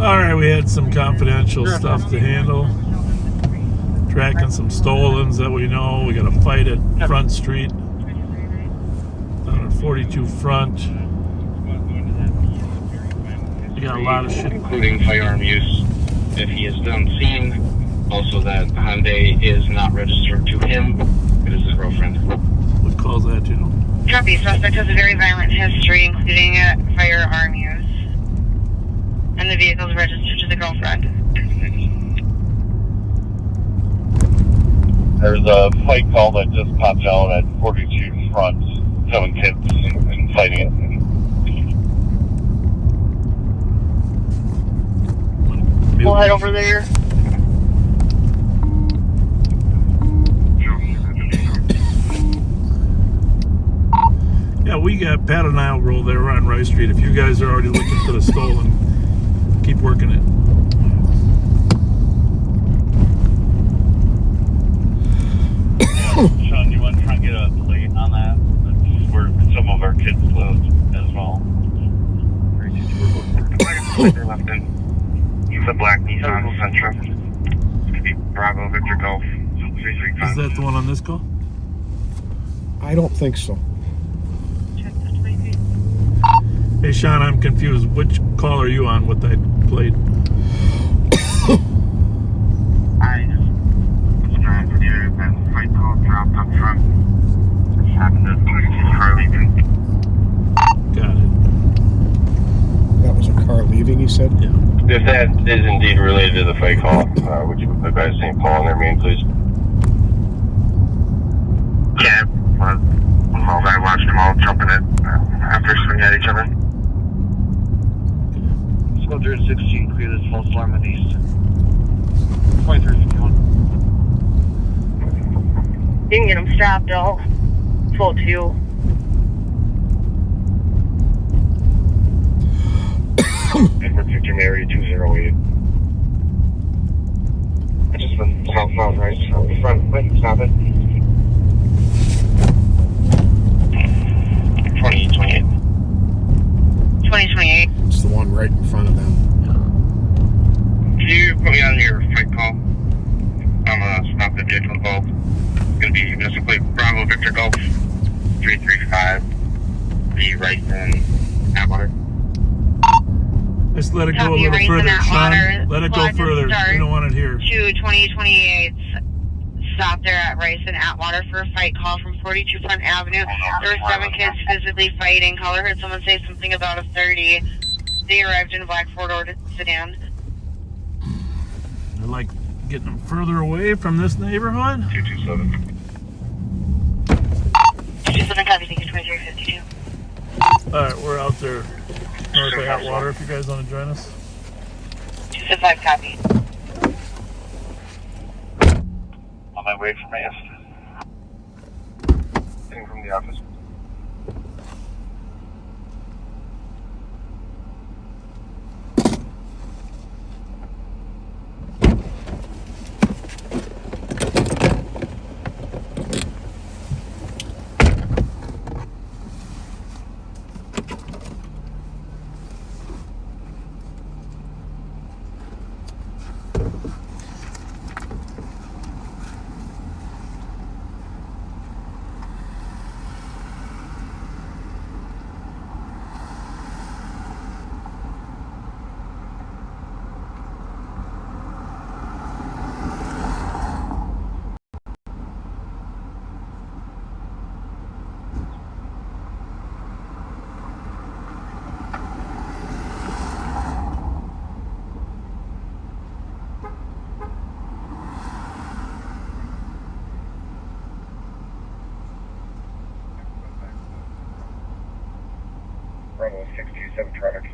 All right, we had some confidential stuff to handle. Tracking some stolens that we know. We got a fight at Front Street. Down at 42 Front. We got a lot of shit. Including firearm use if he is done seen. Also that Hyundai is not registered to him. It is his girlfriend. What calls that, you know? Copy. Suspect has a very violent history, including firearm use. And the vehicle is registered to the girlfriend. There's a fight call that just popped out at 42 Front. 7 kids and fighting it. We'll head over there. Yeah, we got Pat and I will roll there on Rice Street. If you guys are already looking for the stolen, keep working it. Sean, do you want to try and get a plate on that? That's where some of our kids live as well. It's a black Nissan Sentra. It's gonna be Bravo Victor Golf 335. Is that the one on this call? I don't think so. Hey, Sean, I'm confused. Which call are you on with that plate? I just driving through the area, that fight call dropped up front. Just happened to see a car leaving. Got it. That was a car leaving, he said? Yeah. If that is indeed related to the fight call, would you put the guy St. Paul in their main, please? Yeah, well, I watched them all jumping it after swinging at each other. Let's go 316, clear this false alarm at east. 2351. You can get them strapped though. Full 2. Edward Victor Mary 208. I just went southbound right out the front. Wait, stop it. 2028. 2028. It's the one right in front of them. Can you put me on your fight call? I'm stop the vehicle involved. It's gonna be missing plate Bravo Victor Golf 335. The right in Atwater. Let's let it go a Copy, little raise further, in that Sean. water. Let it go Flag and further. start We don't want it here. To 2028. Stop there at Rice and Atwater for a fight call from 42 Front Avenue. There were 7 kids physically fighting. Caller heard someone say something about a 30. They arrived in a black four-door sedan. I like getting them further away from this neighborhood. 227. 227, copy, thank you, 2352. All right, we're out there north of Atwater if you guys want to join us. 275, copy. On my way from AF. Getting from the office. Bravo 627 traffic.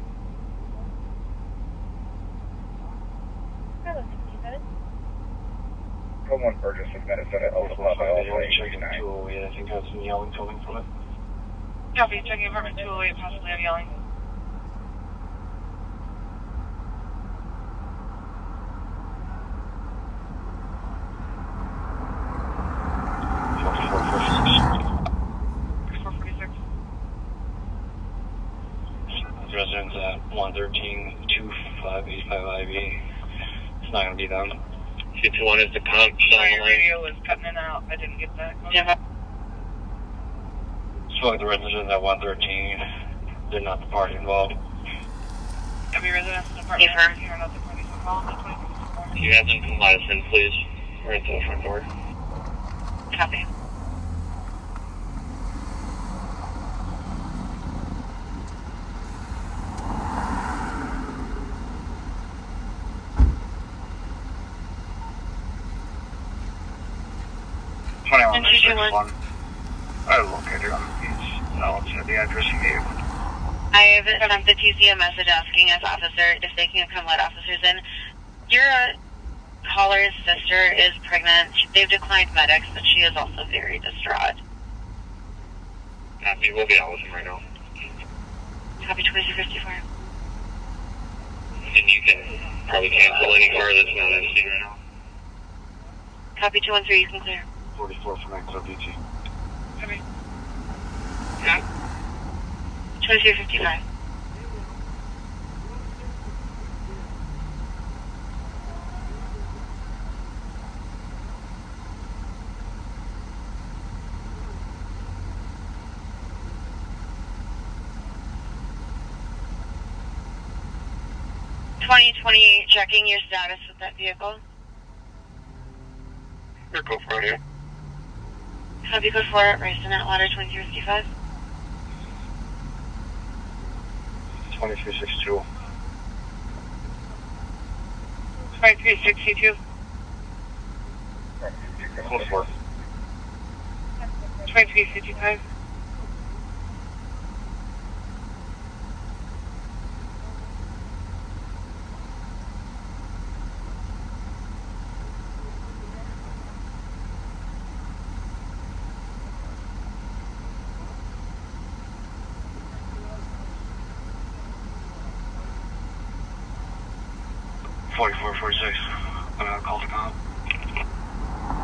Code 1 Burgess with Minnesota Alpha Papa Alpha 869. 208, I think, has some yelling coming from it. Copy, checking apartment 208, possibly have yelling. Residents at 113-25 B5IV. It's not going to be them. 221 is the comp. Sorry, your radio was cutting in and out. I didn't get that. Yeah. Spoke to the residents at 113. They're not the party involved. Every residence department here, not the parties involved. You guys can let us in, please. We're at the front door. Copy. I located him. He's now at the address he gave. I have sent the TC a message asking us officer if they can come let officers in. Your caller's sister is pregnant. They've declined medics, but she is also very distraught. Copy. We'll be out with him right now. Copy 2254. And you can probably cancel any car that's not in scene right now. Copy 213. You can clear. 44 from XODT. Copy. Yeah. 2255. Checking your status with that vehicle. Your code 4 here. Copy code 4 at Rice and Atwater 2355. 2362. 2362. Code 4. 2355. 4446. Call the comp.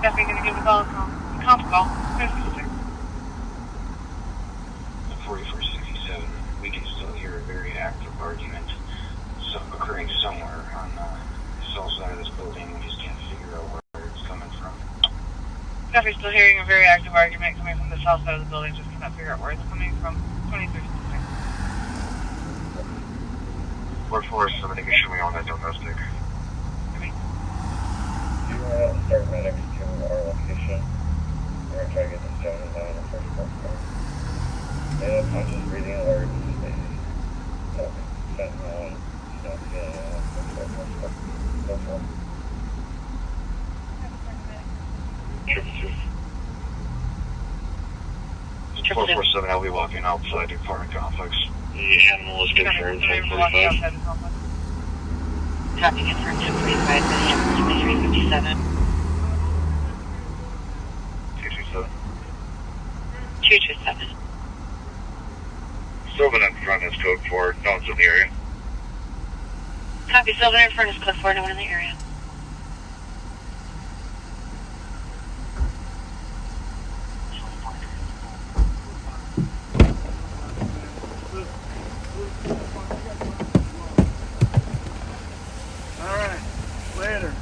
Definitely gonna give the call a call. Comp call. 4467. We can still hear a very active argument occurring somewhere on the south side of this building. We just can't figure out where it's coming from. Definitely still hearing a very active argument coming from the south side of the building. Just cannot figure out where it's coming from. 2356. 447, you can show me on that domestic. Do you start medics to our location? We're going to try to get this gentleman down in the first floor. They have conscious breathing alerts. They sent on. Not feeling Go for it. 447, I'll be walking outside the apartment complex. The animal is confirmed 1045. Copy confirmed 1045. The animal 2357. 227. 227. Sylvan in front is code 4. No one's in the area. Copy. Sylvan in front is code 4. No one in the area. Later.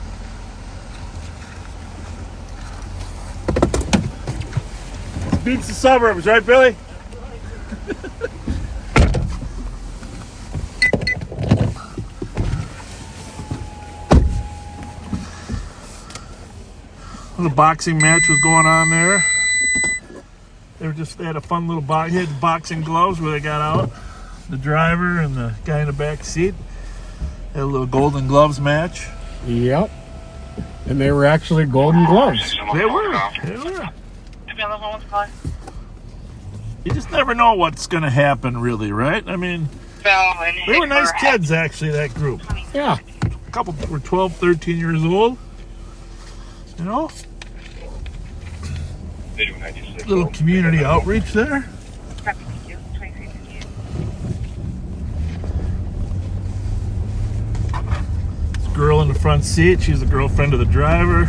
Beats the suburbs, right, Billy? The boxing match was going on there. They had a fun little boxing gloves where they got out. The driver and the guy in the back seat had a little golden gloves match. Yep. And they were actually golden gloves. They were. You just never know what's going to happen, really, right? I mean, they were nice kids, actually, that group. Yeah. A couple were 12, 13 years old. You know? Little community outreach there. Girl in the front seat, she's the girlfriend of the driver.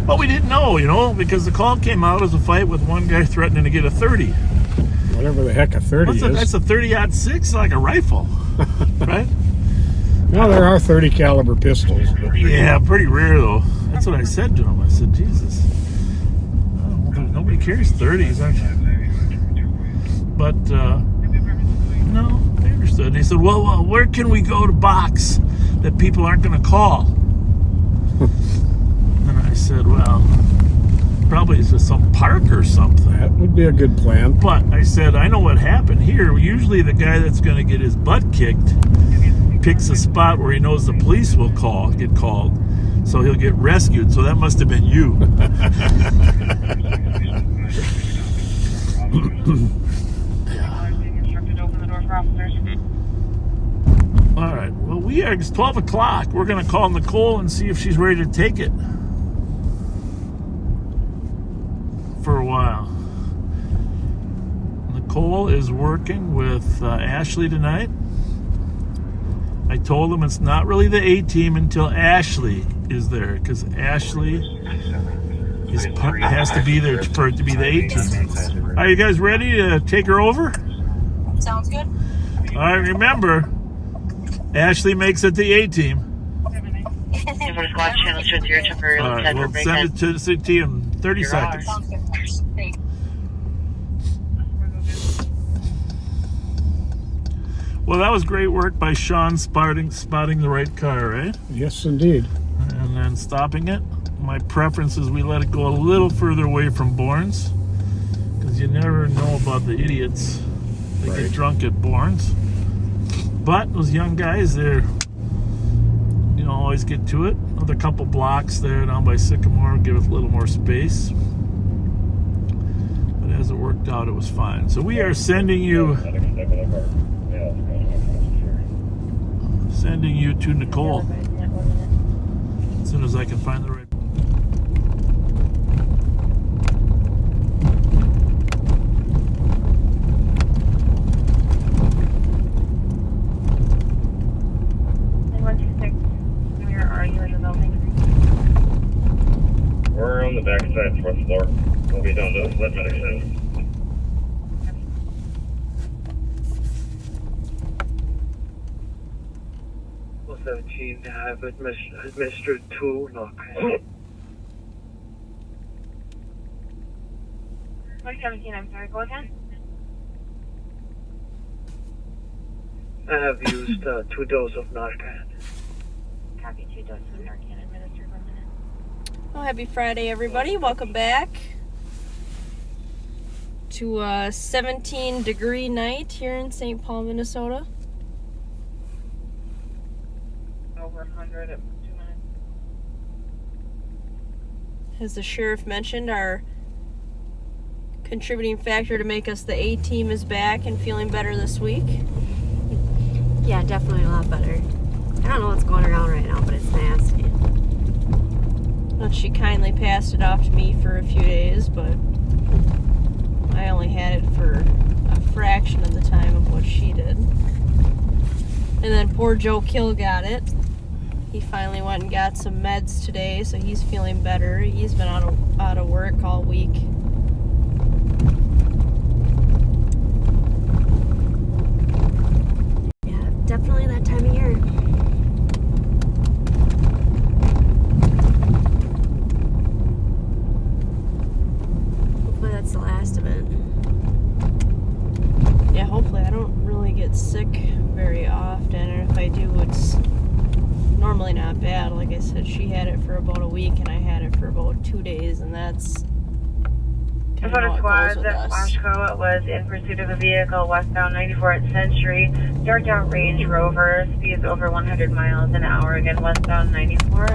But we didn't know, you know, because the call came out as a fight with one guy threatening to get a 30. Whatever the heck a 30 is. That's a 30-06, like a rifle, right? Well, there are 30 caliber pistols. But Yeah, pretty rare though. That's what I said to him. I said, Jesus, nobody carries 30s, actually. But no, they understood. He said, well, where can we go to box that people aren't going to call? And I said, well, probably it's just some park or something. that would be a good plan. But I said, I know what happened here. Usually the guy that's going to get his butt kicked picks a spot where he knows the police will get called. So he'll get rescued. So that must have been you. All right. Well, it's 12 o'clock. We're going to call Nicole and see if she's ready to take it for a while. Nicole is working with Ashley tonight. I told him it's not really the A team until Ashley is there, because Ashley has to be there for it to be the A team. Are you guys ready to take her over? Sounds good. All right, remember, Ashley makes it the A team. All right, we'll send it to you in 30 seconds. Sounds good. Thanks. Well, that was great work by Sean spotting the right car, right? Yes, indeed. And then stopping it. My preference is we let it go a little further away from Bourne's, because you never know about the idiots that get drunk at Bourne's. But those young guys, they're, always get to it. Another couple blocks there down by Sycamore, give it a little more space. But as it worked out, it was fine. So we are sending you to Nicole as soon as I can find the right. We're on the back side, fourth floor. We'll be down to let medics in. Well, 17, I've administered 2 knock. 17, I'm sorry, go again? I have used 2 doses of Narcan. Copy, 2 doses of Narcan administered 1 minute. Well, happy Friday, everybody. Welcome back to a 17-degree night here in St. Paul, Minnesota. Over 100 at 2 minutes. As the sheriff mentioned, our contributing factor to make us the A team is back and feeling better this week. Yeah, definitely a lot better. I don't know what's going around right now, but it's nasty. Well, she kindly passed it off to me for a few days, but I only had it for a fraction of the time of what she did. And then poor Joe Kill got it. He finally went and got some meds today, so he's feeling better. He's been out of work all week. Yeah, definitely that time of year. Hopefully that's the last of it. Yeah, hopefully. I don't really get sick very often, and if I do, it's normally not bad. Like I said, she had it for about a week, and I had it for about 2 days, and that's kind of how it Squad goes with at us. Washco was in pursuit of a vehicle westbound 94 at Century. Dark out Range Rover, speeds over 100 miles an hour. Again, westbound 94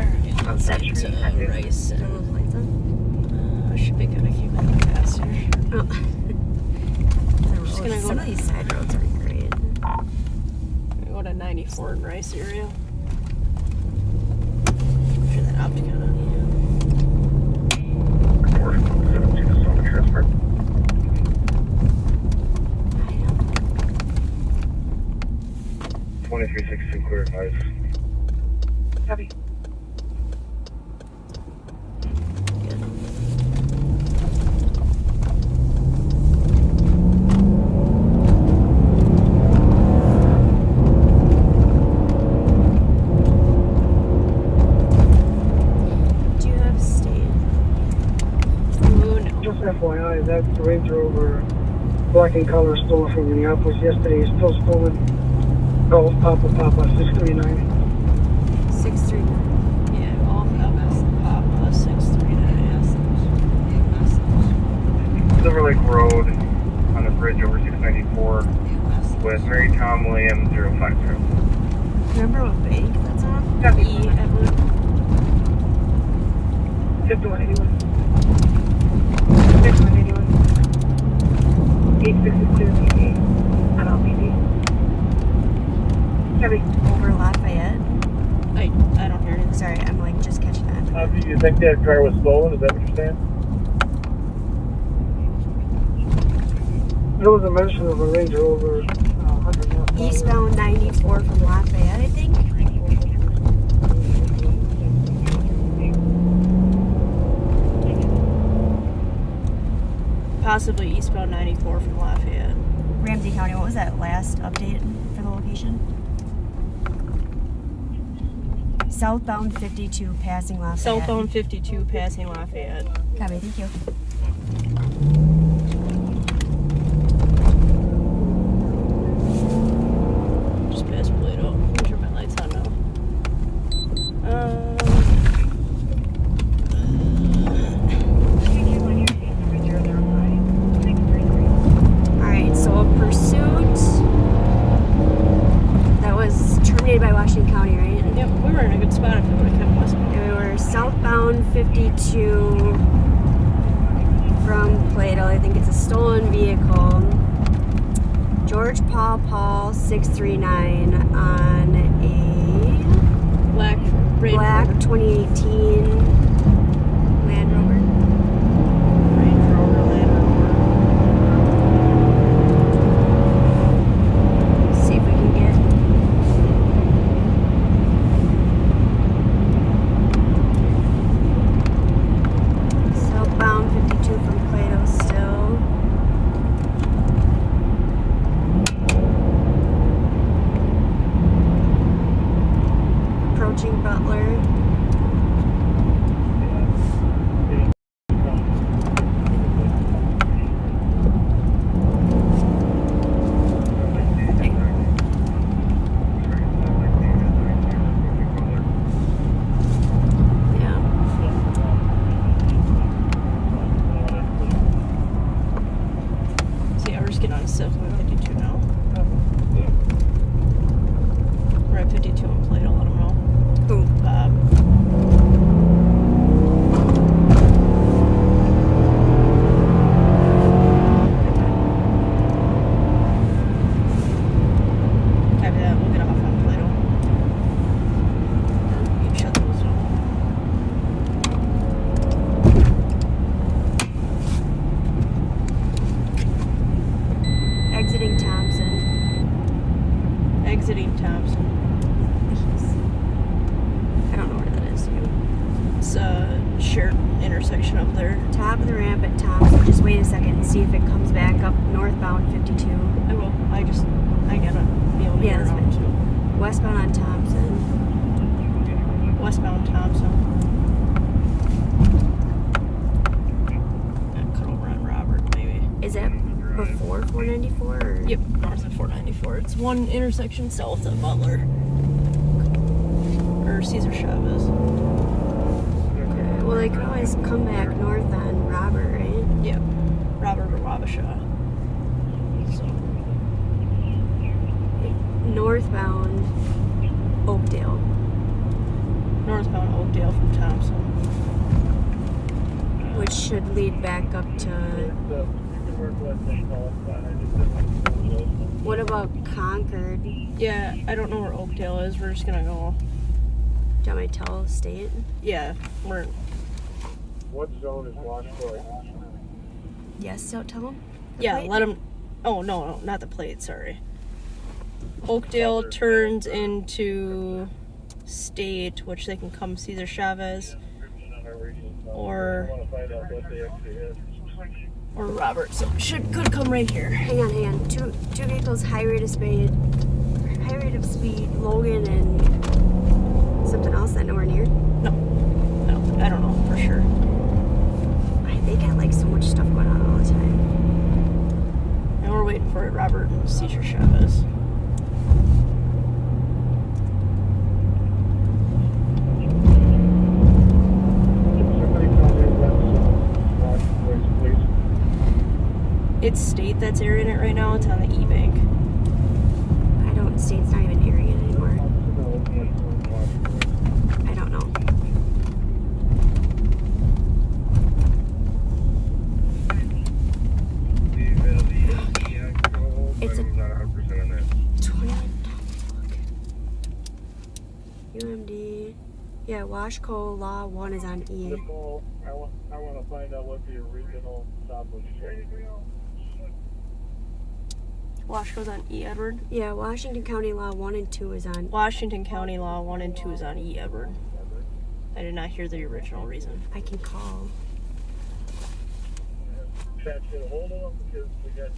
from Century. Rice Turn and those lights on. I should be good. I came in faster. Oh. Just gonna go Some of these side roads are great. I'm gonna go to 94 in Rice area. Turn that up to kind of. 2362 clear advice. Copy. FYI, that Range Rover black and color stolen from Minneapolis yesterday is still stolen. Golf Papa 639. 639. Yeah, Golf Papa 639. Silver Lake Road on the bridge over 694 with Mary Tom Williams 050. Remember what bank that's on? Copy. E. Edward. 5181. 5181. 862 on LPD. Copy. Over Lafayette. I don't hear anything. Sorry, I'm like just catching that. Do you think that car was stolen? Is that what you're saying? There was a mention of a Range Rover 100 miles. Eastbound 94 from Lafayette, I think. Possibly eastbound 94 from Lafayette. Ramsey County, what was that last update for the location? Southbound 52 passing Lafayette. Southbound 52 passing Lafayette. Copy, thank you. Just past Plato. Make sure my light's on now. Alright, so a pursuit that was terminated by Washington County, right? Yep, we were in a good spot if we would have kept westbound. And we were southbound 52 from Plato. I think it's a stolen vehicle. George Paul 639 on a Black Range black Rover. 2018 Land Rover. Range Rover, Land Rover. See if we can get. Southbound 52 from Plato still. Approaching Butler. Yeah. So yeah, we're just getting on Southbound 52 now. We're at 52 on Plato, let them know. Who? Copy that, we'll get off on Plato. You can shut those down. Exiting Thompson. Exiting Thompson. I don't know where that is. It's a shared intersection up there. Top of the ramp at Thompson. Just wait a second and see if it comes back up northbound 52. I will. I gotta be able to Yeah, get that's around fine. too. Westbound on Thompson. Westbound Thompson. Cut over on Robert, maybe. Is that before 494? Or? Yep, north of 494. It's one intersection south of Butler. Or Cesar Chavez. Okay. Well, they could always come back north on Robert, right? Yep. Robert or Wabasha. So, Northbound Oakdale. northbound Oakdale from Thompson. Which should lead back up to. What about Concord? Yeah, I don't know where Oakdale is. We're just gonna go. Do you want me to tell state? Yeah, we're. What zone is Washington? Yes, don't tell them? Yeah, let them. Oh, no, not the plate, sorry. Oakdale turns into State, which they can come Cesar Chavez. Or Robert. So could come right here. Hang on. Two vehicles, high rate of speed, Logan and something else that nowhere near. No, I don't know for sure. They got like so much stuff going Robert and Cesar Chavez. It's State that's airing it right now. It's on the E-Bank. I don't. State's not even airing it anymore. I don't know. It's a 20. UMD. Yeah, Washco Law 1 is on E. I want to find out what the original stop was. Washco's on E, Edward. Yeah, Washington County Law 1 and 2 is on. Washington County Law 1 and 2 is on E, Edward. I did not hear the original reason. I can call. Chat, get a hold of them because we got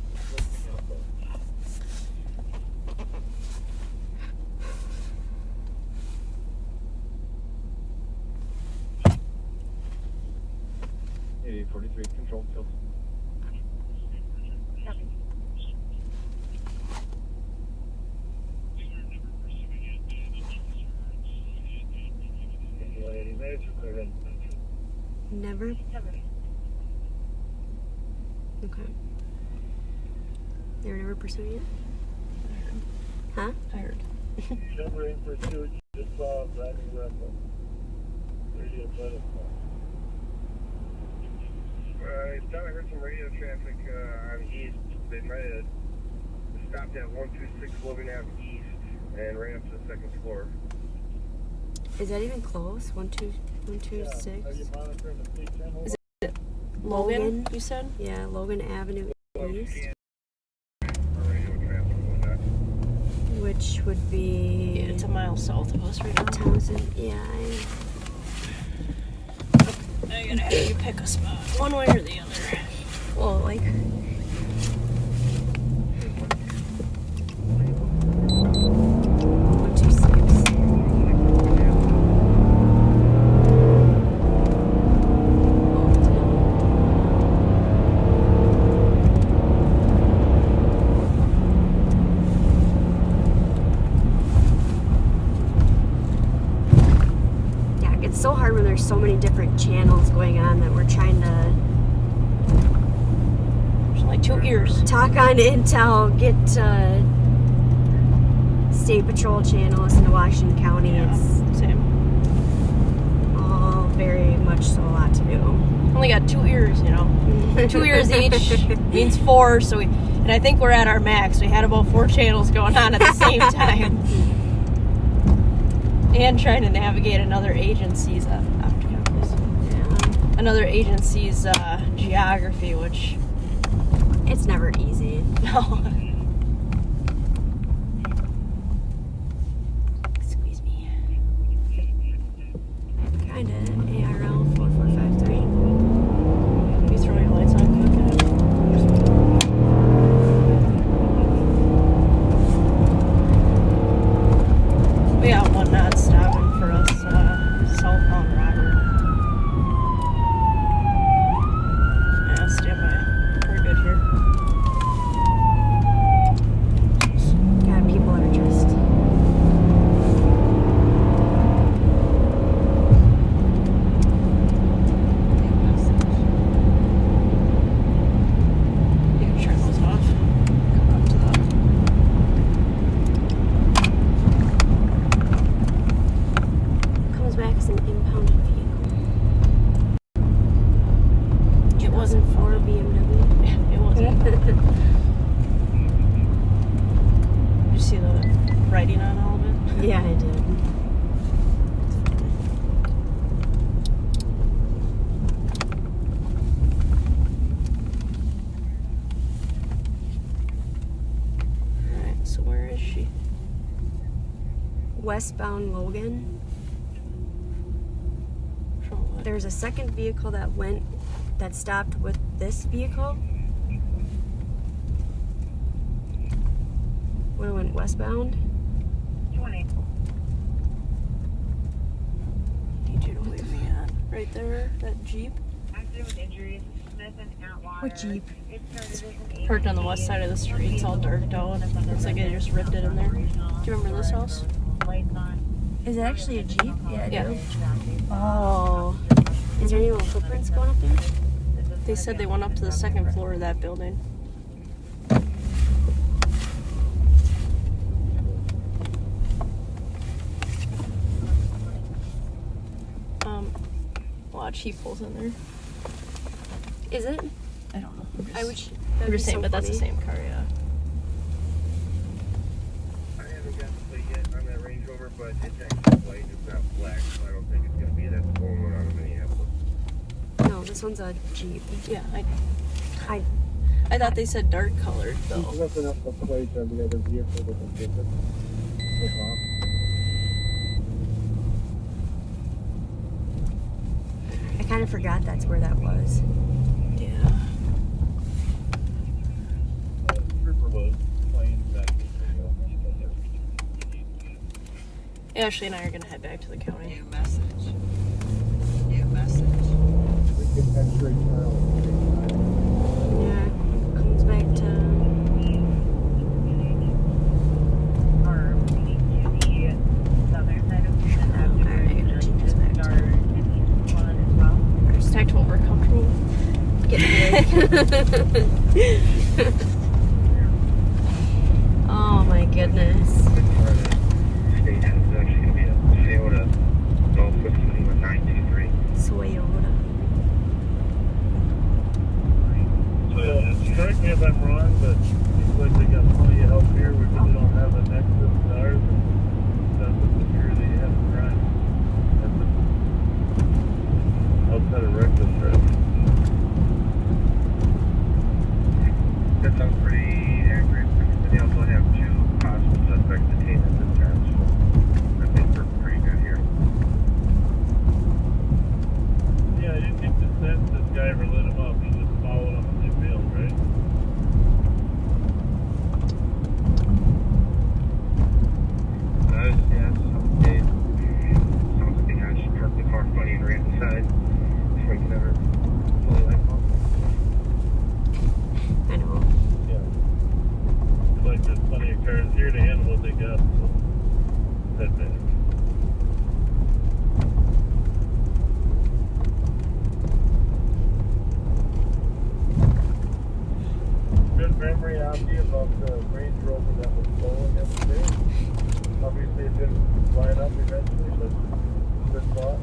Hey, 43 control field. Never? Okay. They were never pursuing it? Huh? I heard. Never in pursuit, just saw driving reckless. Radio let us know. I thought I heard some radio traffic on East. They might have stopped at 126 Logan Ave East and ran up to the second floor. Is that even close? 126? Are you monitoring the speed channel? Is it Logan, you said? Yeah, Logan Avenue East. Which would be... Yeah, it's a mile south of us right now. Townsend, yeah. I gotta have you pick a spot, one way or the other. Well, like... so hard when there's so many different channels going on that we're trying to there's only 2 ears. Talk on Intel, get State Patrol channels in Washington County. Yeah, it's same. All very much so a lot to do. Only got 2 ears, you know. 2 ears each means 4, so and I think we're at our max. We had about 4 channels going on at the same time. And trying to navigate another agency's another agency's geography, which it's never easy. No. Squeeze me. Kinda. ARL 4453. Can you throw your lights on quick? We got one not stopping for us, southbound Robert. Yeah, stand by. We're good here. God, people are just... You can turn those off. Come up to the... back as an impounded vehicle. It wasn't for BMW. Yeah, it wasn't. Did you see the writing on all of it? Yeah, I did. Alright, so where is she? Westbound Logan. There's a second vehicle that stopped with this vehicle. When it went westbound. 20. Need you to wave me at right there, that Jeep. Accident with injuries. What Jeep? Parked on the west side of the street. It's all darked out. Looks like they just ripped it in there. Do you remember this house? Is it actually a Jeep? Yeah. Yeah. Oh. Is there any little footprints going up there? They said they went up to the second floor of that building. Watch, he pulls in there. Is it? I don't know. I'm just saying, but that's the same car, yeah. I haven't got the plate yet on that Range Rover, but it's actually white. It's not black, so I don't think it's going to be that full one out of Minneapolis. No, this one's a Jeep. Yeah, I thought they said dark colored, though. There's nothing up the plate on the other vehicle that can take it. I kind of forgot that's where that was. Yeah. Ashley and I are going to head back to the county. New message. Yeah, comes back to. Back to what we're comfortable Oh my goodness. Station is actually going to be a Toyota Golf with 923. Toyota. Correct me if I'm wrong, but it seems like they got plenty of help here. We really don't have a nexus to ours. That's the security they have to crime. Outside of reckless driving. That sounds pretty accurate. They also have 2 possible suspects detained at this time, so I think we're pretty good here. Yeah, I didn't get the sense this guy ever lit him up. He just followed him and they bailed, right? Yeah, sounds like they got parked the car funny and ran inside before he could ever fully light off. I know. Yeah. Looks like there's plenty of cars here to handle what they got, so head back. Good memory, Andy, about the Range Rover that was stolen yesterday. Obviously, it didn't line up eventually, but good thought.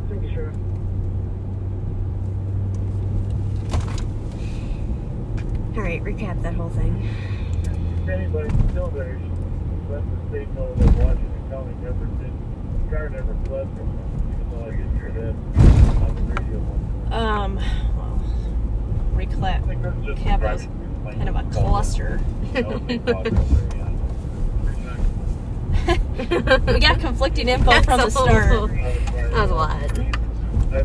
Thank you, Sheriff. Alright, recap that whole thing. If anybody's still there, you should let the state know that Washington County the car never fled from them, even though I get your head on the radio. Well, recap was kind of a cluster. We got conflicting info from the start. That was a lot.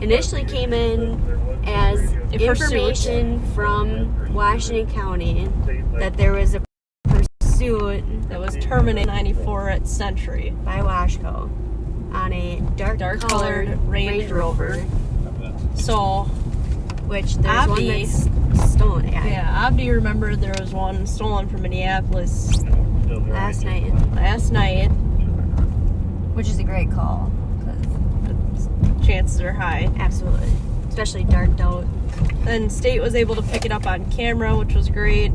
Initially came in as information from Washington County that there was a pursuit That was terminated 94 at Century by Washco on a dark colored Range Rover. So, which there's one Abdi- that's stolen. yeah, Abdi remembered there was one stolen from Minneapolis Last night, which is a great call. 'Cause chances are high. absolutely, especially darked out. Then state was able to pick it up on camera, which was great.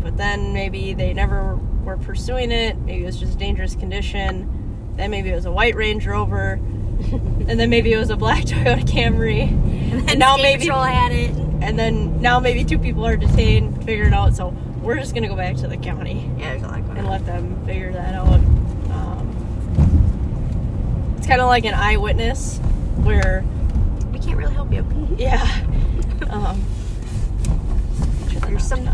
But then maybe they never were pursuing it. Maybe it was just dangerous condition. Then maybe it was a white Range Rover. And then maybe it was a black Toyota Camry. And now maybe Patrol had it. And then now maybe 2 people are detained, figured it out. So we're just gonna go back to the county. Yeah, there's a lot going And on. let them figure that out. It's kind of like an eyewitness, where We can't really help you. yeah, There's some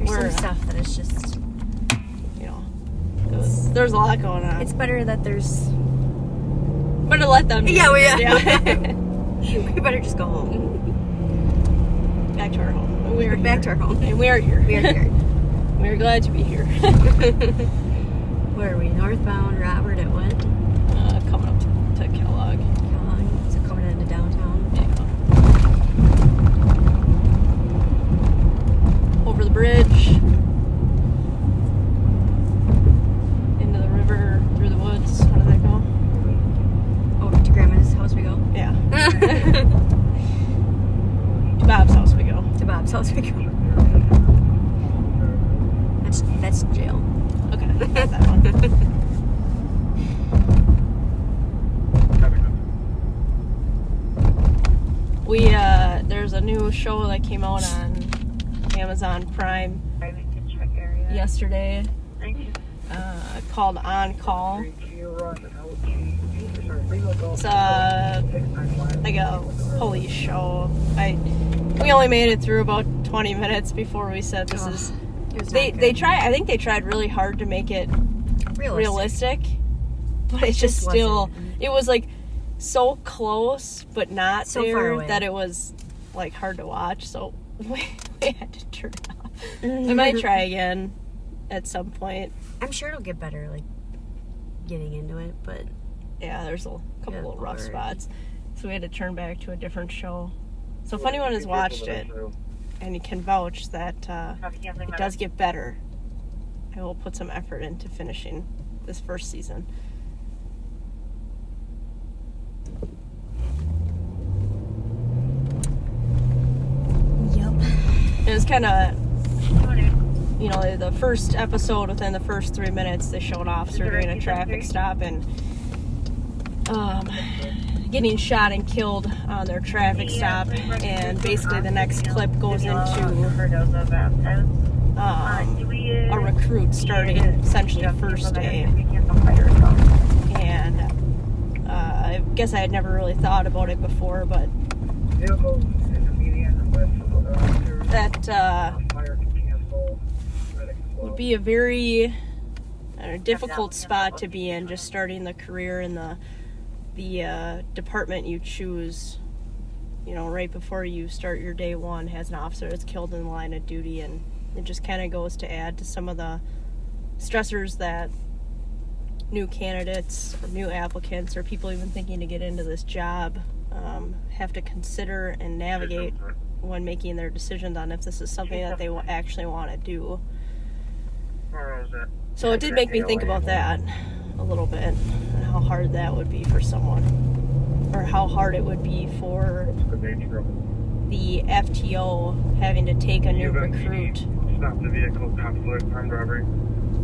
We're, stuff that is just. you know, there's a lot going on. It's better that there's. Better let them. Yeah, We we better just go home. back to our home. We are Back here. to our home. And we are here. We are here. We're glad to be here. Where are we? Northbound Robert at what? Coming up to Kellogg. So coming into downtown. Yeah. Over the bridge. Into the river, through the woods. How did that go? Over to Grandma's house we go. Yeah. To Bob's house we go. To Bob's house we go. That's jail. Okay, got that one. There's a new show that came out on Amazon Prime yesterday called On Call. It's like a police show. We only made it through about 20 minutes before we said this is. I think they tried really hard to make it realistic, but it just still wasn't. It was like so close but not so there that it was like hard to watch, so we had to turn it off. I might try again at some point. I'm sure it'll get better, like getting into it, but yeah, there's a couple of rough spots, so we had to turn back to a different show. So if anyone has watched it and you can vouch that it does get better, I will put some effort into finishing this first season. It was kind of, the first episode, within the first 3 minutes, they showed officer doing a traffic stop and getting shot and killed on their traffic stop. And basically the next clip goes into a recruit starting essentially first day. And I guess I had never really thought about it before, but that would be a very difficult spot to be in, just starting the career in the department you choose, right before you start your day one, has an officer that's killed in the line of duty. And it just kind of goes to add to some of the stressors that new candidates or new applicants or people even thinking to get into this job have to consider and navigate when making their decisions on if this is something that they actually want to do. So it did make me think about that a little bit, and how hard that would be for someone, or how hard it would be for the FTO having to take a new recruit Stop the vehicle, conflict, armed robbery.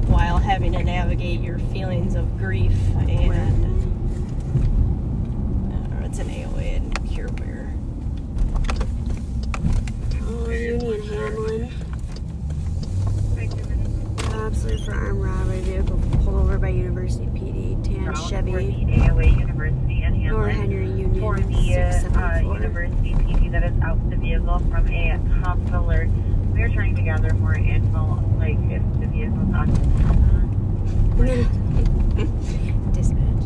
while having to navigate your feelings of grief and it's an AOA and Cure Bear. Oh, Union Hamlin. Absolutely for armed robbery. Vehicle pulled over by University PD. Tan Chevy. AOA University and North Hamlin. Henry Union. For the 674. University PD that is out the vehicle from a hospital alert. We are trying to gather more info, like if the vehicle's on. Dispatch.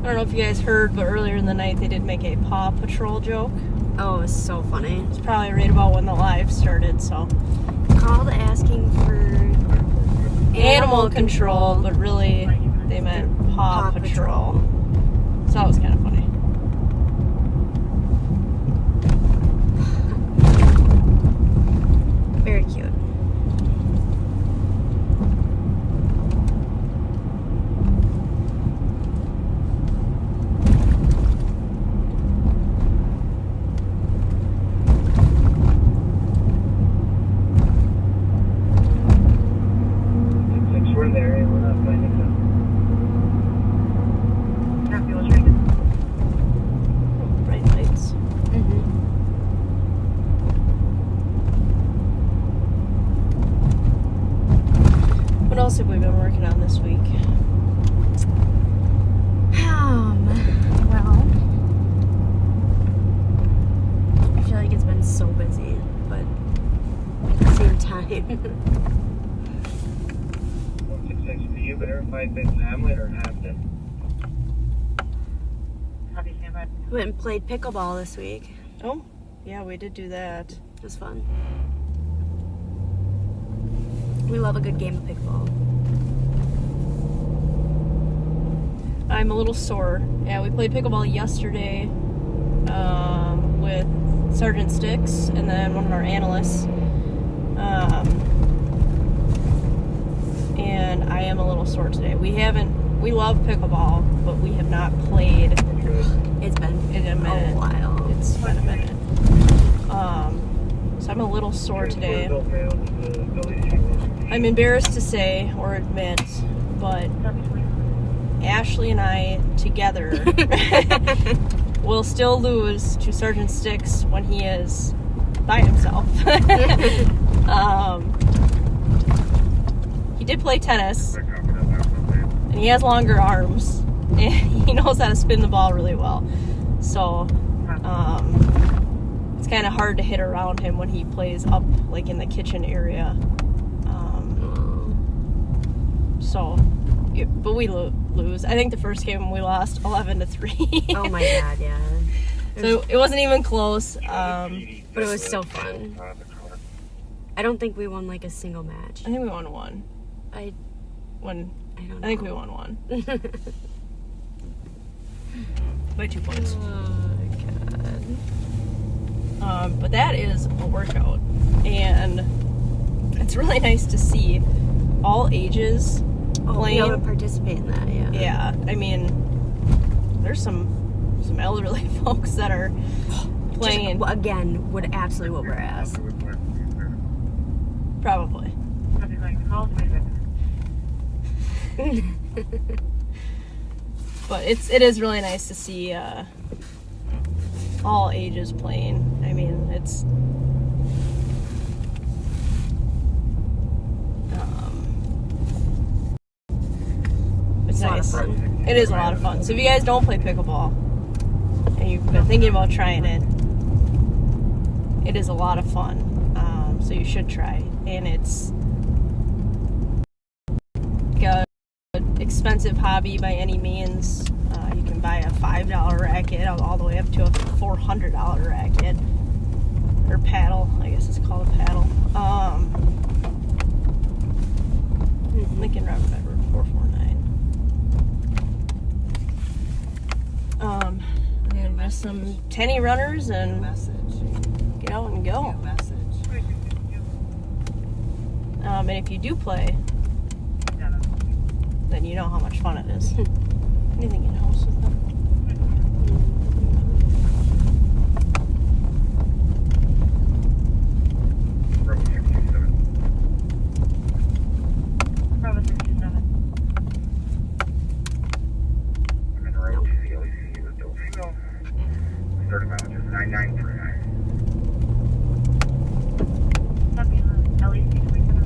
I don't know if you guys heard, but earlier in the night they did make a Paw Patrol joke. Oh, it was so funny. It's probably right about when the live started, so. Called asking for Animal control, but really they meant Paw Patrol. So that was kind of funny. Very cute. We're there, and we're not finding them. Bright lights. What else have we been working on this week? Well, I feel like it's been so busy, but at the same time. 166 for you, verified based in Hamlet or Hampton? Copy, stand by. Went and played pickleball this week. Oh, yeah, we did do that. It was fun. We love a good game of pickleball. I'm a little sore. Yeah, we played pickleball yesterday with Sergeant Sticks and then one of our analysts. And I am a little sore today. We love pickleball, but we have not played. It's been a minute. A while. It's been a minute. So I'm a little sore today. I'm embarrassed to say or admit, but Ashley and I together will still lose to Sergeant Sticks when he is by himself. He did play tennis, and he has longer arms, and he knows how to spin the ball really well. So, it's kind of hard to hit around him when he plays up, like, in the kitchen area. But we lose. I think the first game we lost 11-3. Oh my god, yeah. So it wasn't even close. But it was so fun. I don't think we won like a single match. I think we won one. I don't know. I think we won one. By 2 points. Oh god. But that is a workout, and it's really nice to see all ages playing. Be able to participate in that, yeah. Yeah, I mean, there's some elderly folks that are playing. Just, again, would absolutely whoop our ass. Probably. But it is really nice to see all ages playing. I mean, it's nice. It is a lot of fun. So if you guys don't play pickleball and you've been thinking about trying it, it is a lot of fun. So you should try. And it's like an expensive hobby by any means. You can buy a $5 racket all the way up to a $400 racket. Or paddle. I guess it's called a paddle. Lincoln Road 449. And just some tenny runners and get out and go. And if you do play, then you know how much fun it is. Anything in house with them? Bravo 67. I'm in road to the LEC with Bill Female. Starting mileage is 9939. LEC 27.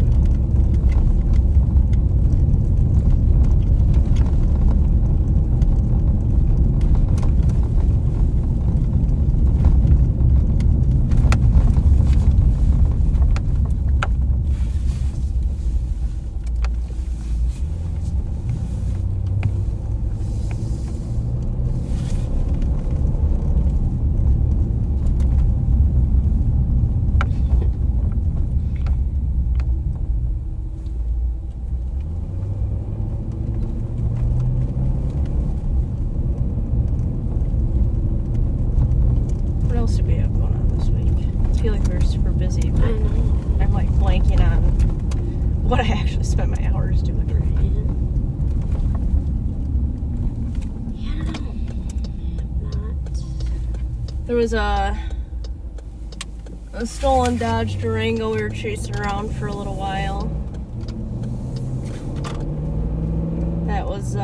What else did we have going on this week? I feel like we were super busy, but I know. I'm like blanking on what I actually spent my hours doing. There was a stolen Dodge Durango we were chasing around for a little while. That was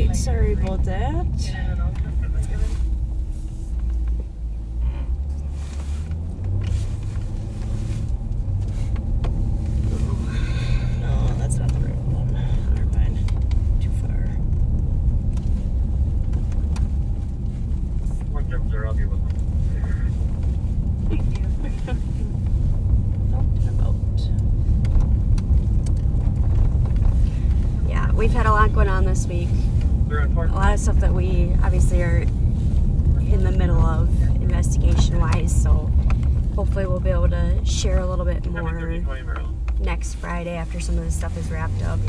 Alright, sorry about that. No, that's not the right one. Never mind. Too far. Yeah, we've had a lot going on this week. A lot of stuff that we obviously are in the middle of investigation-wise, so hopefully we'll be able to share a little bit more next Friday after some of this stuff is wrapped up.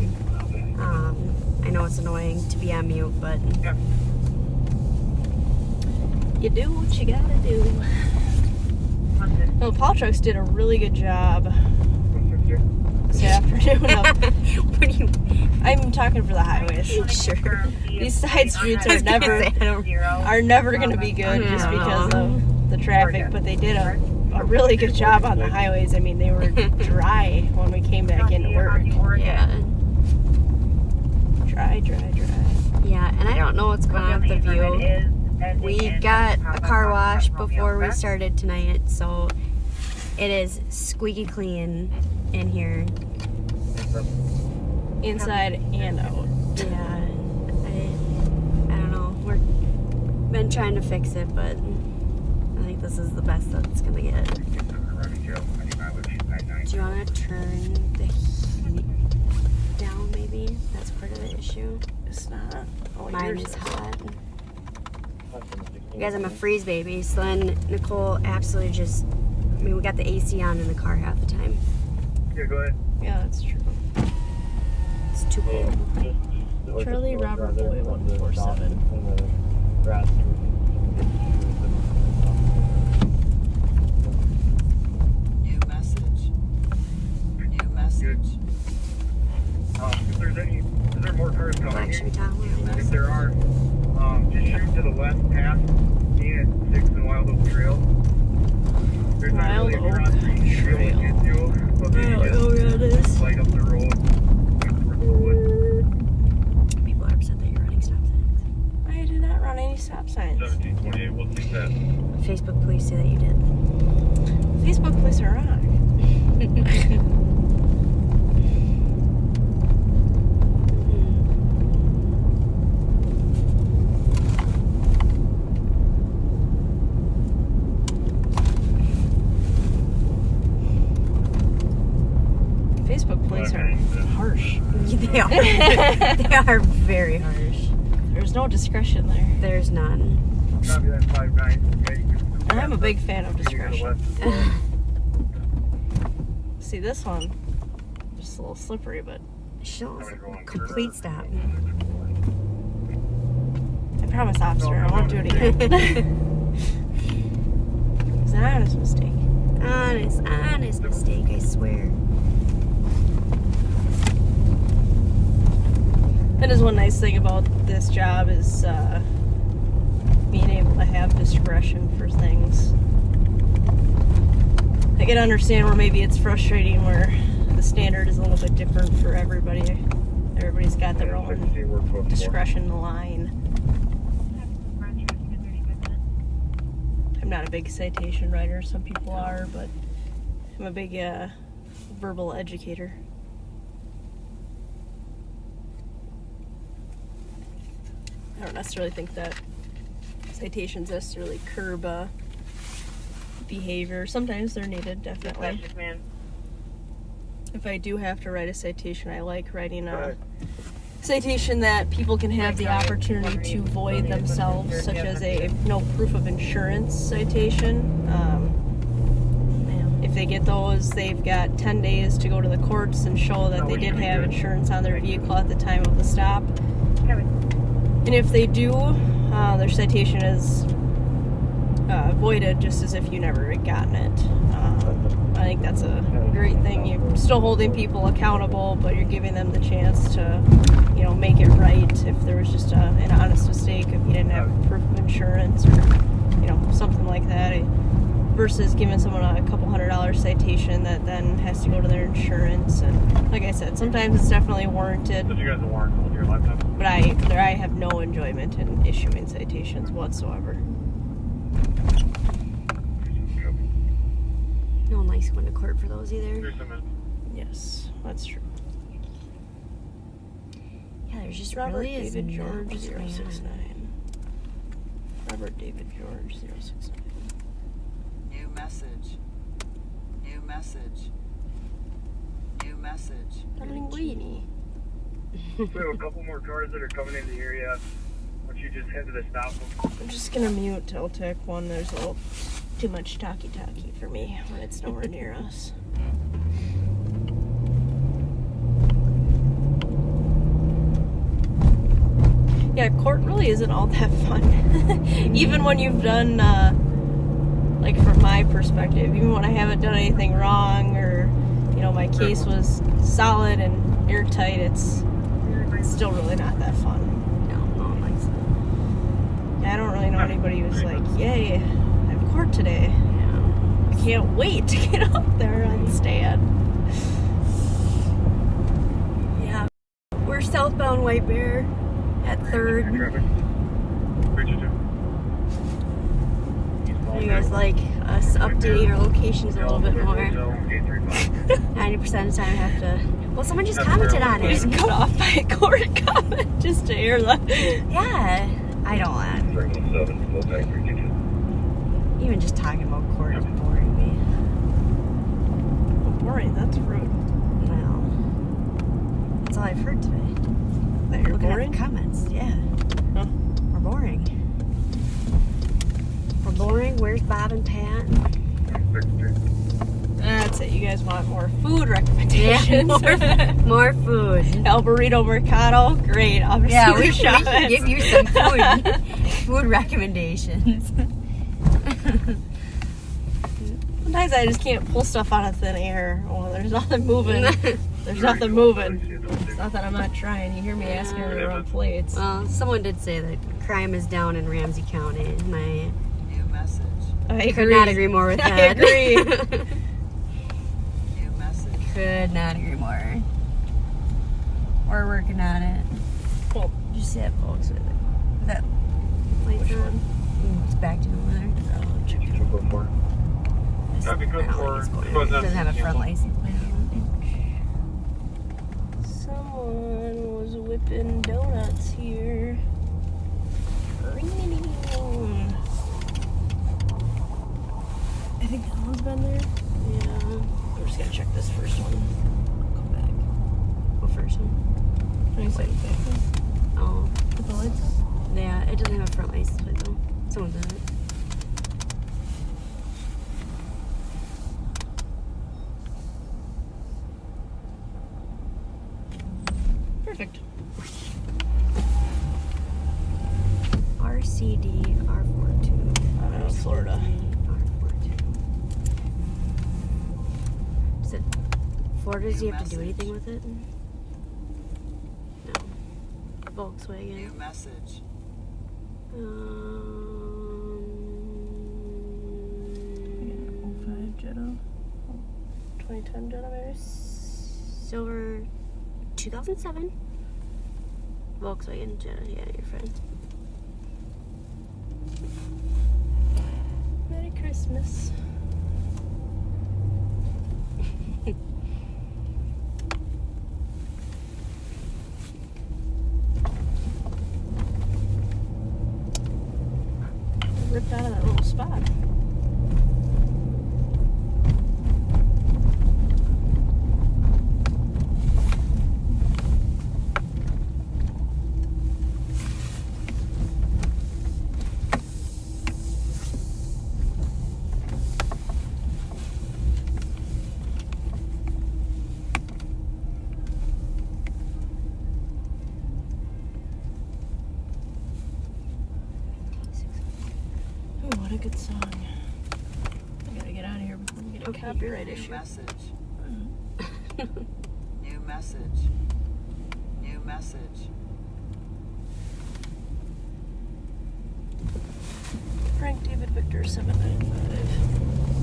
I know it's annoying to be on mute, but You do what you gotta do. Well, Paul Trucks did a really good job this afternoon. I'm talking for the highways. Sure. These side streets are never going to be good just because of the traffic, but they did a really good job on the highways. I mean, they were dry when we came back into work. Yeah. Dry. Yeah, and I don't know what's going on with the view. We got a car wash before we started tonight, so it is squeaky clean in here. Inside and out. Yeah, I don't know. We've been trying to fix it, but I think this is the best that it's gonna get. Do you want to turn the heat down? Maybe that's part of the issue. It's not. Oh, Mine yours is hot. You guys, I'm a freeze baby, so then Nicole absolutely just. I mean, we got the AC on in the car half the time. Yeah, go ahead. Yeah, that's true. It's too cold. Charlie Robert Boy 147. New message. If there more cars coming Black in, should be down. if there are, just shoot to the west past me at 6 and Wild Oak Trail. There's not really a cross street trail to get to, but maybe just light up the road. People are upset that you're running stop signs. I did not run any stop signs. 1728, we'll take that. Facebook police say that you did. Facebook police are on. Facebook police are harsh. They are. They are very harsh. There's no discretion there. There's none. Copy that 5-9. And I'm a big fan of discretion. See, this one, just a little slippery, but Shows complete stop. I promise, officer, I won't do it again. It's an honest mistake. Honest mistake, I swear. That is one nice thing about this job is being able to have discretion for things. I can understand where maybe it's frustrating where the standard is a little bit different for everybody. Everybody's got their own discretion in the line. I'm not a big citation writer, some people are, but I'm a big verbal educator. I don't necessarily think that citations necessarily curb behavior. Sometimes they're needed, definitely. If I do have to write a citation, I like writing a citation that people can have the opportunity to void themselves, such as a no proof of insurance citation. If they get those, they've got 10 days to go to the courts and show that they did have insurance on their vehicle at the time of the stop. And if they do, their citation is voided just as if you never had gotten it. I think that's a great thing. You're still holding people accountable, but you're giving them the chance to, make it right if there was just an honest mistake, if you didn't have proof of insurance or, something like that. I versus giving someone a couple $100 citation that then has to go to their insurance. And like I said, sometimes it's definitely warranted. Did you guys a warrant with your laptop? But I have no enjoyment in issuing citations whatsoever. No one likes going to court for those either. Yes, that's true. Yeah, there's just Robert really is David not George what's going on. 069. Robert David George 069. New message. New message. New message. Linguini. We have a couple more cars that are coming in the area. Why don't you just head to the stop? I'm just gonna mute Teltec one. There's a little too much talkie for me when it's nowhere near us. Yeah, court really isn't all that fun. Even when you've done, like from my perspective, even when I haven't done anything wrong or, you know, my case was solid and airtight, it's still really not that fun. No one likes it. I don't really know anybody who's like, yay, I have court today. Yeah. I can't wait to get up there on stand. Yeah. We're southbound White Bear at 3rd. You guys like us updating our locations a little bit more? 90% of the time I have to... Well, someone just commented on You it. just cut off my court comment just to hear that. Yeah. I don't want. Even just talking about court is boring me. Boring, that's rude. Well, that's all I've heard today. That you're Looking boring? at the comments, yeah. Huh? We're boring. We're boring. Where's Bob and Pat? That's it. You guys want more food recommendations? Yeah, more food. El Burrito Mercado? Great. Obviously, Yeah, we can give you some food recommendations. Sometimes I just can't pull stuff out of thin air. Oh, there's nothing moving. There's nothing moving. It's not that I'm not trying. You hear me asking her to run plates. Well, someone did say that crime is down in Ramsey County. New message. I could not agree more with that. I agree. New message. Could not agree more. We're working on it. Well, did you see that, folks? That lights on? It's back to over there. That'd be good for. It doesn't have a front license plate on Someone was whipping donuts here. I think that one's been there. Yeah. We're just gonna check this first one. Come back. What first one? Oh. With the lights on? Yeah, it doesn't have a front license plate though. Someone did it. Perfect. RCD R42. Florida. R42. Is it Florida? Do you have to do anything with it? No. Volkswagen. New message. 05 Jetta. 2010 Jetta maybe? Silver 2007 Volkswagen Jetta. Yeah, your friend. Merry Christmas. Ripped out of that little spot. What a good song. I gotta get out of here before we get a copyright New issue. message. New message. New message. Frank David Victor 795.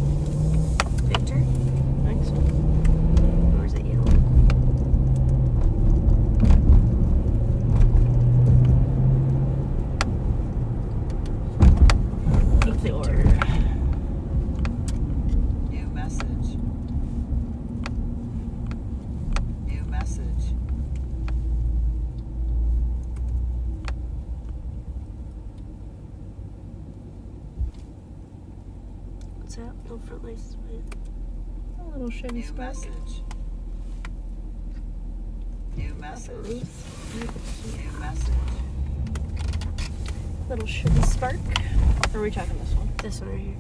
What's that? No front lights. A little Chevy New Spark. message. New message. New message. Little Chevy Spark. Or are we talking this one? This one right here.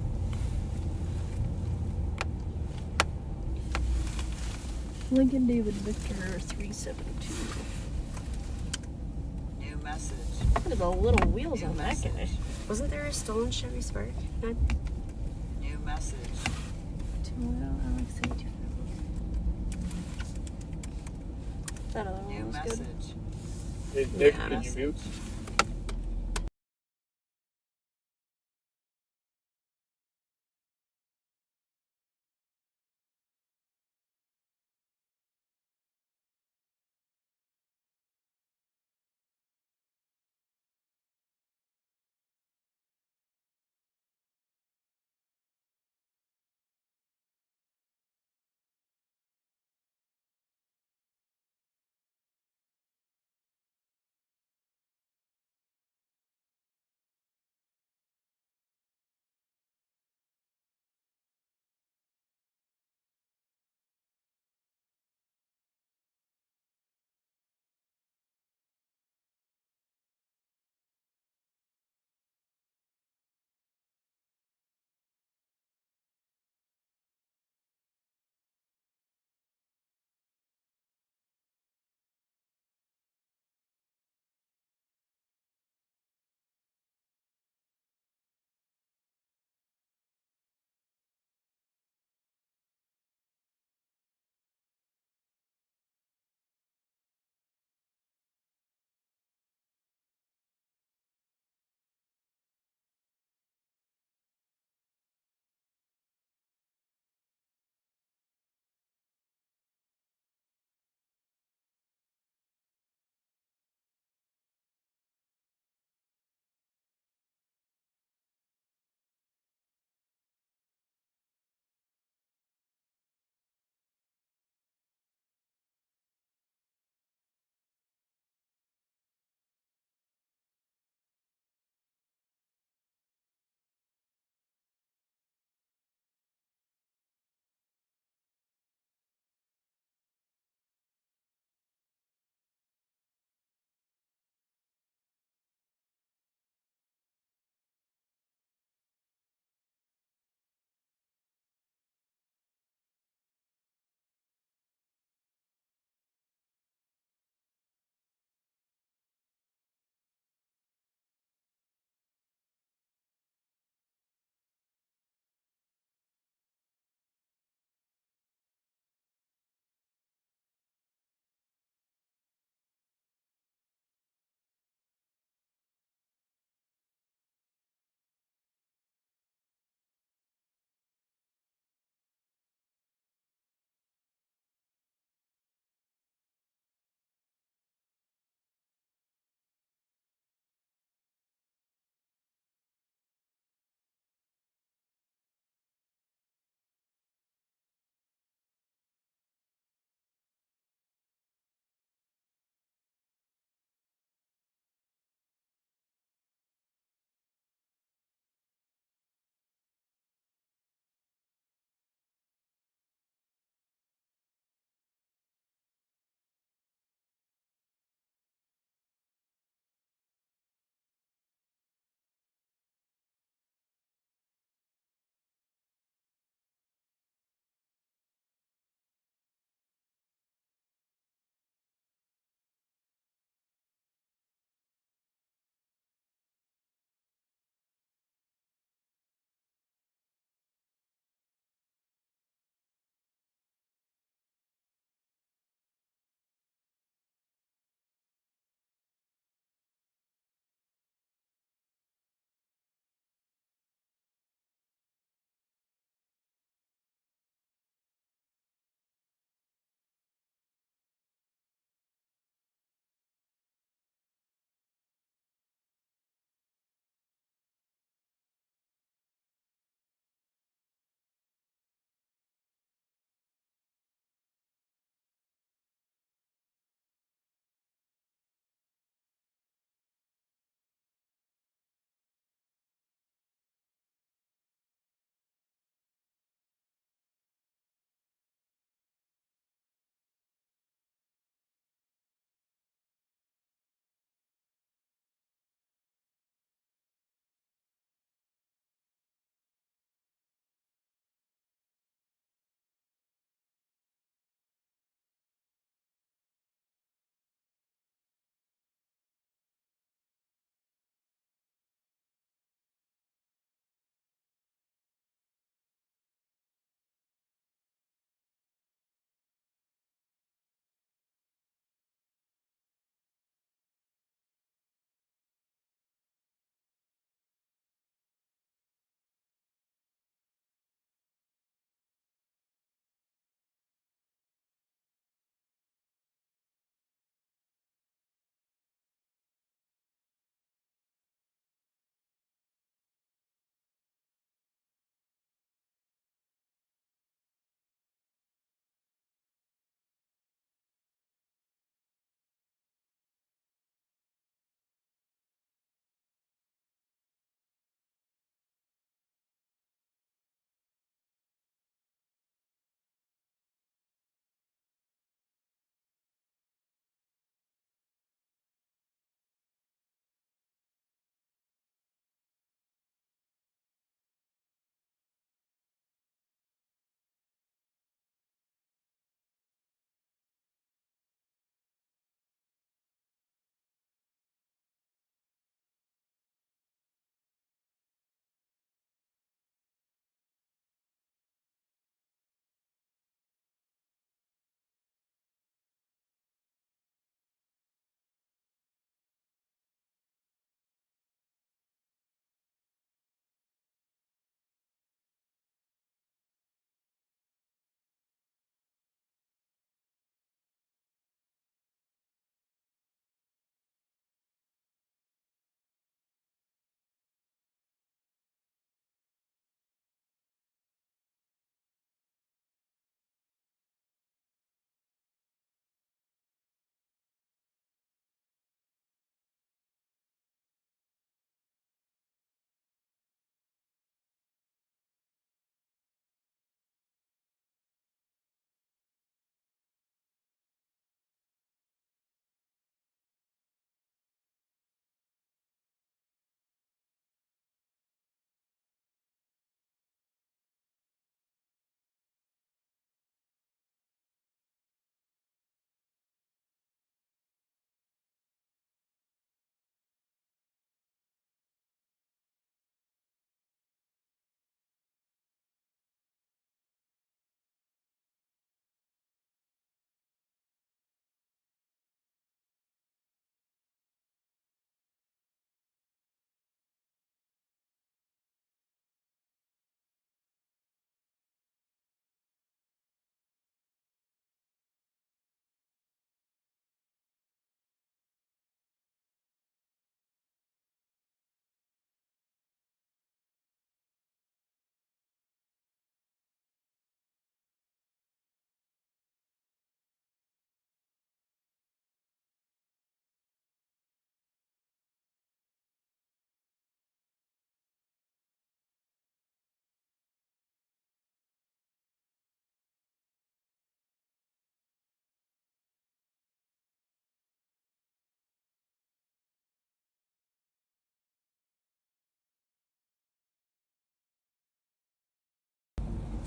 Lincoln David Victor 372. New message. Look at the little wheels New on that guy. message. Wasn't there a stolen Chevy Spark? Not New message. That other one New was good. message. Hey, Nick, Yeah. can you mute?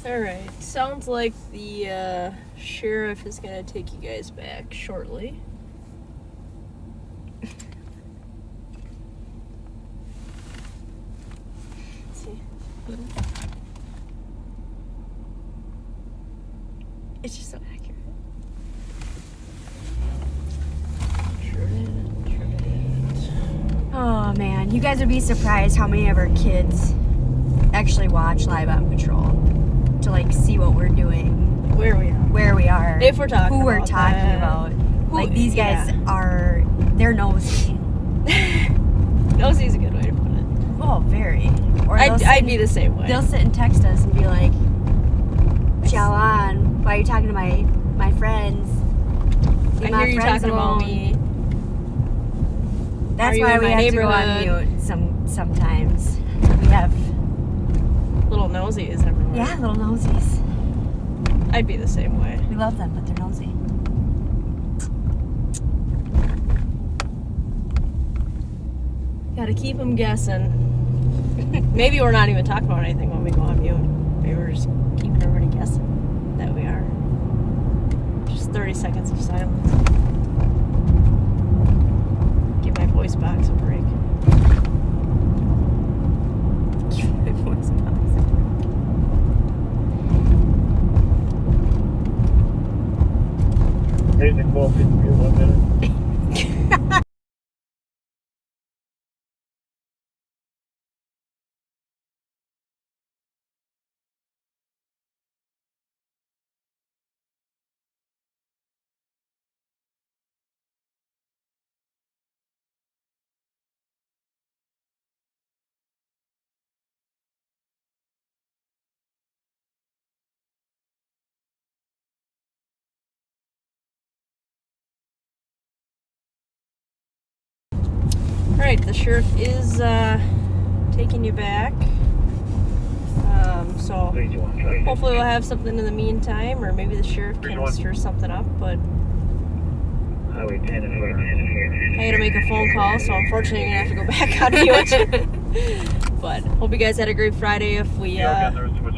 Alright, sounds like the sheriff is gonna take you guys back shortly. Let's see. It's just so accurate. Oh man, you guys would be surprised how many of our kids actually watch Live on Patrol to like see what we're doing, where we are, if we're talking who we're about talking that. about. Like these guys are, they're nosy. Nosy's a good way to put it. Oh, very. Or I'd be the same way. They'll sit and text us and be like, Jalan, why are you talking to my friends? Leave I my hear you friends talking about alone." me. That's Are you why in we my have to go on neighborhood? mute sometimes. We have little nosies everywhere. Yeah, little nosies. I'd be the same way. We love them, but they're nosy. Gotta keep them guessing. Maybe we're not even talking about anything when we go on mute. Maybe we're just keeping everybody guessing that we are. Just 30 seconds of silence. Give my voice box a break. Give my voice box a break. Here's the quote for 1 minute. Alright, the sheriff is taking you back. So hopefully we'll have something in the meantime, or maybe the sheriff can stir something up, but Highway 10 and I had to make a phone call, so unfortunately you're gonna have to go back on mute. But hope you guys had a great Friday if we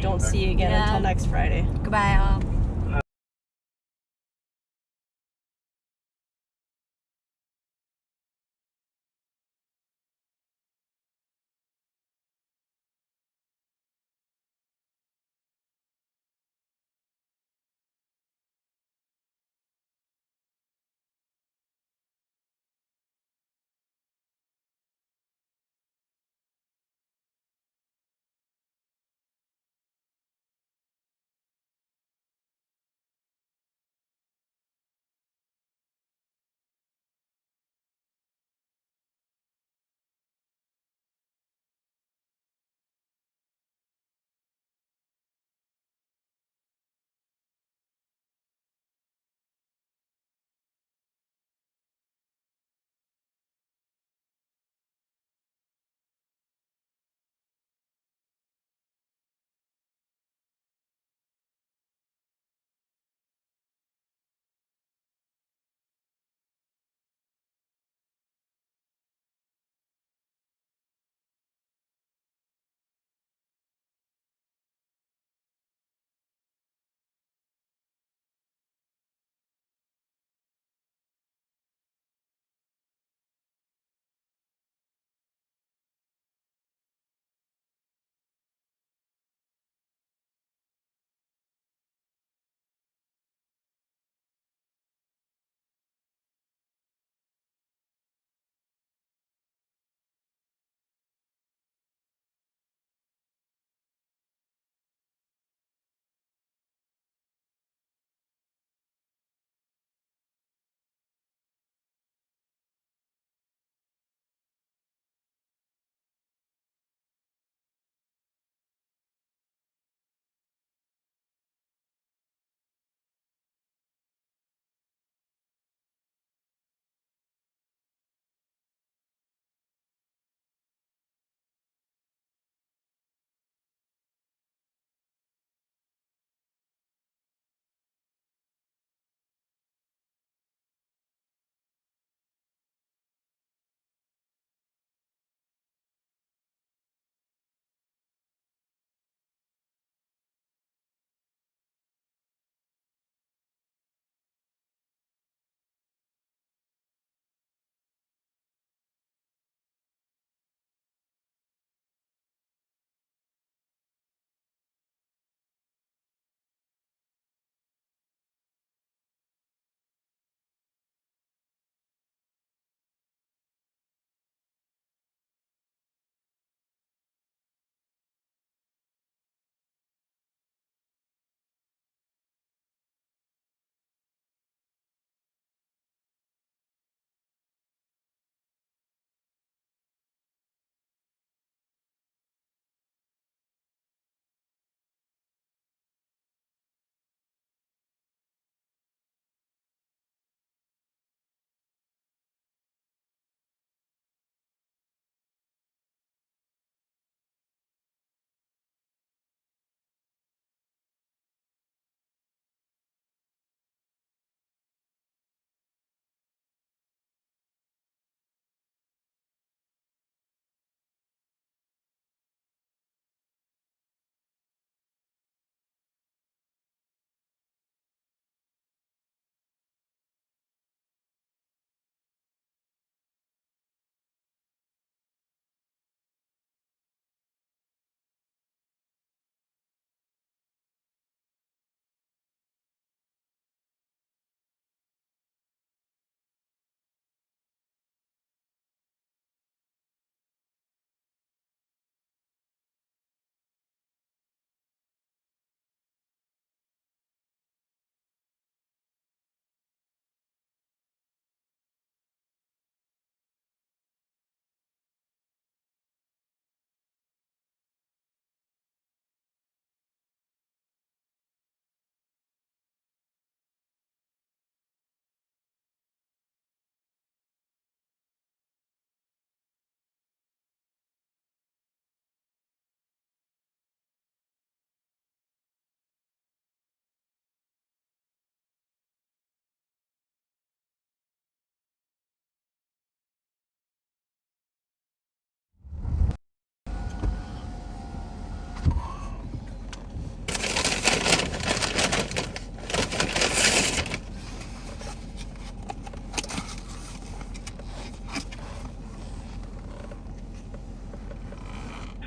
don't see you again until next Friday. Goodbye, all.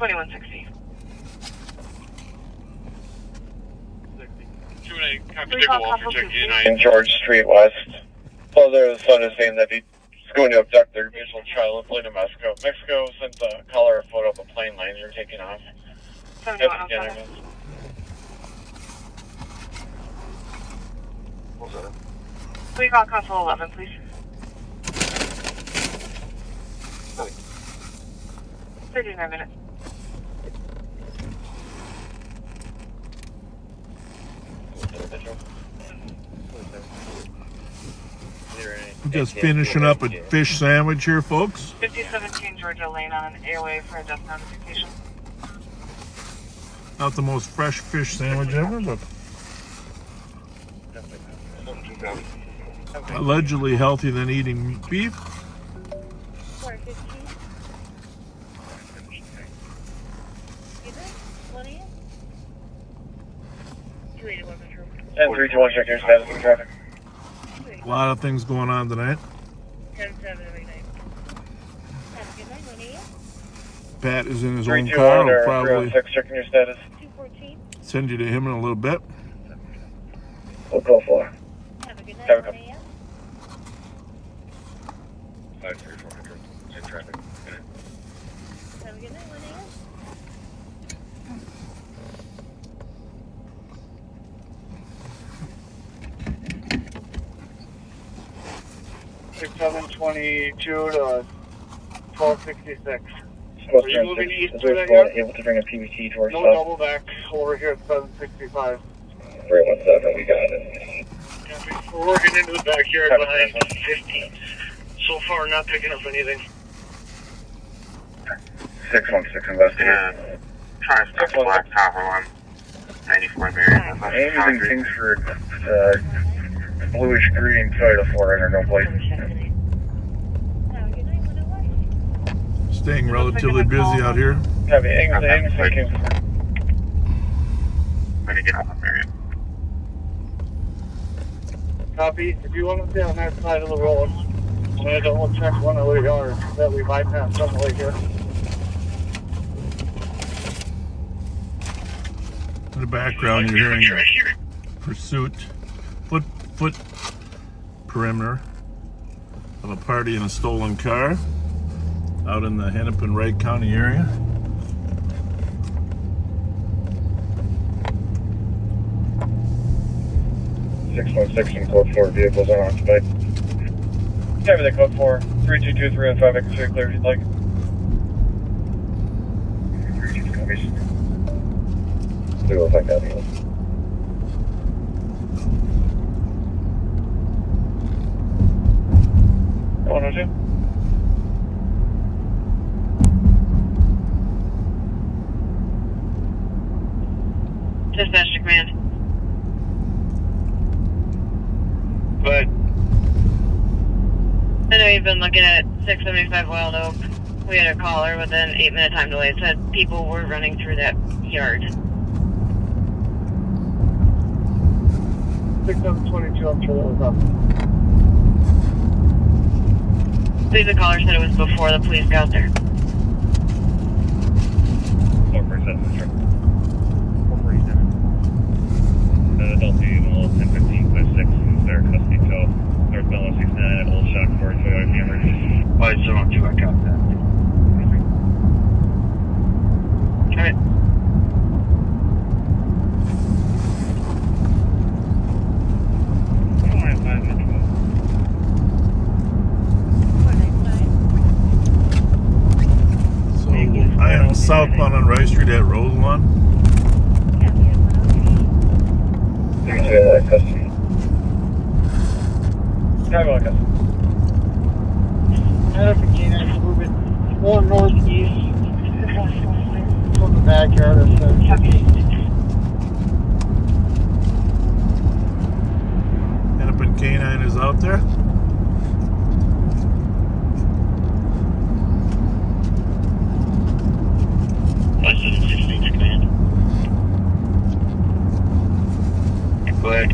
2160. 2-8, copy, Three take a call, walk for couple check 50. 9 George Street West. So there, the son is saying that he's going to abduct their mutual child and flee to Mexico. Mexico sent the caller a photo of a plane liner taking off. 7107. What's that? Three call, console 11, please. 39 minutes. Just finishing up a fish sandwich here, folks. 5017 Georgia Lane on an airway for a death notification. Not the most fresh fish sandwich ever, but allegedly healthier than eating beef. 415. Is it? What are you? 281 true. 10-321, check your status in traffic. A lot of things going on tonight. 10-7 every night. Have a good night, what are you? Pat is in his own 321 car. or He'll probably 306, checking your status. 214. send you to him in a little bit. We'll go for. Have a good night, Have a what good. are you? 53400, in traffic. Have a good night, what are you? 6722 to 1266. Are you moving east is through there that yard? able to bring a PVT to our No stop? double back over here at 765. 317, we got it. Copy. We're working into the backyard Copy. behind 50. So far, not picking up anything. 616 investigate. Yeah. Trying to stop the black top on 94 Marion. Ames in Kingsford, bluish green Toyota 4Runner, no plate. Staying relatively busy out here. Copy, Ames in Kingsford. I'm gonna get on Marion. Copy. If you want to stay on that side of the road, I'm going to double check one of the yards that we bypassed somewhere here. In the background, you're hearing a pursuit, foot perimeter of a party in a stolen car out in the Hennepin-Wright County area. in code 4 vehicles unoccupied. Copy that code 4, 3223 and 5 extra clear if you'd like. 32 copies. 205 copy. Dispatch to command. But I know you've been looking at 675 Wild Oak. We had a caller with an 8-minute time delay. It said people were running through that yard. 6722, I'm sure that was up. I believe the caller said it was before the police got there. 447, sure. 447. Adult juvenile 1015-6 in their custody tow. Northbound 169 at Old Shock for Toyota Camry. Oh, it's 702, I got that. Alright. So I am southbound on Rice Street at Roseland. Custody. Copy on custody. Hennepin Canine moving more northeast from the backyard of 750. Hennepin Canine is out there. Go ahead.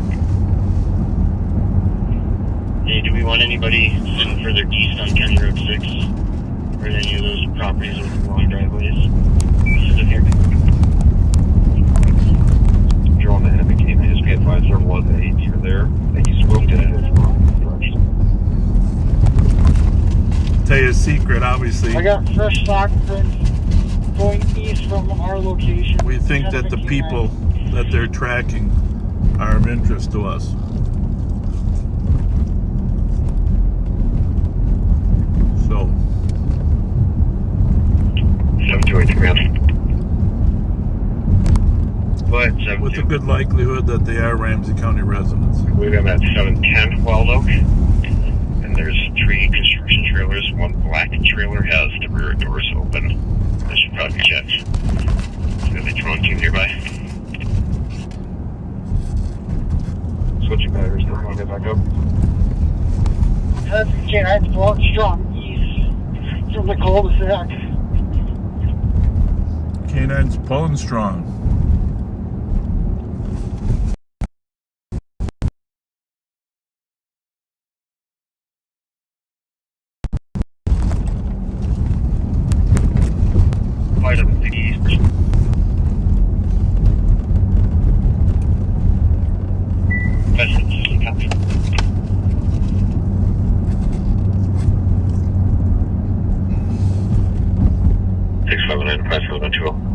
Hey, do we want anybody sitting further east on County Road 6? or any of those properties with long driveways. This is here. You're on the enemy team. I just be advised there was a deer there that you spoke to. Tell you a secret, obviously. I got fresh footprints going east from our location. We think that the people that they're tracking are of interest to us. So 728 command. Go ahead, 7. with a good likelihood that they are Ramsey County residents. We got at 710 Wild Oak. And there's 3 construction trailers. One black trailer has the rear doors open. That should probably be checked. There's going to be drone team nearby. Switching batteries. Don't want to get back up. That's K9's blowing strong east from the cul-de-sac. K9's pulling strong. Right up to the east. Vested system copy.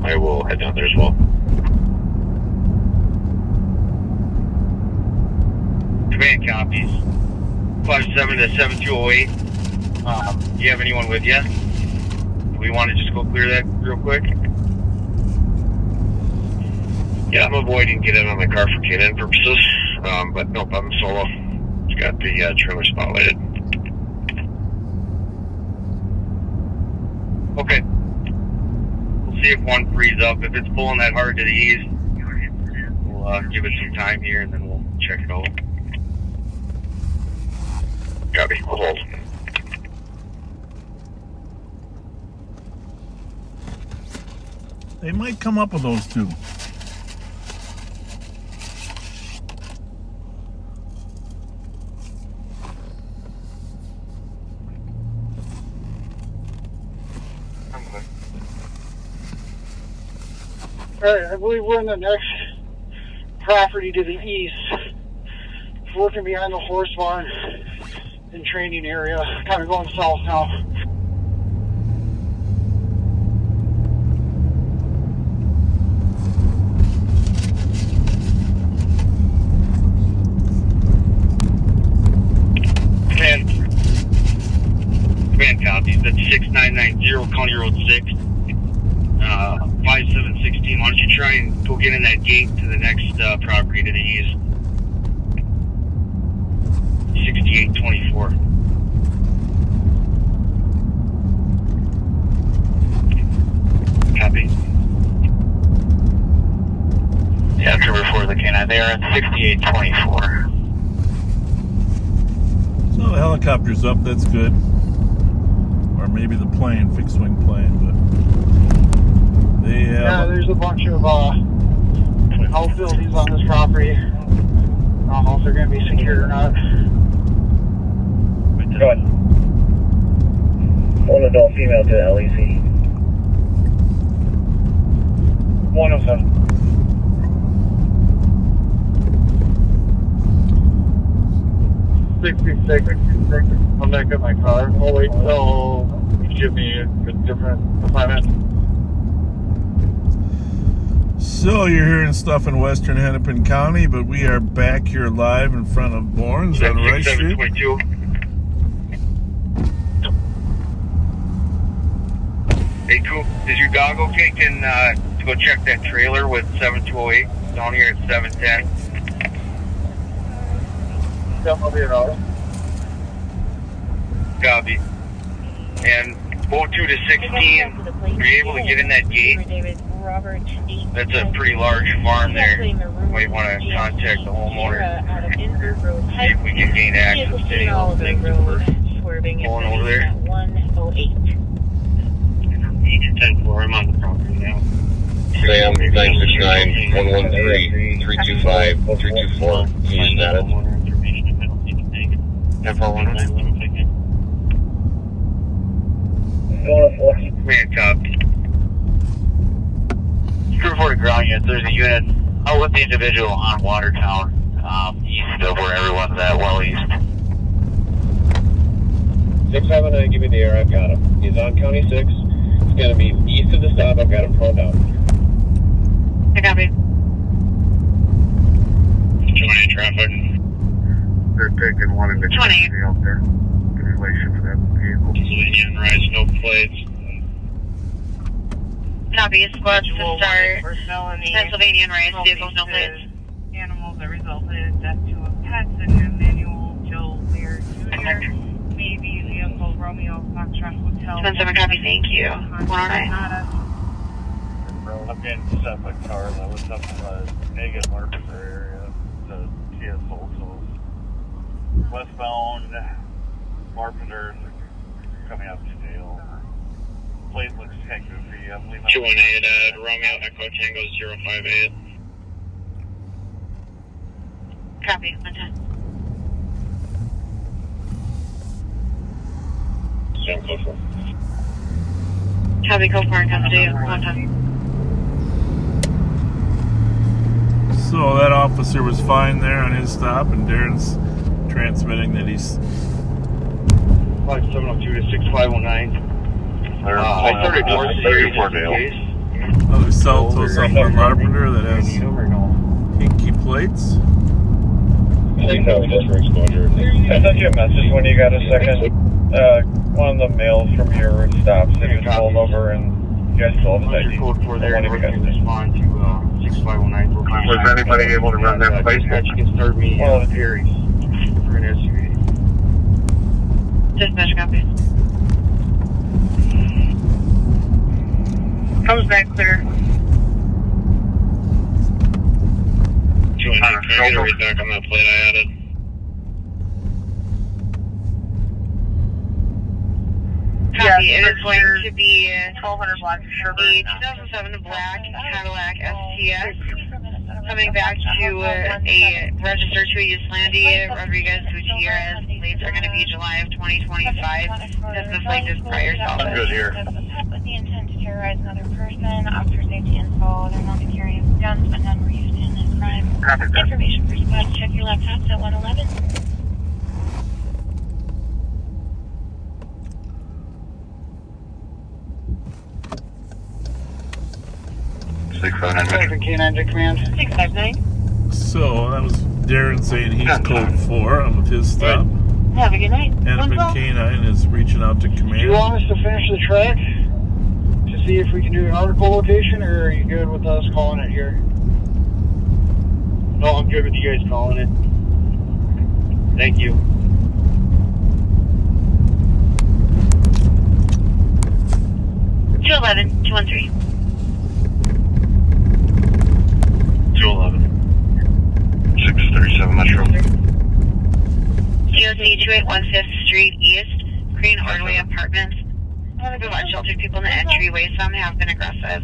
I will head down there as well. Command copies. 57 to 7208. Do you have anyone with you? Do we want to just go clear that real quick? Yeah, I'm avoiding getting on my car for K9 purposes. But nope, I'm solo. It's got the trailer spotlighted. Okay. We'll see if one frees up. If it's pulling that hard to the east, we'll give it some time here and then we'll check it out. Copy. I'll hold. They might come up with those two. Alright, I believe we're in the next property to the east. Working behind the horse barn and training area. Kind of going south now. Command copies. That's 6990 County Road 6. 5716. Why don't you try and go get in that gate to the next property to the east? 6824. Copy. Yeah, I'm sure before the K9. They are at 6824. So the helicopter's up, that's good. Or maybe the plane, fixed wing plane, but they have... Yeah, there's a bunch of outbuildings on this property. I don't know if they're going to be secured or not. Go ahead. One adult female to LEC. 107. I'm back at my car. I'll wait till you give me a different assignment. So you're hearing stuff in western Hennepin County, but we are back here live in front of Bourne's on Rice Street. 722. Hey, Coop, is your dog okay? Can to go check that trailer with 7208 down here at 710? Definitely an hour. Copy. And 02 to 16, are you able to get in that gate? That's a pretty large farm there. You might want to contact the homeowner. See if we can gain access to any of those things if we're going over there. 10-4, I'm on the property now. Sam 969-113-325-324. Use status. 10-4-1-9. Man, cop. Crew 40 ground unit, there's a unit out with the individual on Watertown, east of where everyone's at, well east. 679, give me the air, I've got him. He's on County 6. It's going to be east of the stop, I've got him prone down. I copy. 20 traffic. They're taking one in the 20 out there in relation to that vehicle. Pennsylvania and Rice, no plates. Copy. Squads to start. Personnel in the Pennsylvania and Rice, vehicles, no plates. animals that resulted in death to a pet and Emmanuel Joe Lear Jr. Maybe vehicle Romeo Foxtrot Hotel. 27 copy, thank you. 109. I'm getting set by cars. I was up in the Megan Market area, the TS also. Westbound Marketer coming up to Dale. Plate looks kind of goofy. I'm leaving 218 Romeo Echo Tango 058. Copy. 110. Sam code 4. Copy. Code 4 in custody. 110. So that officer was fine there on his stop, and Darren's transmitting that he's 5702 to 6519. I started door series just in case. other south to Upper Carpenter that has pinky plates. I think that was just for exposure. I sent you a message when you got a second. One of the males from your stops that was pulled over and you guys still have his ID. Code 4 there, and we can respond to 6519. Was anybody able to run that place? You can start me Perry's for an SUV. Dispatch copy. Comes back clear. 218, can I get a read back on that plate I added? Copy. It is going to be 1200 block of the Sherburne. 2007 black Cadillac STS coming back to a register to Yslandi Rodriguez Gutierrez. Plates are going to be July of 2025. This is like this prior I'm salvage. good here. With the intent to terrorize another person, officer safety info, they're known to carry guns, but none were used in this crime. Information for squad, check your laptops at 111. K9 to command. 659. So that was Darren saying he's code 4 on with his stop. Have a good night. Hennepin K9 is reaching out to Do you command. want us to finish the track to see if we can do an article location, or are you good with us calling it here? No, I'm good with you guys calling it. Thank you. Two 213. 211. 637 Metro. COC 281 5th Street East, Green Orderly Apartments. We want sheltered people in the entryway. Some have been aggressive.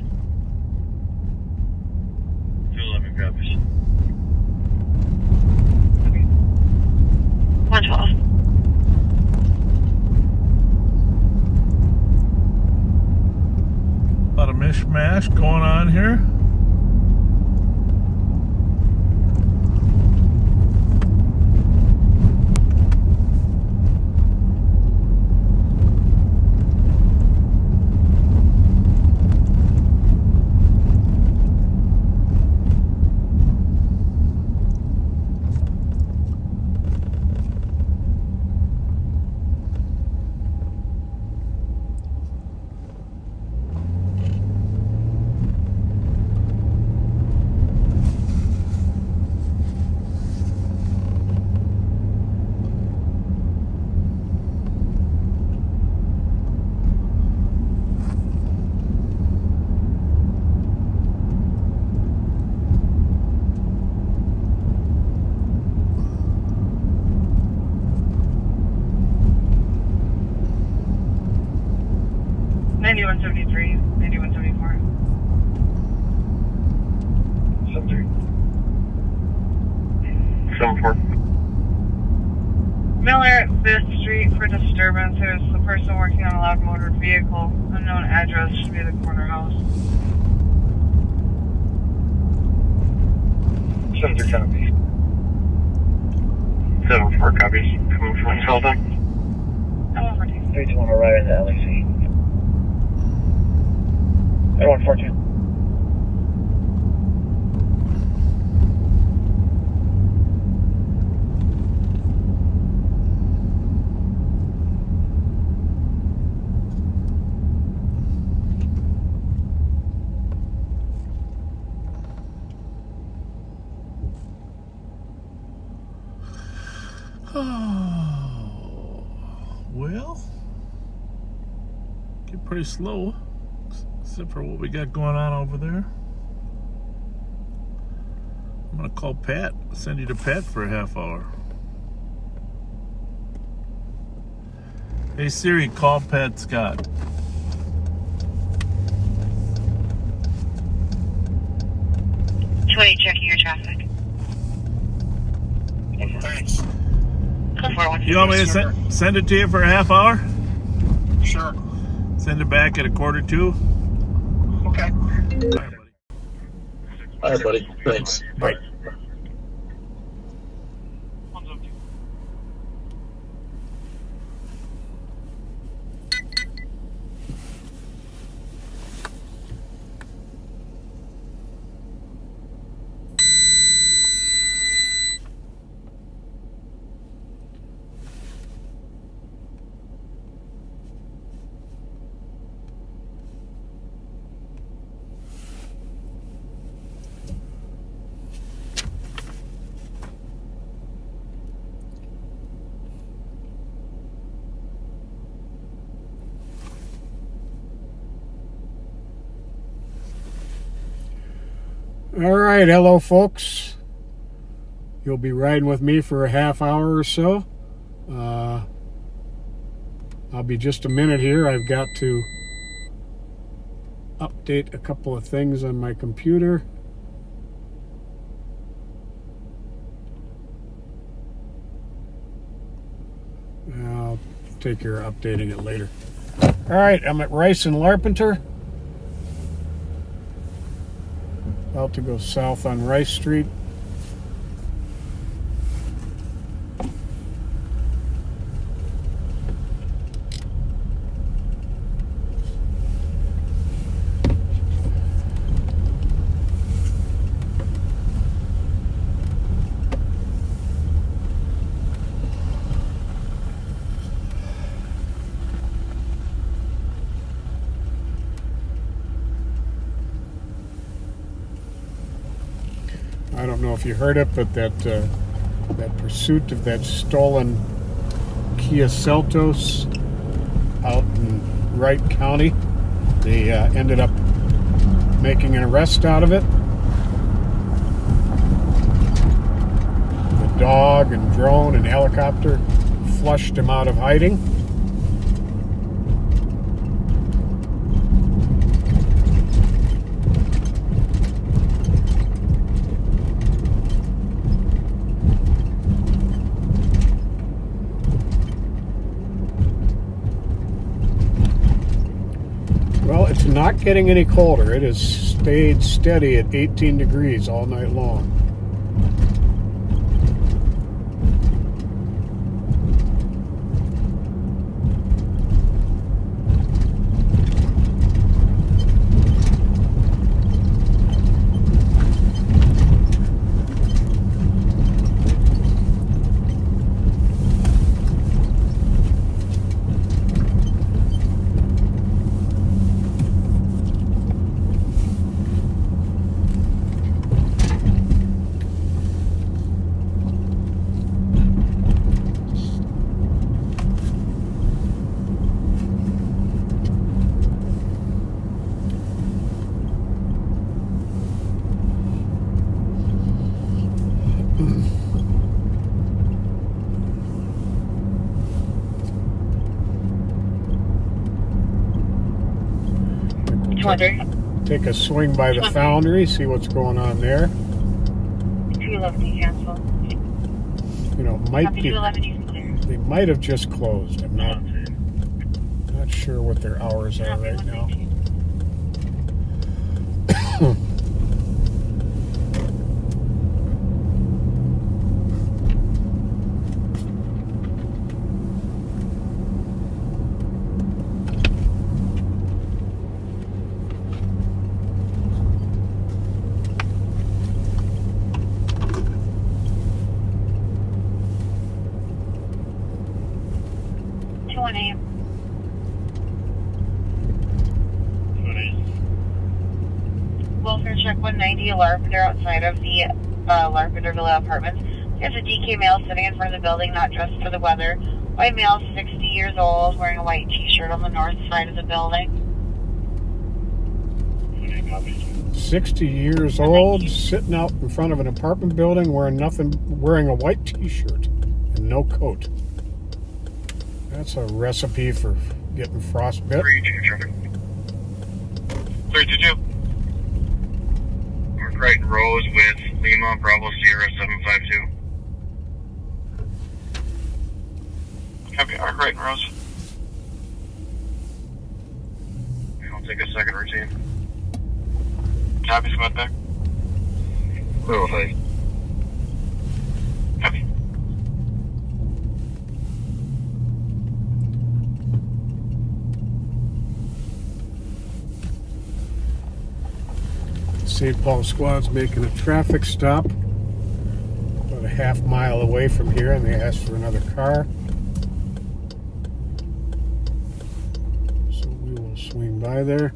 211 copies. 112. A lot of mishmash going on here. Miller at 5th Street for disturbance. There's a person working on a black motor vehicle. Unknown address should be the corner house. 7-3 copy. 7-4 copies. Coming from Felton. 321 right in the LEC. 142. Well, get pretty slow, except for what we got going on over there. I'm gonna call Pat, send you to Pat for a half hour. Hey Siri, call Pat Scott. Checking your traffic. Thanks. You want me to send it to you for a half hour? Sure. Send it back at 1:45. Okay. All right, buddy. Thanks. Bye. All right, hello folks. You'll be riding with me for a half hour or so. I'll be just a minute here. I've got to update a couple of things on my computer. I'll take care of updating it later. All right, I'm at Rice and Larpenteur. About to go south on Rice Street. I don't know if you heard it, but that pursuit of that stolen Kia Seltos out in Wright County, they ended up making an arrest out of it. The dog and drone and helicopter flushed him out of hiding. Well, it's not getting any colder. It has stayed steady at 18 degrees all night long. Take a swing by the foundry, see what's going on there. 211 cancel. You know, might be, they might have just closed. I'm not Not sure what their hours are right now. Welfare check 190, Larpenter outside of the Larpenter Villa Apartments. There's a DK male sitting in front of the building, not dressed for the weather. White male, 60 years old, wearing a white t-shirt on the north side of the building. 60 years old, sitting out in front of an apartment building wearing a white t-shirt and no coat. That's a recipe for getting frostbite. 322. We're right in Rose with Lima, Bravo Sierra 752. Copy, Arc right in Rose. I'll take a second routine. Copy, Scott back. Clear 5. Copy. St. Paul squad's making a traffic stop about a half mile away from here, and they asked for another car. So we will swing by there.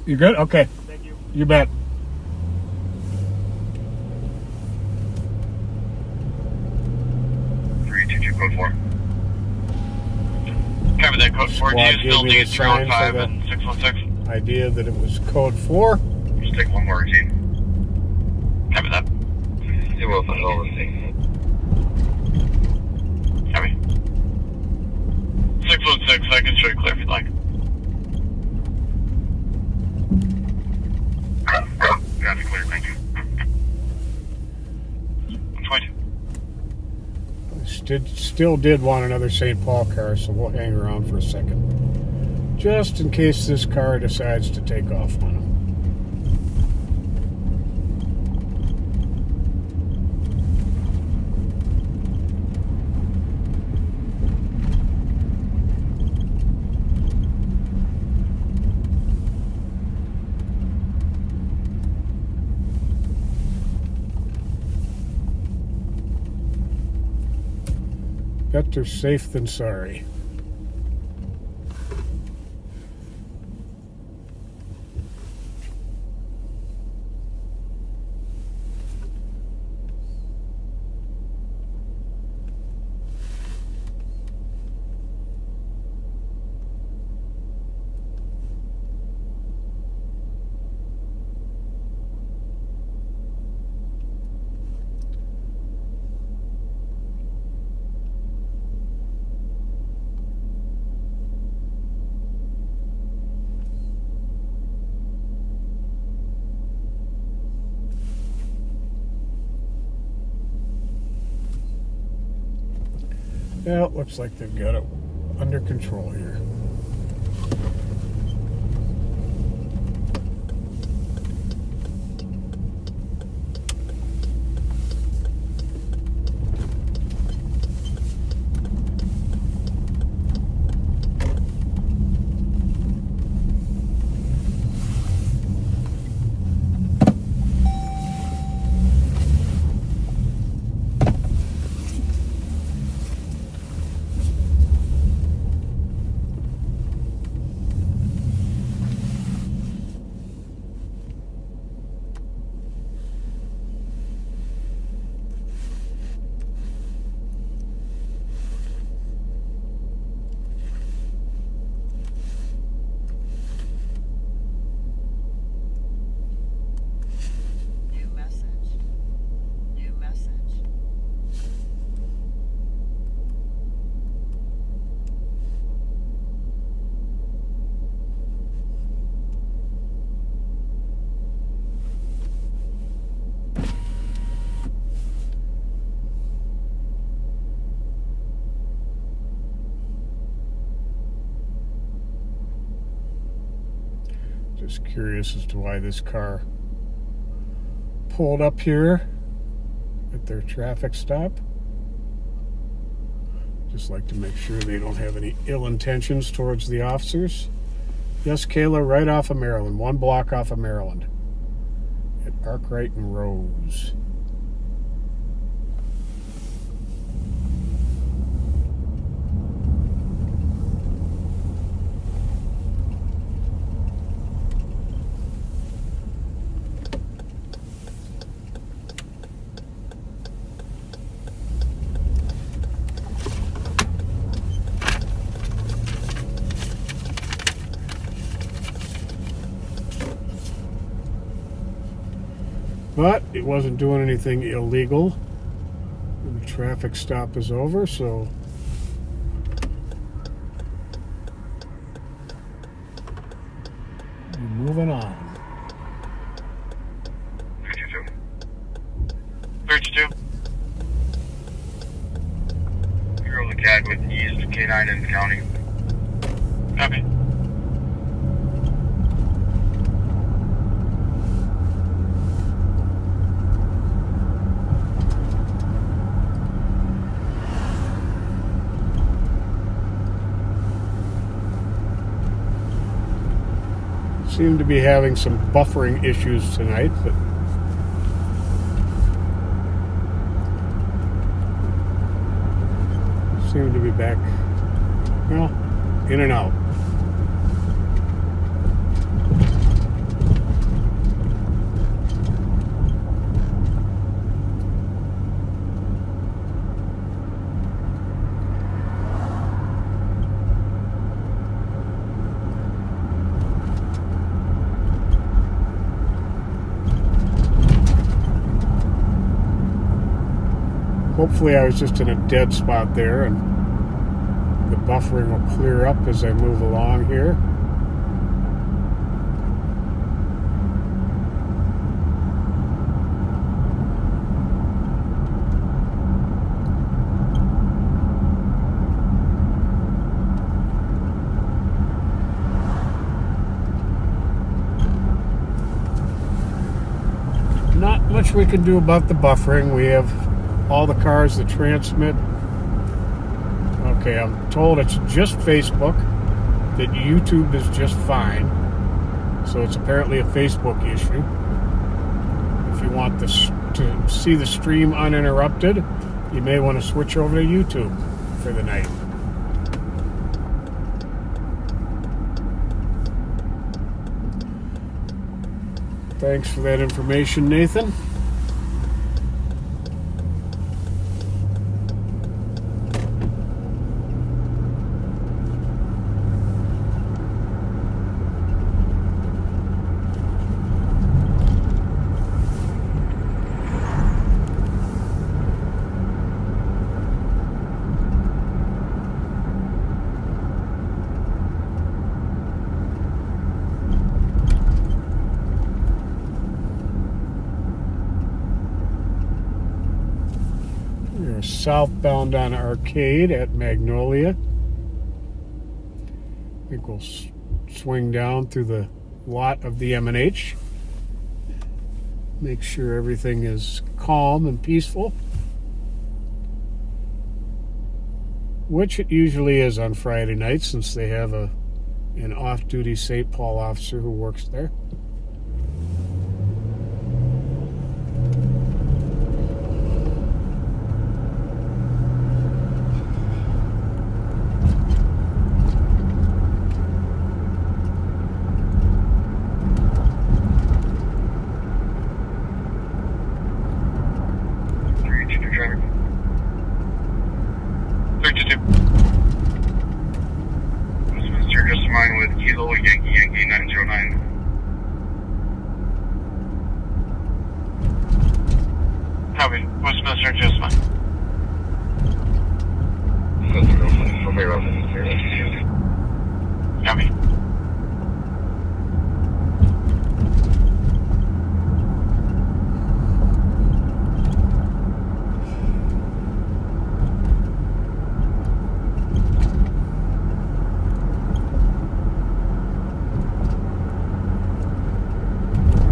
You good? Okay. Thank you. You bet. Code 4. Copy that, code 4. Do you still need 315 and 616? Idea that it was code 4. Just take one more routine. Copy that. 205 all the same. Copy. 616, I can show you clear if you'd like. Got it clear, thank you. 122. Still did want another St. Paul car, so we'll hang around for a second. Just in case this car decides to take off on him. Better safe than sorry. Yeah, it looks like they've got it under control here. New message. New message. Just curious as to why this car pulled up here at their traffic stop. Just like to make sure they don't have any ill intentions towards the officers. Yes, Kayla, right off of Maryland, 1 block off of Maryland at Arkwright and Rose. But it wasn't doing anything illegal. And the traffic stop is over, so we're moving on. 32. You're on the CAD with east K9 in the county. Copy. Seem to be having some buffering issues tonight, but seem to be back, well, in and out. Hopefully I was just in a dead spot there and the buffering will clear up as I move along here. Not much we can do about the buffering. We have all the cars that transmit. Okay, I'm told it's just Facebook, that YouTube is just fine. So it's apparently a Facebook issue. If you want this to see the stream uninterrupted, you may want to switch over to YouTube for the night. Thanks for that information, Nathan. southbound on Arcade at Magnolia. I think we'll swing down through the lot of the M&H. Make sure everything is calm and peaceful, which it usually is on Friday night since they have an off-duty St. Paul officer who works there.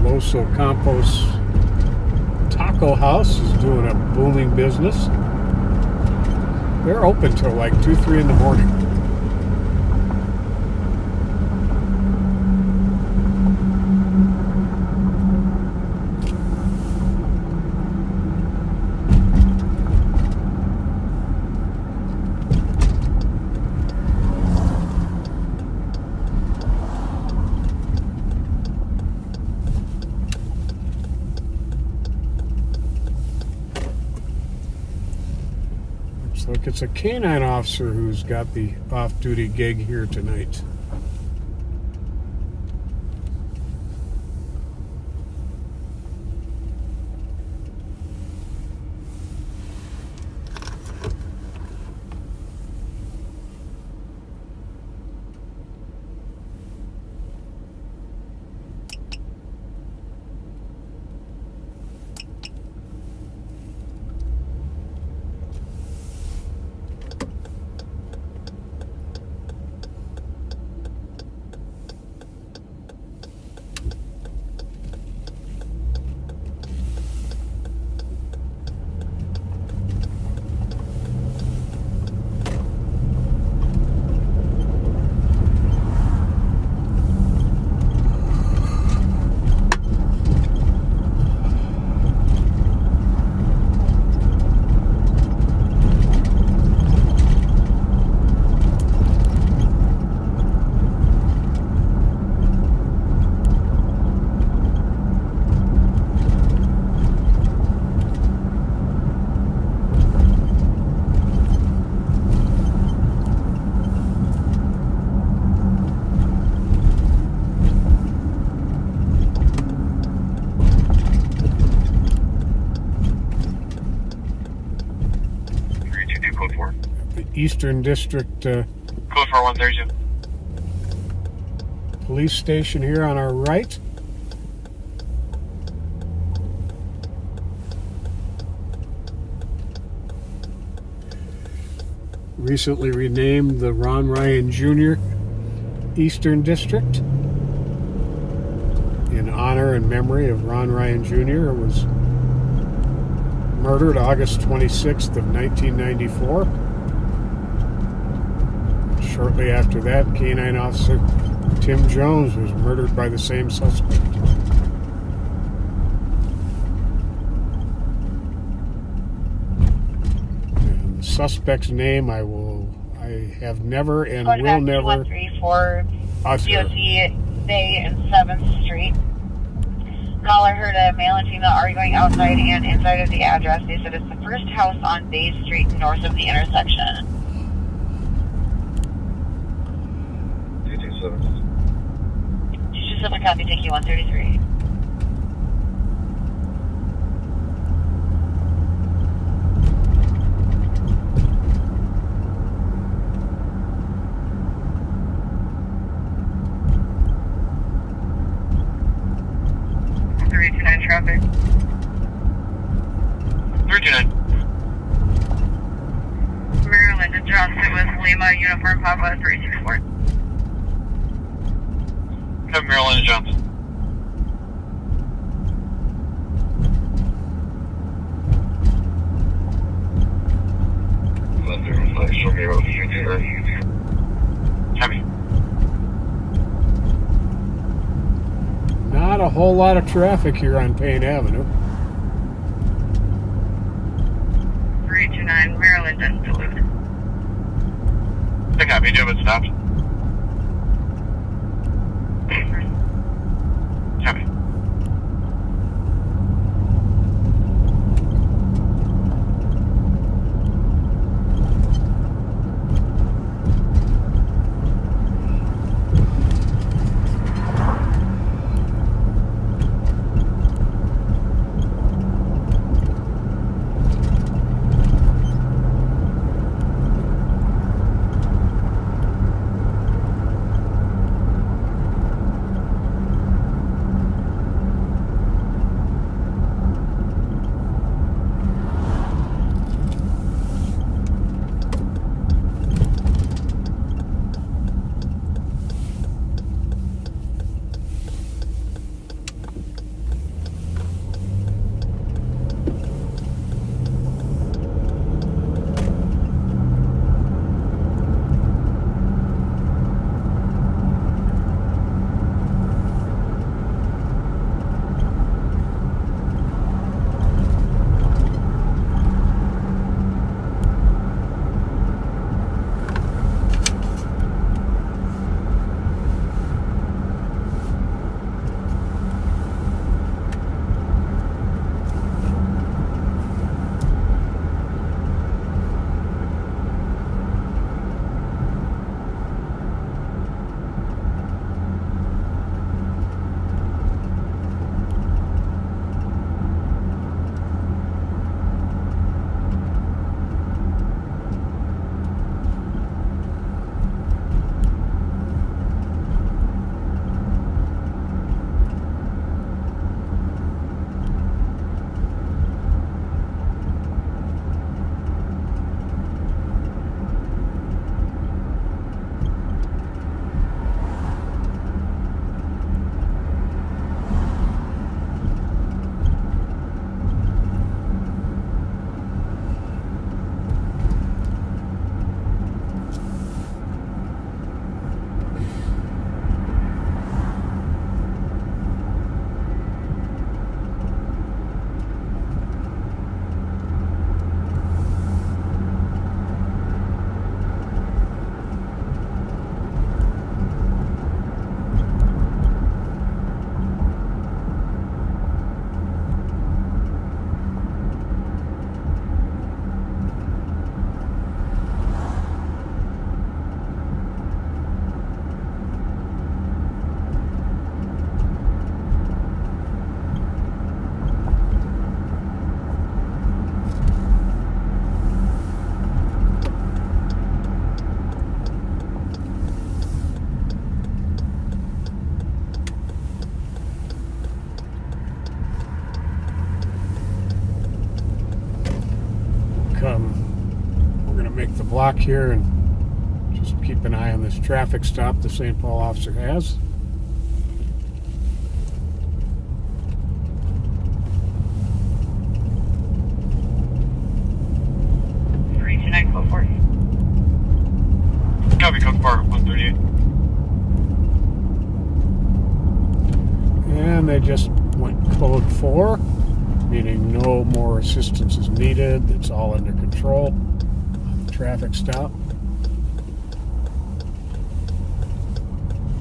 Los Campos Taco House is doing a booming business. They're open till like 2, 3 in the morning. Look, it's a canine officer who's got the off-duty gig here tonight. Eastern District Code 4132. Police station here on our right. Recently renamed the Ron Ryan Jr. Eastern District in honor and memory of Ron Ryan Jr. who was murdered August 26th of 1994. Shortly after that, Canine Officer Tim Jones was murdered by the same suspect. And the suspect's name I have never and will never. 234 DOT Bay and 7th Street. Caller heard a male and female arguing outside and inside of the address. They said it's the first house on Bay Street north of the intersection. 227 copy, thank you, 133. Traffic. 329. Platform Papa 364. Have Maryland and Johnson. Heavy. Not a whole lot of traffic here on Payne Avenue. 329 Maryland and Duluth. Pick up, you do it stopped. Heavy. We're going to make the block here and just keep an eye on this traffic stop the St. Paul officer has. Copy, Coke Park 138. And they just went code 4, meaning no more assistance is needed. It's all under control. Traffic stop.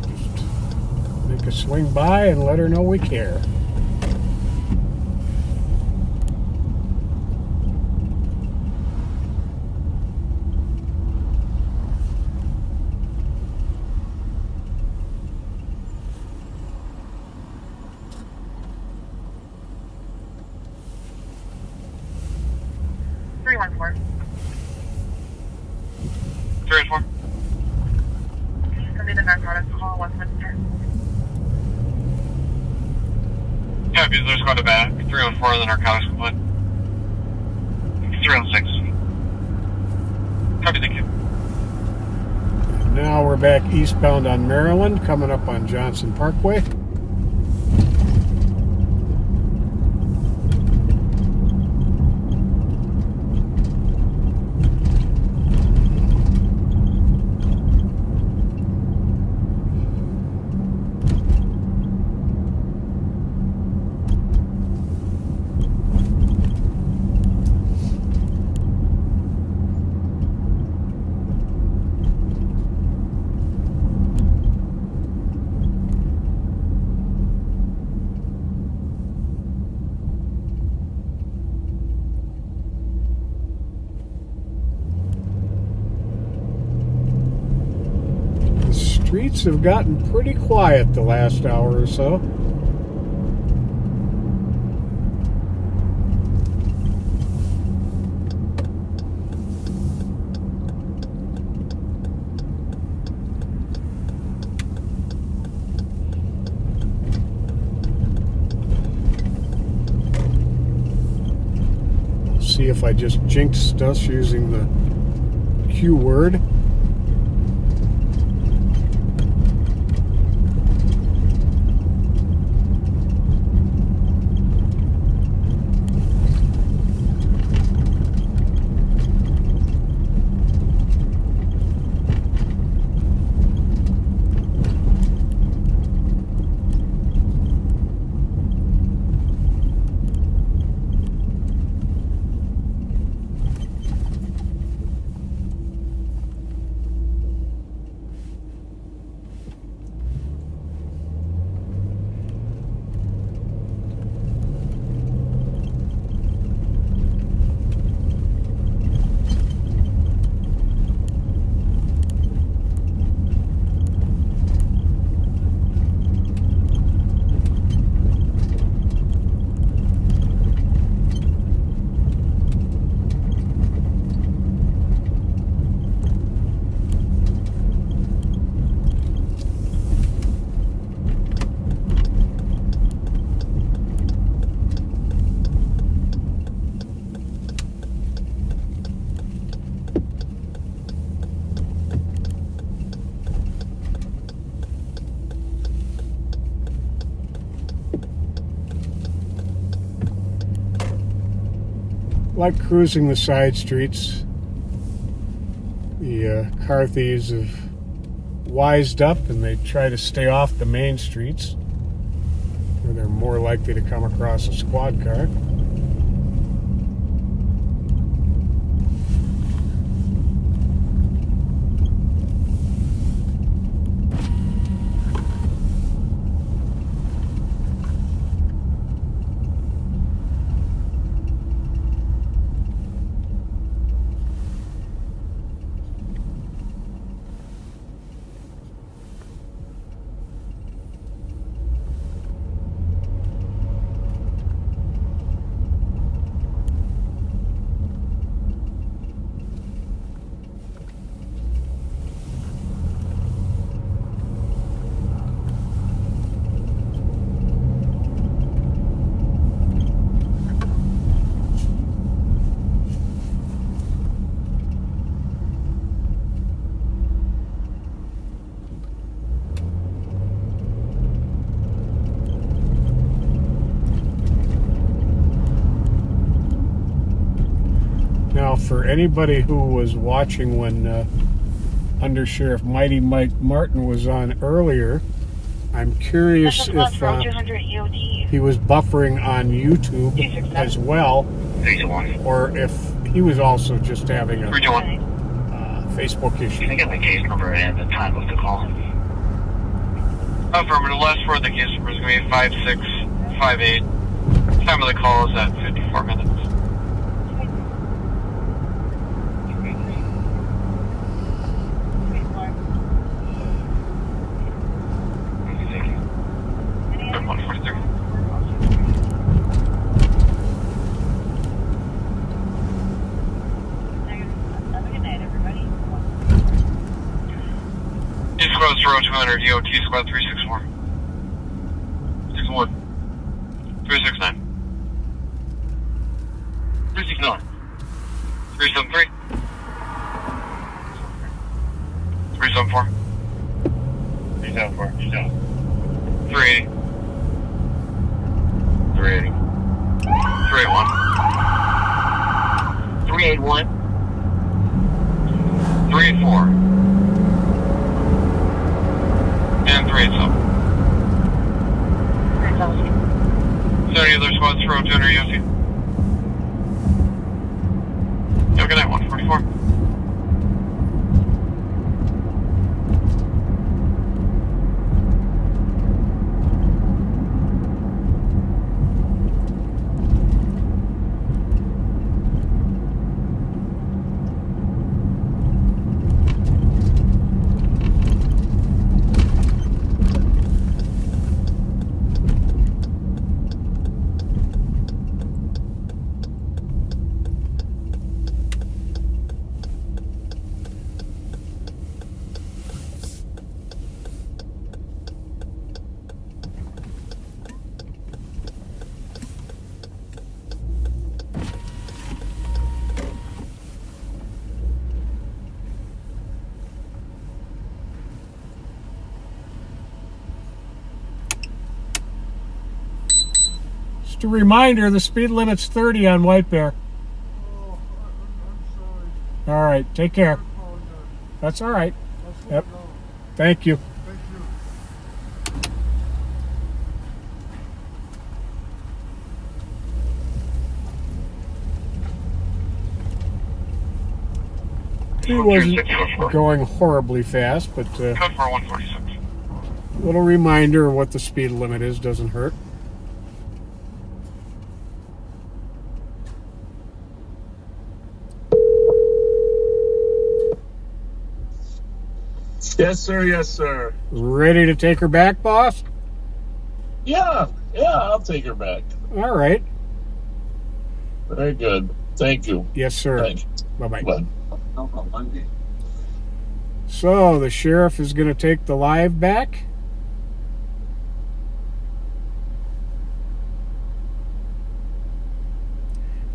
Just make a swing by and let her know we care. Copy, there's going to back. 314, the narcotics complete. 316. Copy, thank you. Now we're back eastbound on Maryland, coming up on Johnson Parkway. Streets have gotten pretty quiet the last hour or so. See if I just jinxed us using the Q word. Like cruising the side streets. The car thieves have wised up and they try to stay off the main streets where they're more likely to come across a squad car. Now, for anybody who was watching when Undersheriff Mighty Mike Martin was on earlier, I'm curious if he was buffering on YouTube as well, or if he was also just having a Facebook issue. Can I get the case number and the time of the call? Affirmative. Last word, the case number is going to be 5658. Time of the call is at 54 minutes. Squad 200, EOT Squad 364. 61. 369. 369. 373. 374. 374. 380. 380. 381. 381. 384. And 387. Is there any other squads for 02 or EOC? Yeah, good night, 144. Just a reminder, the speed limit's 30 on White Bear. All right, take care. That's all right. Yep. Thank you. He wasn't going horribly fast, but Code for 146. a little reminder of what the speed limit is doesn't hurt. Yes, sir. Yes, sir. Ready to take her back, boss? Yeah, I'll take her back. All right. Very good. Thank you. Yes, sir. Thank you. Bye-bye. Bye. So the sheriff is going to take the live back.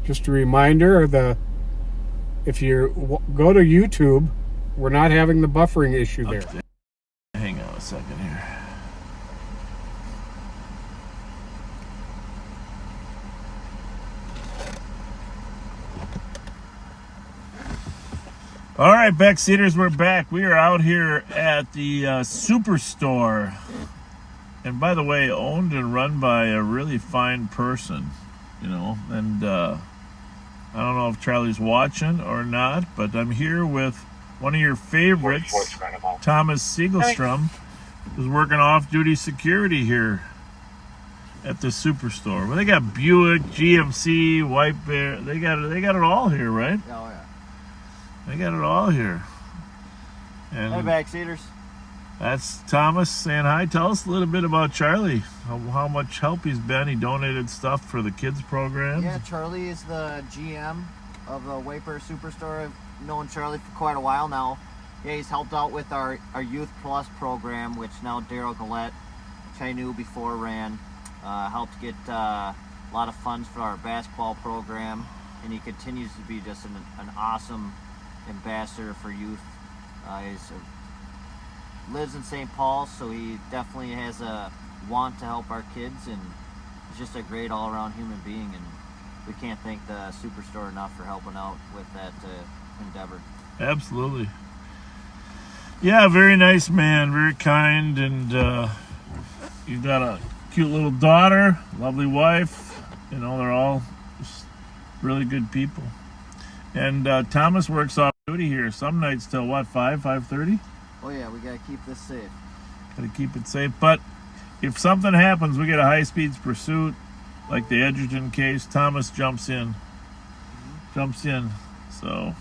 Just a reminder, if you go to YouTube, we're not having the buffering issue there. Okay. Hang on a second here. All right, backseaters, we're back. We are out here at the Superstore. And by the way, owned and run by a really fine person, you know. And I don't know if Charlie's watching or not, but I'm here with one of your favorites, Thomas Siegelstrom, who's working off-duty security here at the Superstore. Well, they got Buick, GMC, White Bear. They got it all here, right? Oh, yeah. They got it all here. And hey, backseaters. That's Thomas saying hi. Tell us a little bit about Charlie. How much help he's been. He donated stuff for the kids program. Yeah, Charlie is the GM of the Waper Superstore. I've known Charlie for quite a while now. Yeah, he's helped out with our Youth Plus program, which now Daryl Gillette, which I knew before ran, helped get a lot of funds for our basketball program, and he continues to be just an awesome ambassador for youth. He lives in St. Paul, so he definitely has a want to help our kids, and he's just a great all-around human being, and we can't thank the Superstore enough for helping out with that endeavor. Absolutely. Yeah, very nice man, very kind, and you've got a cute little daughter, lovely wife. You know, they're all just really good people. And Thomas works off duty here some nights till what, 5:30? Oh yeah, we gotta keep this safe. Gotta keep it safe. But if something happens, we get a high-speed pursuit, like the Edgerton case, Thomas jumps in. So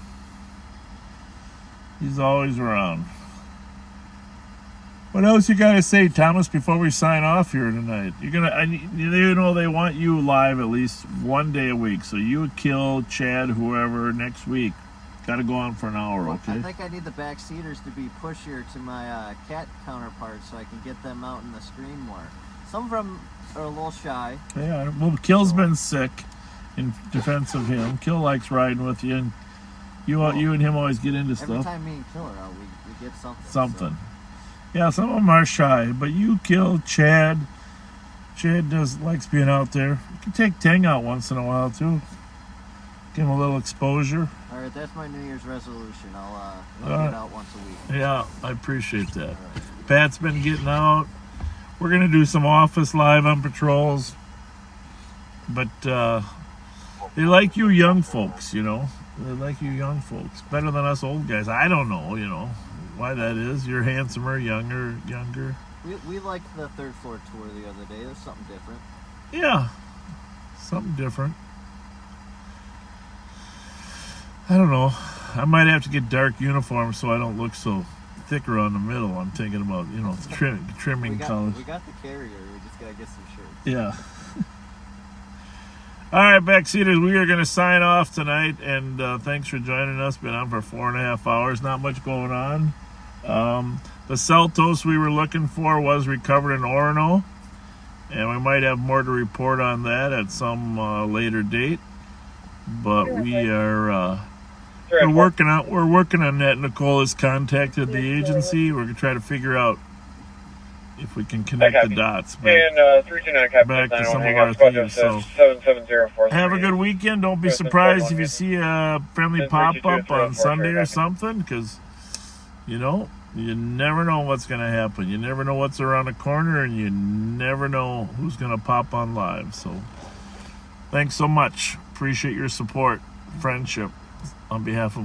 he's always around. What else you gotta say, Thomas, before we sign off here tonight? You know they want you live at least one day a week. So you, Kill, Chad, whoever, next week. Gotta go on for an hour, okay? I think I need the backseaters to be pushier to my cat counterparts so I can get them out in the screen more. Some of them are a little shy. Yeah, well, Kill's been sick in defense of him. Kill likes riding with you, and You and him always get into Every stuff. time me and Killer out, we get something. Something. Yeah, some of them are shy, but you kill Chad. Chad likes being out there. You can take Tang out once in a while too. Give him a little exposure. All right, that's my New Year's resolution. I'll get out once a week. Yeah, I appreciate that. Pat's been getting out. We're gonna do some office live on patrols, but they like you young folks, you know. They like you young folks better than us old guys. I don't know, you know, why that is. You're handsomer, younger. We liked the third floor tour the other day. There's something different. Yeah, something different. I don't know. I might have to get dark uniforms so I don't look so thick around the middle. I'm thinking about, you know, trimming colors. We got the carrier. We just got to get some shirts. Yeah. All right, backseaters, we are going to sign off tonight, and thanks for joining us. Been on for 4.5 hours. Not much going on. The Celtos we were looking for was recovered in Orono, and we might have more to report on that at some later date. But we are we're working on that. Nicole has contacted the agency. We're going to try to figure out if we can connect the dots back to some of our thieves. So have a good weekend. Don't be surprised if you see a friendly pop-up on Sunday or something, because, you know, you never know what's going to happen. You never know what's around the corner, and you never know who's going to pop on live. So thanks so much. Appreciate your support, friendship on behalf of